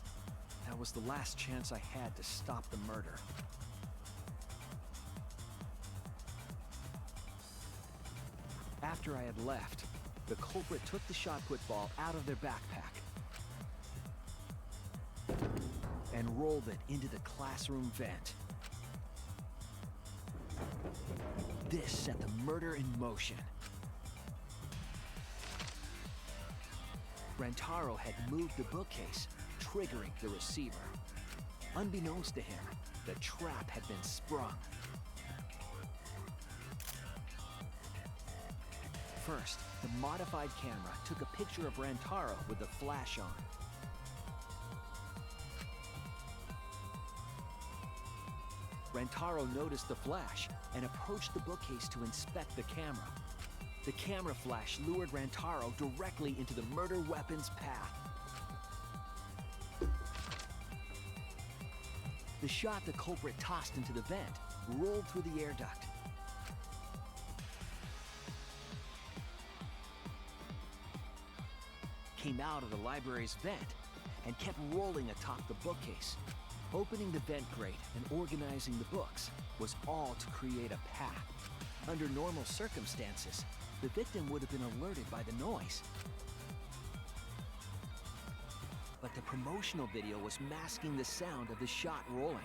S12: that was the last chance I had to stop the murder. After I had left, the culprit took the shot put ball out of their backpack and rolled it into the classroom vent. This set the murder in motion. Rantaro had moved the bookcase, triggering the receiver. Unbeknownst to him, the trap had been sprung. First, the modified camera took a picture of Rantaro with the flash on. Rantaro noticed the flash and approached the bookcase to inspect the camera. The camera flash lured Rantaro directly into the murder weapon's path. The shot the culprit tossed into the vent rolled through the air duct. Came out of the library's vent and kept rolling atop the bookcase. Opening the vent grate and organizing the books was all to create a path. Under normal circumstances, the victim would have been alerted by the noise. But the promotional video was masking the sound of the shot rolling.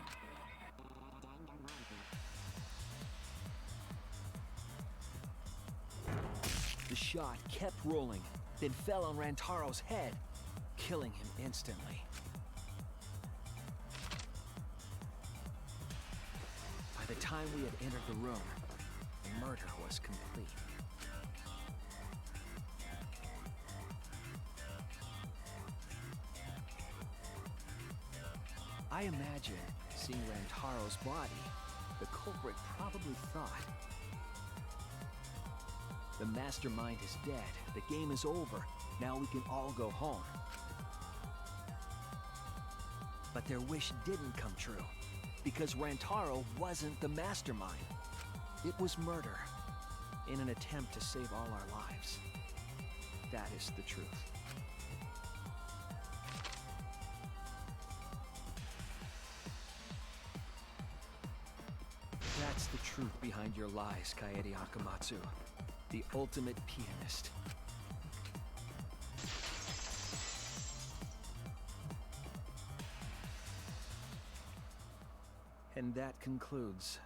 S12: The shot kept rolling, then fell on Rantaro's head, killing him instantly. By the time we had entered the room, the murder was complete. I imagine, seeing Rantaro's body, the culprit probably thought, the mastermind is dead, the game is over, now we can all go home. But their wish didn't come true, because Rantaro wasn't the mastermind. It was murder, in an attempt to save all our lives. That is the truth. That's the truth behind your lies, Kaede Akamatsu. The ultimate pianist. And that concludes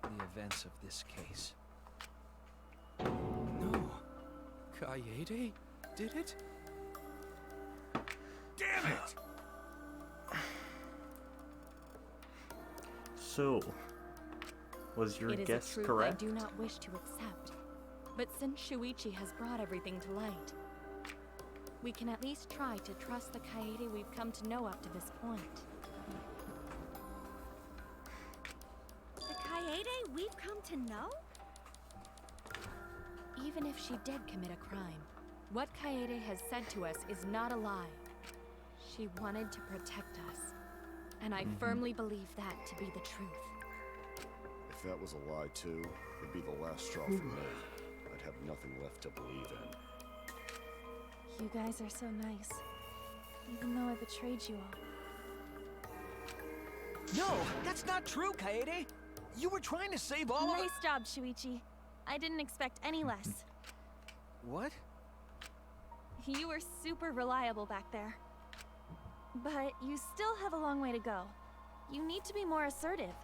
S12: the events of this case.
S9: No. Kaede did it?
S4: Damn it!
S1: So, was your
S16: It is
S1: guess
S16: a truth
S1: correct?
S16: I do not wish to accept. But since Shuichi has brought everything to light, we can at least try to trust the Kaede we've come to know up to this point.
S3: The Kaede we've come to know?
S16: Even if she did commit a crime, what Kaede has said to us is not a lie. She wanted to protect us, and I firmly believe that to be the truth.
S10: If that was a lie too, it'd be the last straw for me. I'd have nothing left to believe in.
S3: You guys are so nice. Even though I betrayed you all.
S12: No, that's not true, Kaede! You were trying to save all of
S3: Nice job, Shuichi. I didn't expect any less.
S12: What?
S3: You were super reliable back there. But you still have a long way to go. You need to be more assertive.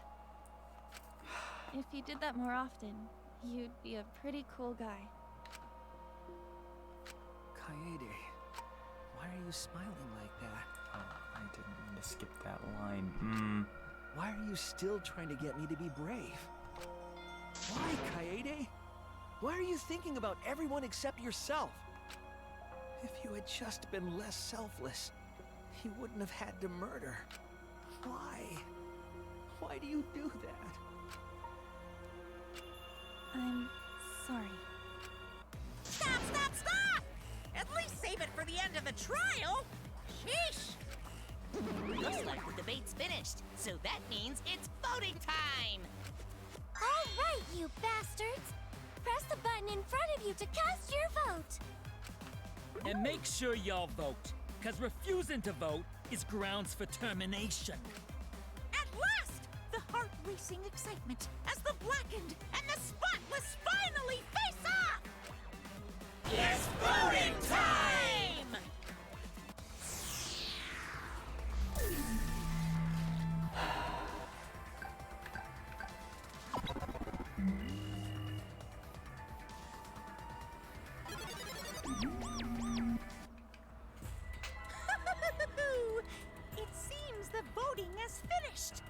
S3: If you did that more often, you'd be a pretty cool guy.
S12: Kaede, why are you smiling like that?
S1: Oh, I didn't mean to skip that line.
S12: Why are you still trying to get me to be brave? Why, Kaede? Why are you thinking about everyone except yourself? If you had just been less selfless, you wouldn't have had to murder. Why? Why do you do that?
S3: I'm sorry.
S8: Stop, stop, stop! At least save it for the end of the trial. Sheesh!
S11: Looks like the debate's finished, so that means it's voting time!
S15: All right, you bastards! Press the button in front of you to cast your vote!
S14: And make sure y'all vote, because refusing to vote is grounds for termination.
S8: At last! The heart-racing excitement as the Blackened and the Spotless finally face off!
S11: It's voting time!
S8: It seems the voting has finished.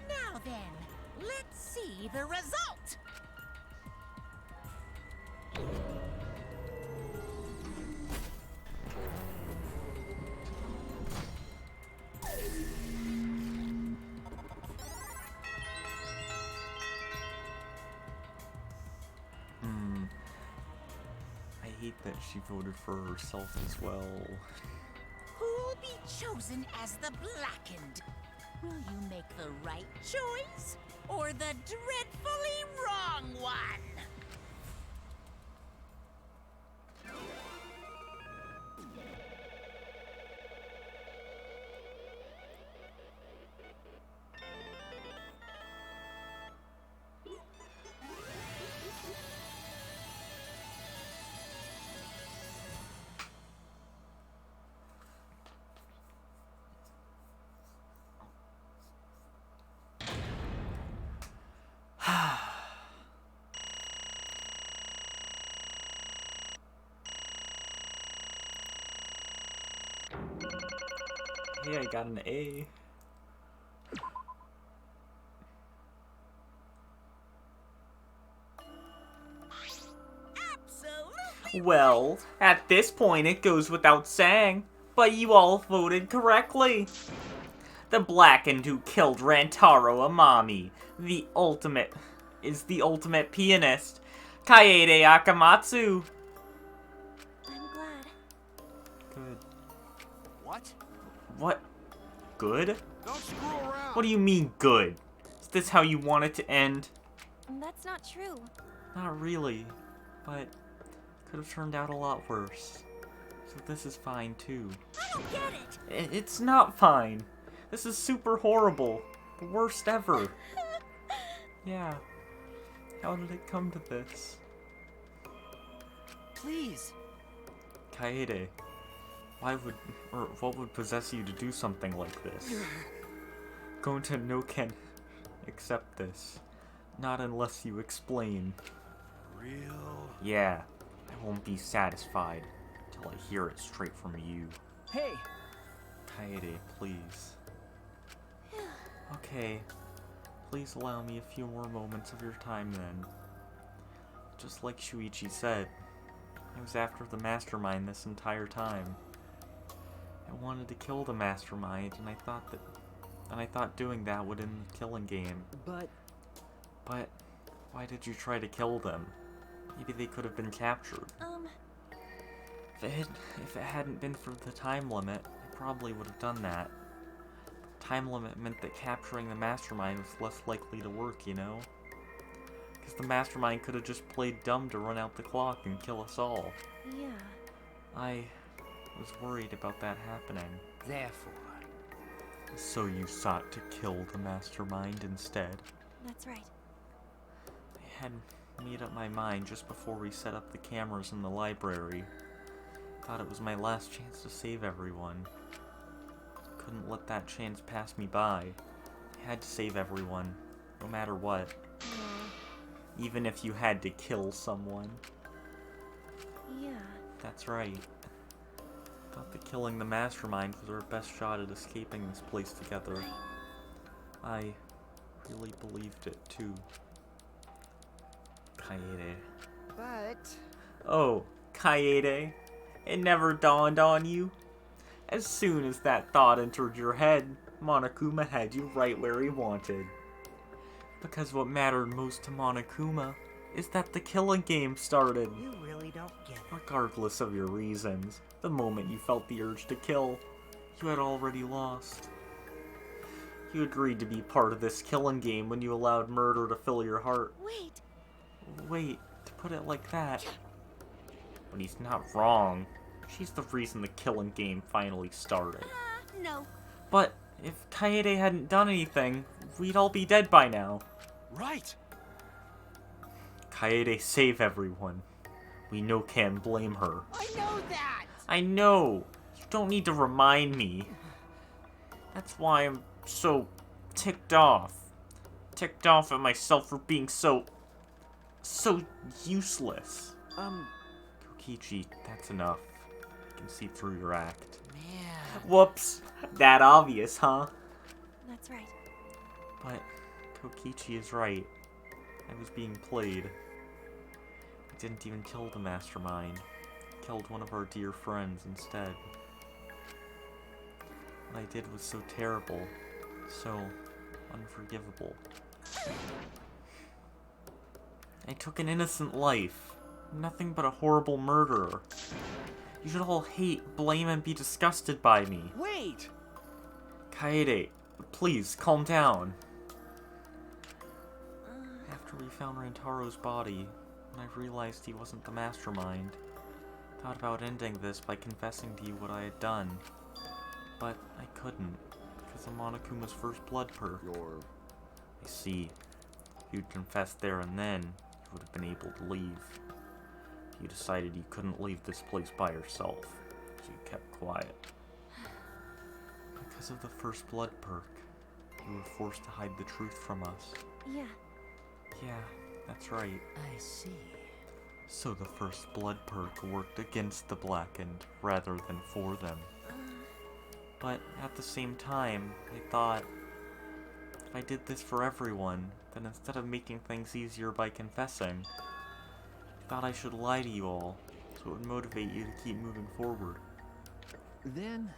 S8: Now then, let's see the result.
S1: I hate that she voted for herself as well.
S8: Who'll be chosen as the Blackened? Will you make the right choice or the dreadfully wrong one?
S1: Hey, I got an A. Well, at this point it goes without saying, but you all voted correctly. The Blackened who killed Rantaro Amami, the ultimate pianist, Kaede Akamatsu.
S3: I'm glad.
S1: Good.
S4: What?
S1: What? Good?
S4: Don't screw around.
S1: What do you mean, good? Is this how you want it to end?
S3: That's not true.
S1: Not really, but could have turned out a lot worse. So this is fine, too.
S8: I don't get it.
S1: It's not fine. This is super horrible. The worst ever. Yeah. How did it come to this?
S2: Please.
S1: Kaede, what would possess you to do something like this? Gonta no can accept this. Not unless you explain.
S4: Real?
S1: Yeah, I won't be satisfied till I hear it straight from you.
S12: Hey!
S1: Kaede, please. Okay, please allow me a few more moments of your time then. Just like Shuichi said, I was after the mastermind this entire time. I wanted to kill the mastermind, and I thought doing that would end the killing game.
S12: But
S1: Why did you try to kill them? Maybe they could have been captured. If it hadn't been for the time limit, I probably would have done that. The time limit meant that capturing the mastermind was less likely to work, you know? Because the mastermind could have just played dumb to run out the clock and kill us all.
S3: Yeah.
S1: I was worried about that happening.
S6: Therefore,
S1: So you sought to kill the mastermind instead?
S3: That's right.
S1: I had made up my mind just before we set up the cameras in the library. Thought it was my last chance to save everyone. Couldn't let that chance pass me by. I had to save everyone, no matter what. Even if you had to kill someone.
S3: Yeah.
S1: That's right. Thought that killing the mastermind was our best shot at escaping this place together. I really believed it too. Kaede.
S5: But...
S1: Oh, Kaede. It never dawned on you? As soon as that thought entered your head, Monokuma had you right where he wanted. Because what mattered most to Monokuma is that the killing game started.
S5: You really don't get it.
S1: Regardless of your reasons, the moment you felt the urge to kill, you had already lost. You agreed to be part of this killing game when you allowed murder to fill your heart. Wait, to put it like that. But he's not wrong. She's the reason the killing game finally started.
S7: No.
S1: But if Kaede hadn't done anything, we'd all be dead by now.
S9: Right.
S1: Kaede saved everyone. We no can blame her.
S8: I know that!
S1: I know! You don't need to remind me. That's why I'm so ticked off. Ticked off at myself for being so useless. Kokichi, that's enough. I can see through your act.
S5: Man.
S1: Whoops! That obvious, huh?
S3: That's right.
S1: But Kokichi is right. I was being played. I didn't even kill the mastermind. I killed one of our dear friends instead. What I did was so terrible. So unforgivable. I took an innocent life. Nothing but a horrible murderer. You should all hate, blame, and be disgusted by me.
S12: Wait!
S1: Kaede, please, calm down. After we found Rantaro's body, and I realized he wasn't the mastermind, I thought about ending this by confessing to you what I had done. But I couldn't, because of Monokuma's first blood perk. I see. If you'd confessed there and then, you would have been able to leave. You decided you couldn't leave this place by yourself, so you kept quiet. Because of the first blood perk, you were forced to hide the truth from us.
S3: Yeah.
S1: Yeah, that's right.
S6: I see.
S1: So the first blood perk worked against the Blackened rather than for them. But at the same time, I thought, if I did this for everyone, then instead of making things easier by confessing, I thought I should lie to you all, so it would motivate you to keep moving forward.
S12: Then...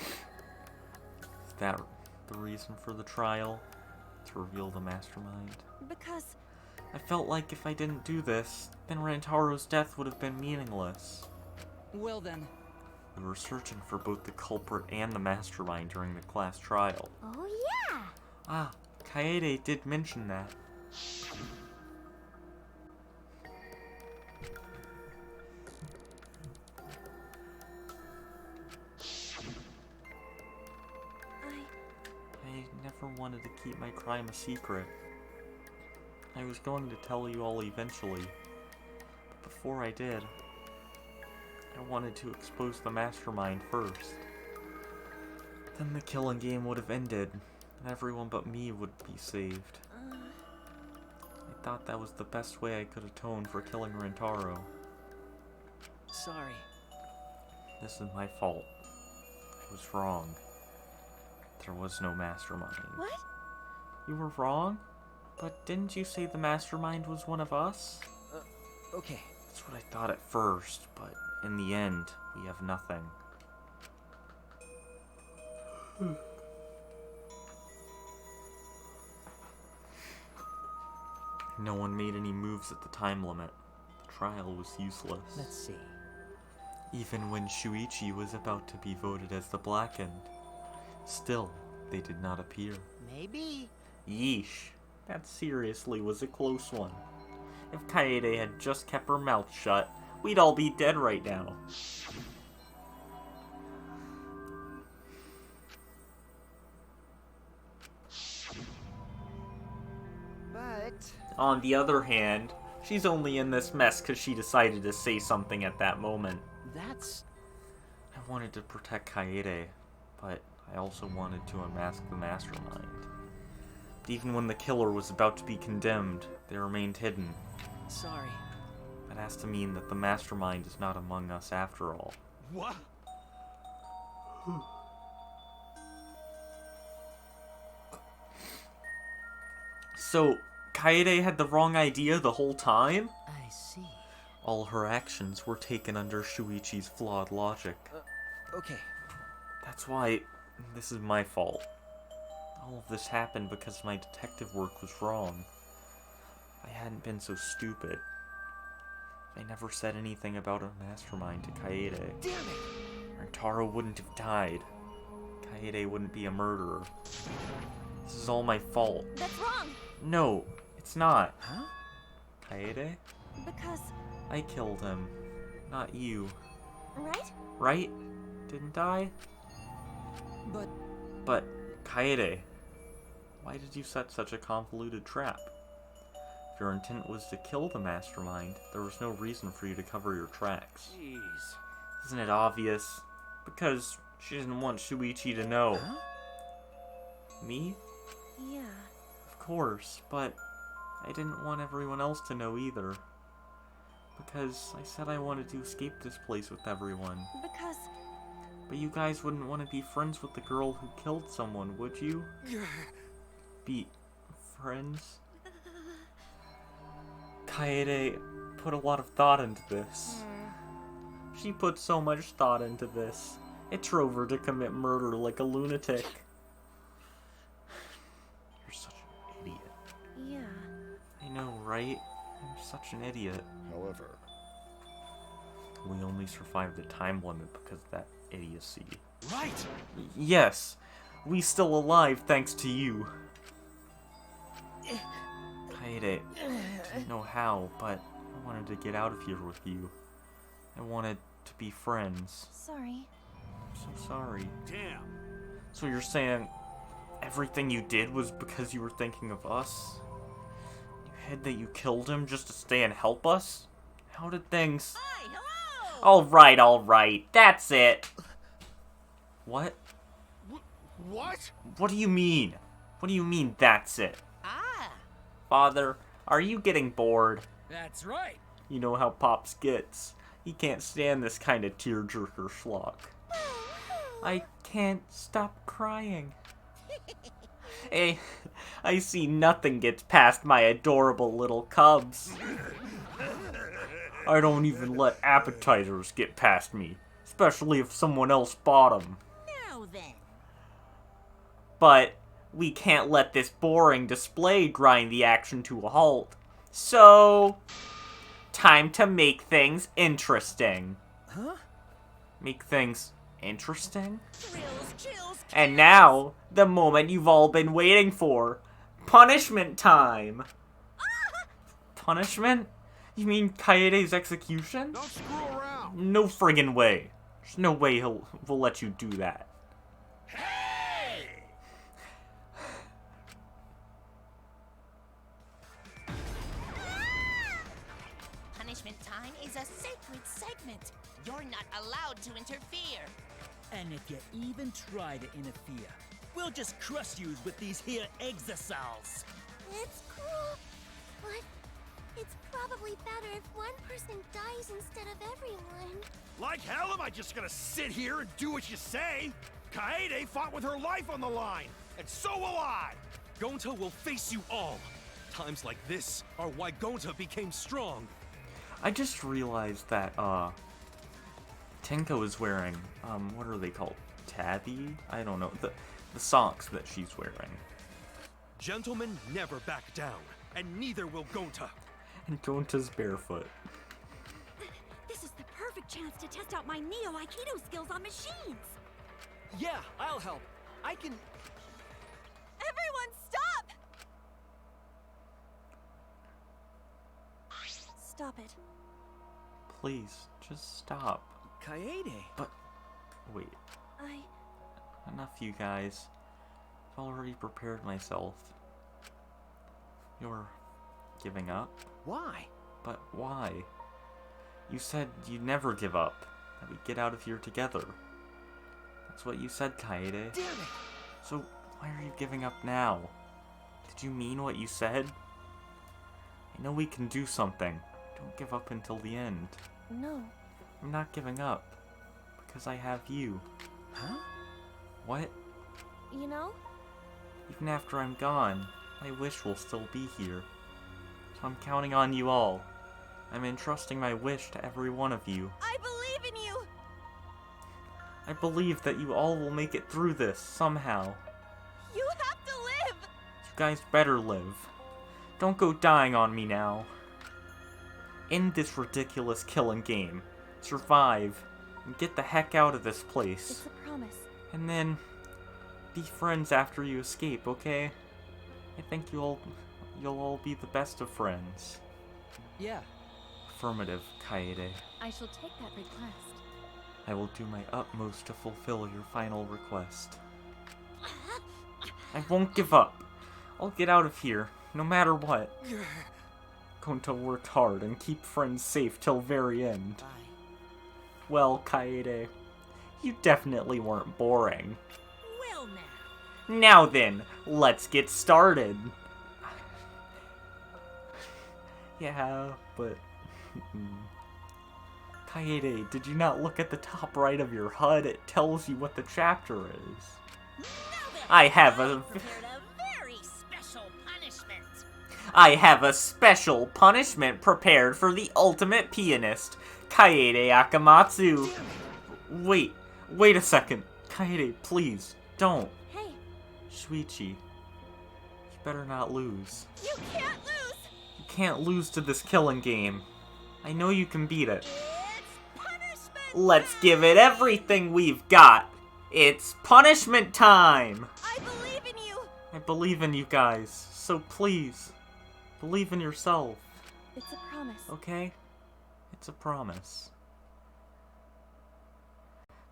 S1: Is that the reason for the trial? To reveal the mastermind?
S3: Because...
S1: I felt like if I didn't do this, then Rantaro's death would have been meaningless.
S2: Well then.
S1: We were searching for both the culprit and the mastermind during the class trial.
S15: Oh yeah!
S1: Ah, Kaede did mention that. I never wanted to keep my crime a secret. I was going to tell you all eventually, but before I did, I wanted to expose the mastermind first. Then the killing game would have ended, and everyone but me would be saved. I thought that was the best way I could atone for killing Rentaro.
S12: Sorry.
S1: This is my fault. I was wrong. There was no mastermind.
S3: What?
S1: You were wrong? But didn't you say the mastermind was one of us?
S12: Okay.
S1: That's what I thought at first, but in the end, we have nothing. No one made any moves at the time limit. The trial was useless.
S6: Let's see.
S1: Even when Shuichi was about to be voted as the Blackened, still, they did not appear.
S5: Maybe.
S1: Yeesh. That seriously was a close one. If Kaede had just kept her mouth shut, we'd all be dead right now.
S5: But...
S1: On the other hand, she's only in this mess because she decided to say something at that moment.
S12: That's...
S1: I wanted to protect Kaede, but I also wanted to unmask the mastermind. But even when the killer was about to be condemned, they remained hidden.
S12: Sorry.
S1: That has to mean that the mastermind is not among us after all.
S9: What?
S1: So, Kaede had the wrong idea the whole time?
S6: I see.
S1: All her actions were taken under Shuichi's flawed logic.
S12: Okay.
S1: That's why this is my fault. All of this happened because my detective work was wrong. If I hadn't been so stupid, if I never said anything about a mastermind to Kaede,
S12: Damn it!
S1: Taro wouldn't have died. Kaede wouldn't be a murderer. This is all my fault.
S3: That's wrong!
S1: No, it's not.
S12: Huh?
S1: Kaede?
S3: Because...
S1: I killed him, not you.
S3: Right?
S1: Right? Didn't I? But, Kaede, why did you set such a convoluted trap? If your intent was to kill the mastermind, there was no reason for you to cover your tracks.
S9: Jeez.
S1: Isn't it obvious? Because she didn't want Shuichi to know.
S12: Huh?
S1: Me?
S3: Yeah.
S1: Of course, but I didn't want everyone else to know either. Because I said I wanted to escape this place with everyone.
S3: Because...
S1: But you guys wouldn't want to be friends with the girl who killed someone, would you? Be friends? Kaede put a lot of thought into this. She put so much thought into this. It drove her to commit murder like a lunatic. You're such an idiot.
S3: Yeah.
S1: I know, right? I'm such an idiot.
S10: However,
S1: we only survived the time limit because of that idiocy.
S9: Right!
S1: Yes, we still alive thanks to you. Kaede, didn't know how, but I wanted to get out of here with you. I wanted to be friends.
S3: Sorry.
S1: I'm so sorry.
S4: Damn.
S1: So you're saying everything you did was because you were thinking of us? You hid that you killed him just to stay and help us? How did things...
S8: Hi, hello!
S1: Alright, that's it! What?
S4: What?
S1: What do you mean? What do you mean, that's it?
S8: Ah!
S1: Father, are you getting bored?
S14: That's right.
S1: You know how Pops gets. He can't stand this kind of tearjerker schlock. I can't stop crying. Hey, I see nothing gets past my adorable little cubs. I don't even let appetizers get past me, especially if someone else bought them.
S8: Now then.
S1: But we can't let this boring display grind the action to a halt. So, time to make things interesting.
S12: Huh?
S1: Make things interesting?
S8: Thrills, chills,
S1: And now, the moment you've all been waiting for. Punishment time! Punishment? You mean Kaede's execution?
S4: Don't screw around.
S1: No friggin' way. There's no way we'll let you do that.
S4: Hey!
S11: Punishment time is a sacred segment. You're not allowed to interfere.
S14: And if you even try to interfere, we'll just crush you with these here exosols.
S15: It's cool, but it's probably better if one person dies instead of everyone.
S4: Like hell am I just gonna sit here and do what you say? Kaede fought with her life on the line, and so will I!
S9: Gonta will face you all. Times like this are why Gonta became strong.
S1: I just realized that, Tenko is wearing, what are they called? Tabby? I don't know. The socks that she's wearing.
S9: Gentlemen never back down, and neither will Gonta.
S1: And Gonta's barefoot.
S15: This is the perfect chance to test out my Neo Aikido skills on machines.
S12: Yeah, I'll help. I can...
S3: Everyone, stop! Stop it.
S1: Please, just stop.
S12: Kaede.
S1: But, wait. Enough, you guys. I've already prepared myself. You're giving up?
S12: Why?
S1: But why? You said you'd never give up. That we'd get out of here together. That's what you said, Kaede.
S12: Damn it!
S1: So, why are you giving up now? Did you mean what you said? I know we can do something. Don't give up until the end.
S3: No.
S1: I'm not giving up. Because I have you.
S12: Huh?
S1: What?
S3: You know?
S1: Even after I'm gone, my wish will still be here. So I'm counting on you all. I'm entrusting my wish to every one of you.
S7: I believe in you!
S1: I believe that you all will make it through this, somehow.
S7: You have to live!
S1: You guys better live. Don't go dying on me now. End this ridiculous killing game. Survive. And get the heck out of this place.
S3: It's a promise.
S1: And then be friends after you escape, okay? I think you'll all be the best of friends.
S2: Yeah.
S1: Affirmative, Kaede.
S16: I shall take that request.
S1: I will do my utmost to fulfill your final request. I won't give up. I'll get out of here, no matter what. Going to work hard and keep friends safe till very end.
S6: Bye.
S1: Well, Kaede, you definitely weren't boring.
S8: Well now.
S1: Now then, let's get started. Yeah, but... Kaede, did you not look at the top right of your HUD? It tells you what the chapter is. I have a
S8: very special punishment.
S1: I have a special punishment prepared for the ultimate pianist, Kaede Akamatsu. Wait a second. Kaede, please, don't.
S3: Hey.
S1: Shuichi, you better not lose.
S7: You can't lose!
S1: You can't lose to this killing game. I know you can beat it. Let's give it everything we've got. It's punishment time.
S7: I believe in you.
S1: I believe in you guys, so please, believe in yourself.
S3: It's a promise.
S1: Okay? It's a promise.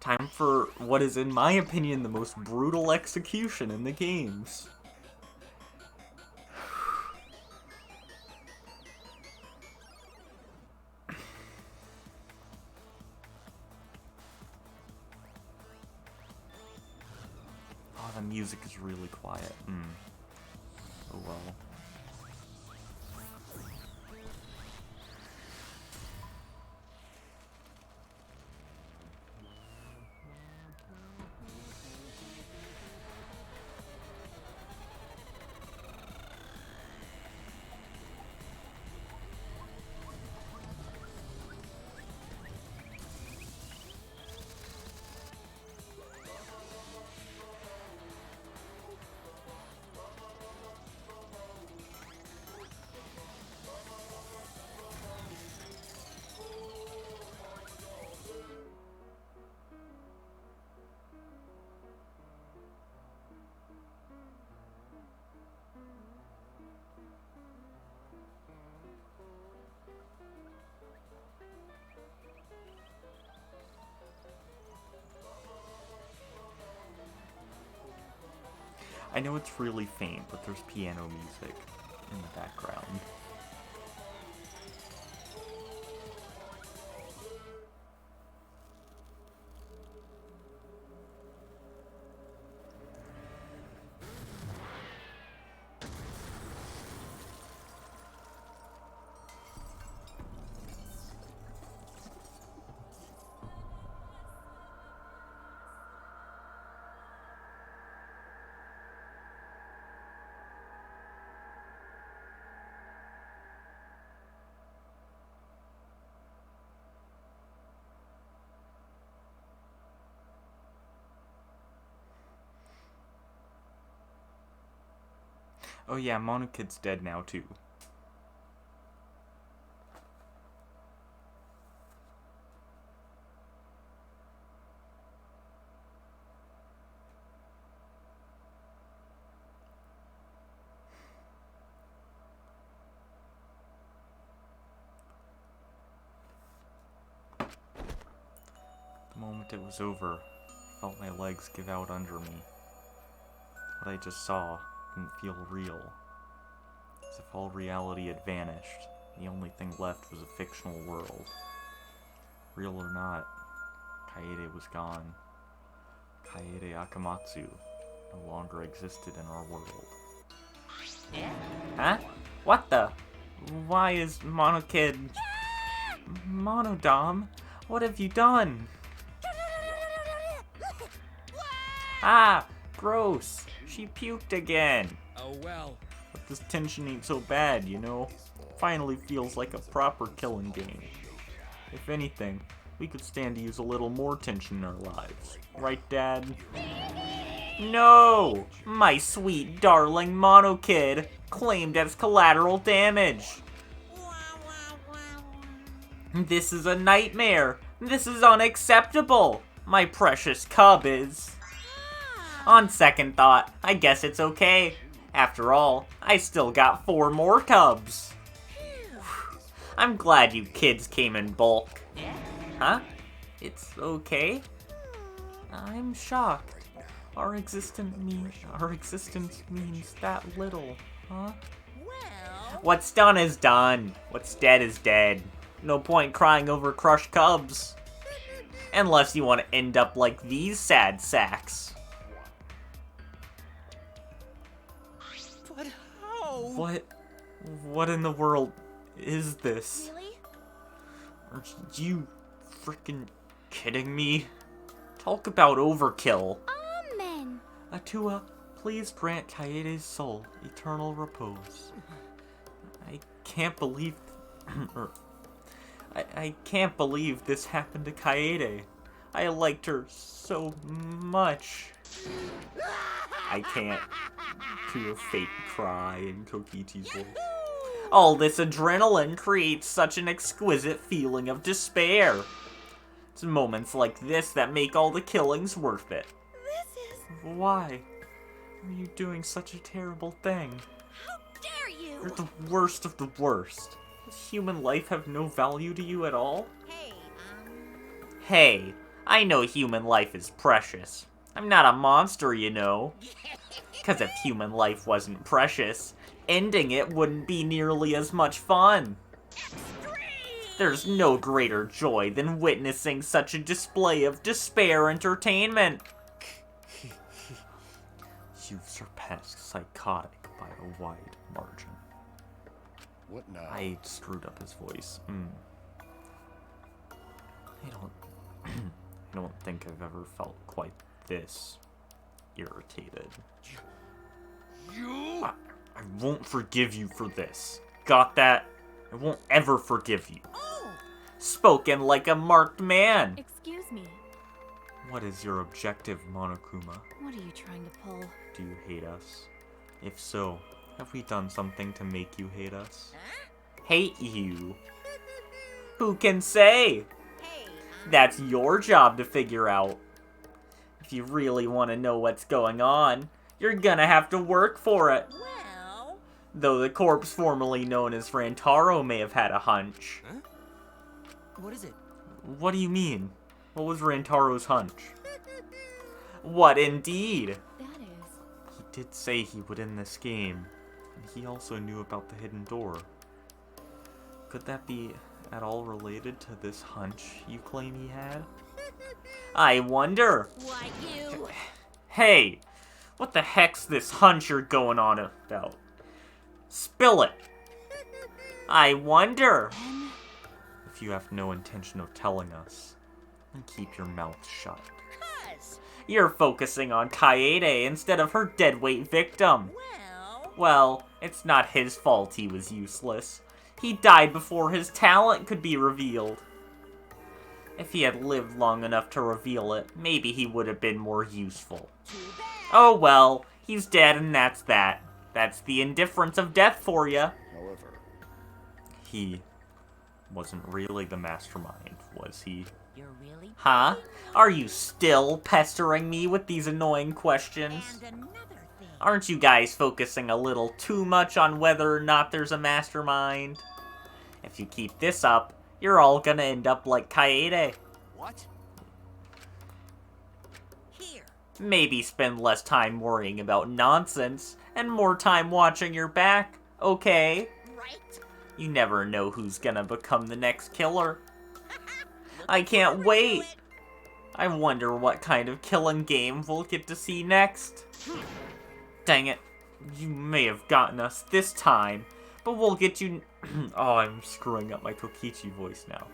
S1: Time for what is, in my opinion, the most brutal execution in the games. Oh, the music is really quiet. Oh well. I know it's really faint, but there's piano music in the background. Oh yeah, Monokid's dead now too. The moment it was over, I felt my legs give out under me. What I just saw didn't feel real. As if all reality had vanished. The only thing left was a fictional world. Real or not, Kaede was gone. Kaede Akamatsu no longer existed in our world. Huh? What the? Why is Monokid... Monodom? What have you done? Ah! Gross! She puked again!
S14: Oh well.
S1: What This tension ain't so bad, you know? Finally feels like a proper killing game. If anything, we could stand to use a little more tension in our lives. Right, Dad? No! My sweet, darling Mono Kid, claimed as collateral damage. This is a nightmare. This is unacceptable. My precious cub is. On second thought, I guess it's okay. After all, I still got 4 more cubs. I'm glad you kids came in bulk. Huh? It's okay? I'm shocked. Our existence means that little, huh? What's done is done. What's dead is dead. No point crying over crushed cubs. Unless you want to end up like these sad sacks.
S2: But how?
S1: What in the world is this?
S7: Really?
S1: Are you freaking kidding me? Talk about overkill.
S15: Amen.
S1: Atua, please grant Kaede's soul eternal repose. I can't believe... I can't believe this happened to Kaede. I liked her so much. I can't do a fake cry in Kokichi's voice. All this adrenaline creates such an exquisite feeling of despair. It's moments like this that make all the killings worth it. Why are you doing such a terrible thing?
S7: How dare you!
S1: You're the worst of the worst. Does human life have no value to you at all? Hey, I know human life is precious. I'm not a monster, you know. Because if human life wasn't precious, ending it wouldn't be nearly as much fun. There's no greater joy than witnessing such a display of despair entertainment. You've surpassed psychotic by a wide margin.
S10: What now?
S1: I screwed up his voice. I don't think I've ever felt quite this irritated.
S4: You?
S1: I won't forgive you for this. Got that? I won't ever forgive you. Spoken like a marked man.
S16: Excuse me.
S1: What is your objective, Monokuma?
S16: What are you trying to pull?
S1: Do you hate us? If so, have we done something to make you hate us? Hate you? Who can say? That's your job to figure out. If you really want to know what's going on, you're gonna have to work for it. Though the corpse formerly known as Rantaro may have had a hunch.
S2: Huh? What is it?
S1: What do you mean? What was Rantaro's hunch? What indeed?
S16: That is...
S1: He did say he would end this game, and he also knew about the hidden door. Could that be at all related to this hunch you claim he had? I wonder.
S7: Why, you?
S1: Hey, what the heck's this hunch you're going on about? Spill it. I wonder. If you have no intention of telling us, then keep your mouth shut. You're focusing on Kaede instead of her deadweight victim. Well, it's not his fault he was useless. He died before his talent could be revealed. If he had lived long enough to reveal it, maybe he would have been more useful. Oh well, he's dead and that's that. That's the indifference of death for you.
S10: However,
S1: he wasn't really the mastermind, was he?
S7: You're really?
S1: Huh? Are you still pestering me with these annoying questions?
S7: And another thing.
S1: Aren't you guys focusing a little too much on whether or not there's a mastermind? If you keep this up, you're all gonna end up like Kaede.
S2: What?
S7: Here.
S1: Maybe spend less time worrying about nonsense and more time watching your back, okay?
S7: Right?
S1: You never know who's gonna become the next killer. I can't wait. I wonder what kind of killing game we'll get to see next. Dang it. You may have gotten us this time, but we'll get you... Oh, I'm screwing up my Kokichi voice now.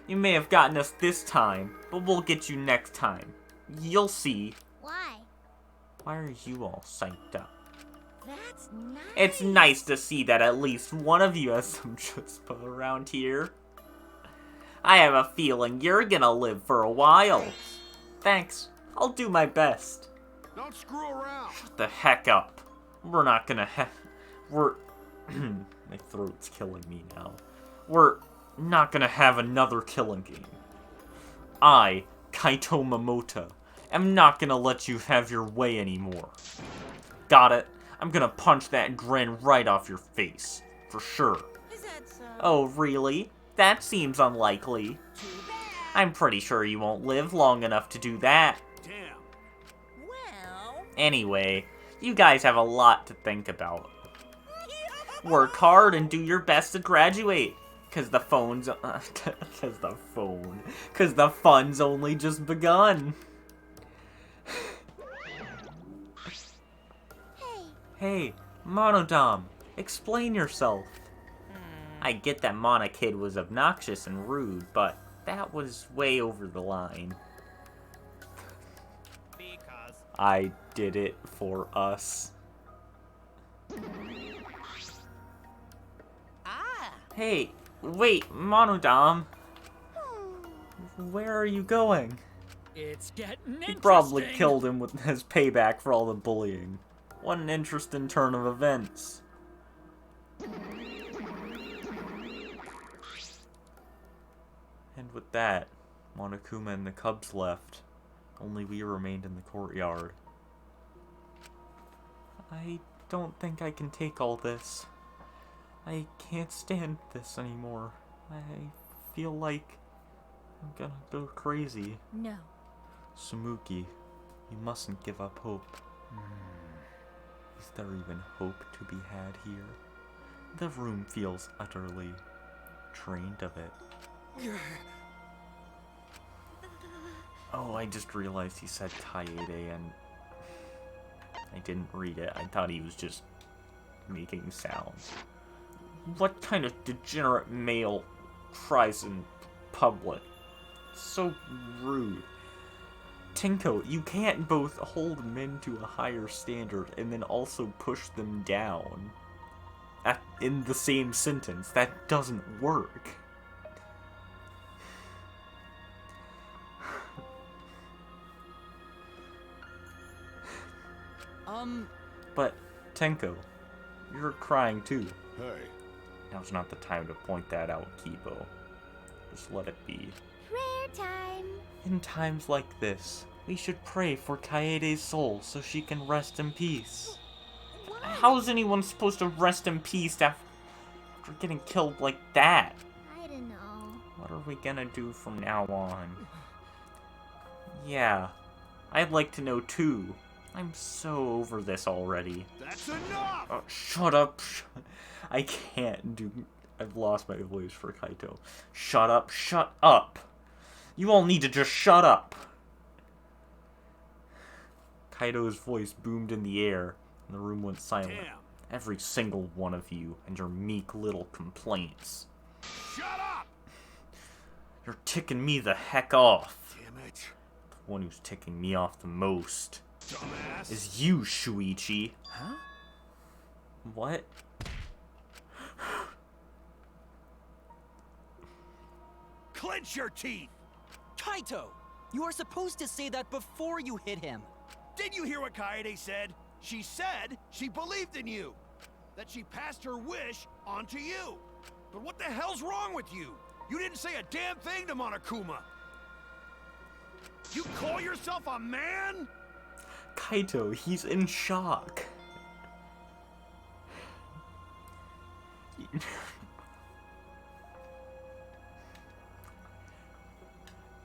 S1: You may have gotten us this time, but we'll get you next time. You'll see.
S7: Why?
S1: Why are you all psyched up?
S11: That's nice.
S1: It's nice to see that at least one of you has some chutzpah around here. I have a feeling you're gonna live for a while. Thanks. I'll do my best.
S4: Don't screw around.
S1: Shut the heck up. We're not gonna we're... My throat's killing me now. We're not gonna have another killing game. I, Kaito Momota, am not gonna let you have your way anymore. Got it? I'm gonna punch that grin right off your face. For sure.
S11: Is that so?
S1: Oh, really? That seems unlikely. I'm pretty sure you won't live long enough to do that.
S4: Damn.
S11: Well...
S1: Anyway, you guys have a lot to think about. Work hard and do your best to graduate. Cause the fun's only just begun. Hey, Monodam, explain yourself. I get that Mona Kid was obnoxious and rude, but that was way over the line.
S4: Because...
S1: I did it for us. Hey, wait, Monodam. Where are you going?
S14: It's getting interesting.
S1: He probably killed him with his payback for all the bullying. What an interesting turn of events. And with that, Monokuma and the cubs left. Only we remained in the courtyard. I don't think I can take all this. I can't stand this anymore. I feel like I'm gonna go crazy.
S16: No.
S1: Sumuki, you mustn't give up hope. Is there even hope to be had here? The room feels utterly drained of it. Oh, I just realized he said Kaede and I didn't read it. I thought he was just making sounds. What kind of degenerate male cries in public? So rude. Tinko, you can't both hold men to a higher standard and then also push them down in the same sentence. That doesn't work. But, Tenko, you're crying too.
S10: Hey.
S1: Now's not the time to point that out, Kibo. Just let it be.
S15: Prayer time.
S1: In times like this, we should pray for Kaede's soul so she can rest in peace. How is anyone supposed to rest in peace after getting killed like that?
S15: I don't know.
S1: What are we gonna do from now on? Yeah, I'd like to know too. I'm so over this already.
S4: That's enough!
S1: Oh, shut up. I can't do... I've lost my voice for Kaito. Shut up, shut up. You all need to just shut up. Kaito's voice boomed in the air, and the room went silent.
S4: Damn.
S1: Every single one of you and your meek little complaints.
S4: Shut up!
S1: You're ticking me the heck off.
S4: Damn it.
S1: The one who's ticking me off the most
S4: Dumbass.
S1: is you, Shuichi.
S12: Huh?
S1: What?
S4: Clench your teeth!
S2: Kaito! You are supposed to say that before you hit him.
S4: Did you hear what Kaede said? She said she believed in you. That she passed her wish on to you. But what the hell's wrong with you? You didn't say a damn thing to Monokuma. You call yourself a man?
S1: Kaito, he's in shock.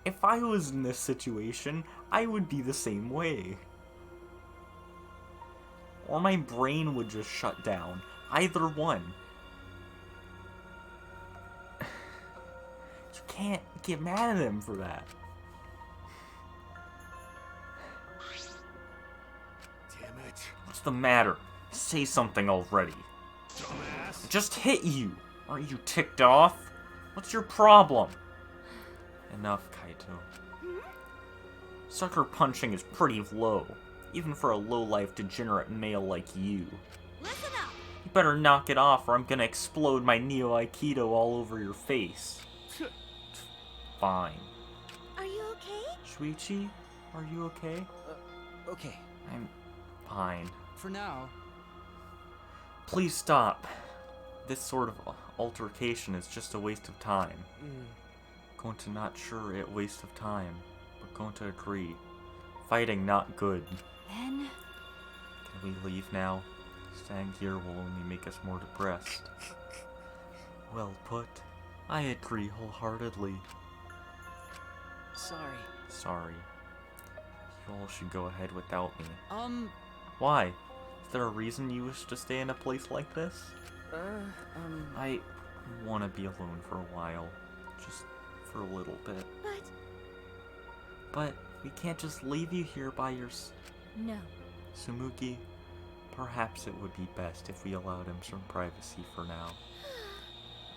S1: If I was in this situation, I would be the same way. Or my brain would just shut down. Either one. You can't get mad at him for that.
S4: Damn it.
S1: What's the matter? Say something already.
S4: Dumbass.
S1: I just hit you. Aren't you ticked off? What's your problem? Enough, Kaito. Sucker punching is pretty low, even for a low-life degenerate male like you. You better knock it off or I'm gonna explode my Neo Aikido all over your face. Fine.
S15: Are you okay?
S1: Shuichi, are you okay?
S12: Okay.
S1: I'm fine.
S2: For now.
S1: Please stop. This sort of altercation is just a waste of time. Going to not sure it waste of time, but going to agree. Fighting not good.
S16: Then...
S1: Can we leave now? Staying here will only make us more depressed. Well put. I agree wholeheartedly.
S12: Sorry.
S1: You all should go ahead without me.
S2: Why?
S1: Is there a reason you wish to stay in a place like this? I want to be alone for a while. Just for a little bit. But we can't just leave you here by
S16: No.
S1: Sumugi, perhaps it would be best if we allowed him some privacy for now.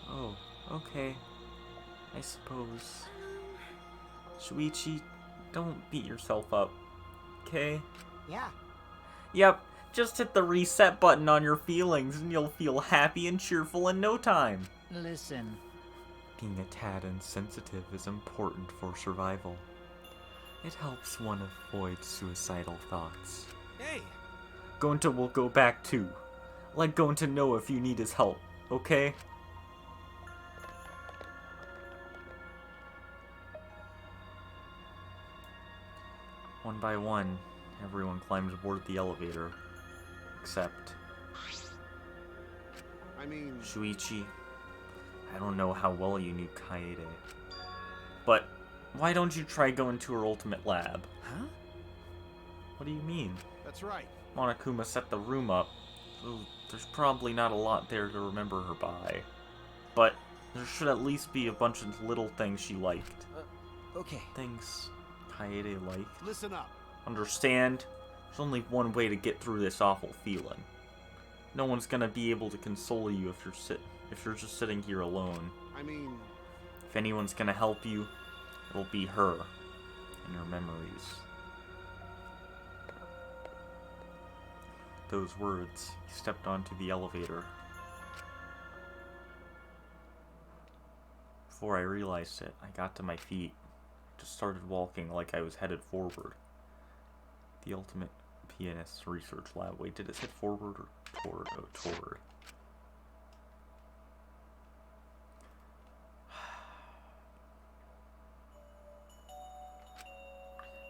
S1: Oh, okay. I suppose. Shuichi, don't beat yourself up, okay?
S5: Yeah.
S1: Yep, just hit the reset button on your feelings and you'll feel happy and cheerful in no time.
S6: Listen.
S1: Being a tad insensitive is important for survival. It helps one avoid suicidal thoughts.
S9: Hey!
S1: Gonta will go back too. Let Gonta know if you need his help, okay? One by one, everyone climbs aboard the elevator. Except... Shuichi. I don't know how well you knew Kaede. But, why don't you try going to her ultimate lab?
S12: Huh?
S1: What do you mean?
S10: That's right.
S1: Monokuma set the room up, so there's probably not a lot there to remember her by. But there should at least be a bunch of little things she liked.
S12: Okay.
S1: Things Kaede liked.
S10: Listen up.
S1: Understand? There's only one way to get through this awful feeling. No one's gonna be able to console you if you're just sitting here alone. If anyone's gonna help you, it'll be her and her memories. Those words, he stepped onto the elevator. Before I realized it, I got to my feet. Just started walking like I was headed forward. The ultimate pianist research lab. Wait, did it say forward or toward? Oh, toward.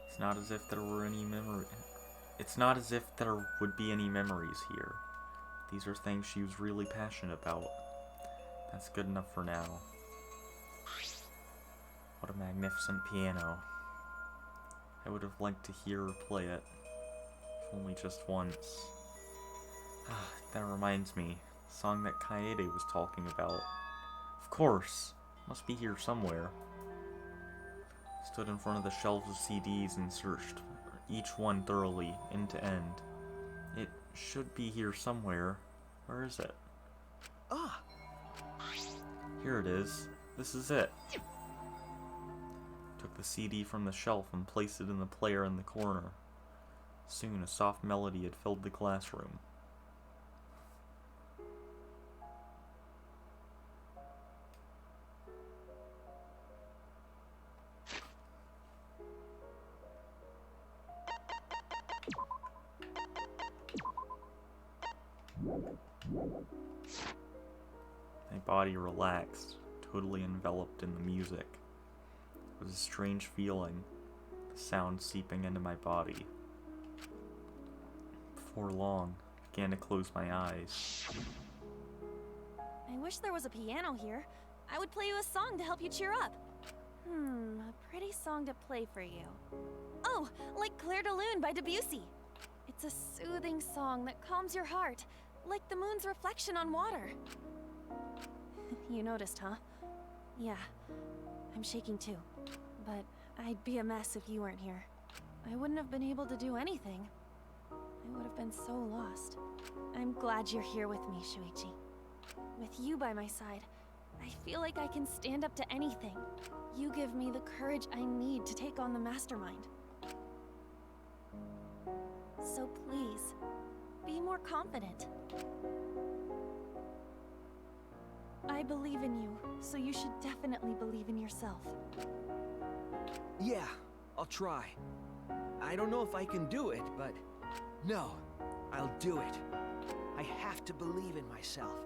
S1: It's not as if there were any memory. It's not as if there would be any memories here. These are things she was really passionate about. That's good enough for now. What a magnificent piano. I would have liked to hear her play it. If only just once. That reminds me. The song that Kaede was talking about. Of course. Must be here somewhere. Stood in front of the shelves of CDs and searched each one thoroughly, end to end. It should be here somewhere. Where is it? Here it is. This is it. Took the CD from the shelf and placed it in the player in the corner. Soon a soft melody had filled the classroom. My body relaxed, totally enveloped in the music. It was a strange feeling, the sound seeping into my body. Before long, I began to close my eyes.
S3: I wish there was a piano here. I would play you a song to help you cheer up. A pretty song to play for you. Oh, like Clair de Lune by Debussy. It's a soothing song that calms your heart, like the moon's reflection on water. You noticed, huh? Yeah, I'm shaking too. But I'd be a mess if you weren't here. I wouldn't have been able to do anything. I would have been so lost. I'm glad you're here with me, Shuichi. With you by my side, I feel like I can stand up to anything. You give me the courage I need to take on the mastermind. So please, Be more confident. I believe in you, so you should definitely believe in yourself.
S12: Yeah, I'll try. I don't know if I can do it, but no, I'll do it. I have to believe in myself.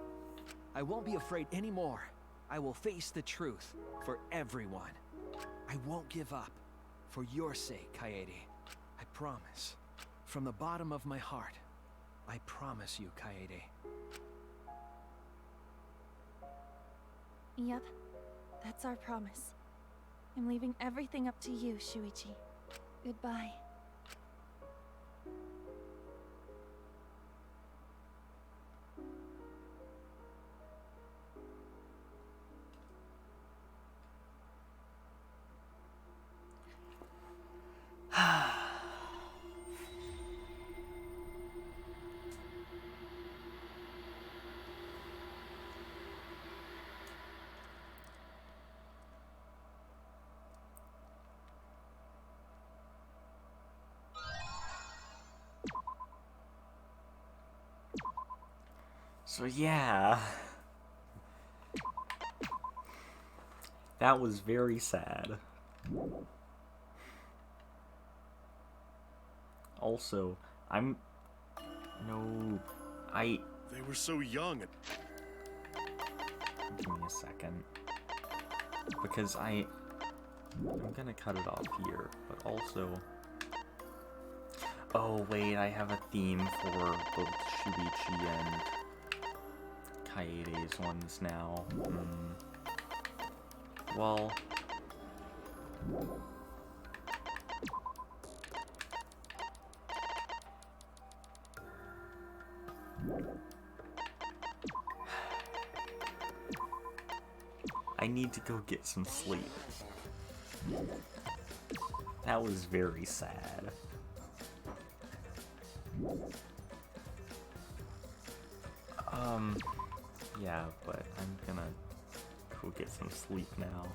S12: I won't be afraid anymore. I will face the truth for everyone. I won't give up. For your sake, Kaede. I promise. From the bottom of my heart, I promise you, Kaede.
S3: Yep, that's our promise. I'm leaving everything up to you, Shuichi. Goodbye.
S1: So yeah, that was very sad. Also,
S10: They were so young and...
S1: Give me a second. Because I'm gonna cut it off here, but also... Oh wait, I have a theme for both Shuichi and Kaede's ones now. Well... I need to go get some sleep. That was very sad. Yeah, but I'm gonna go get some sleep now.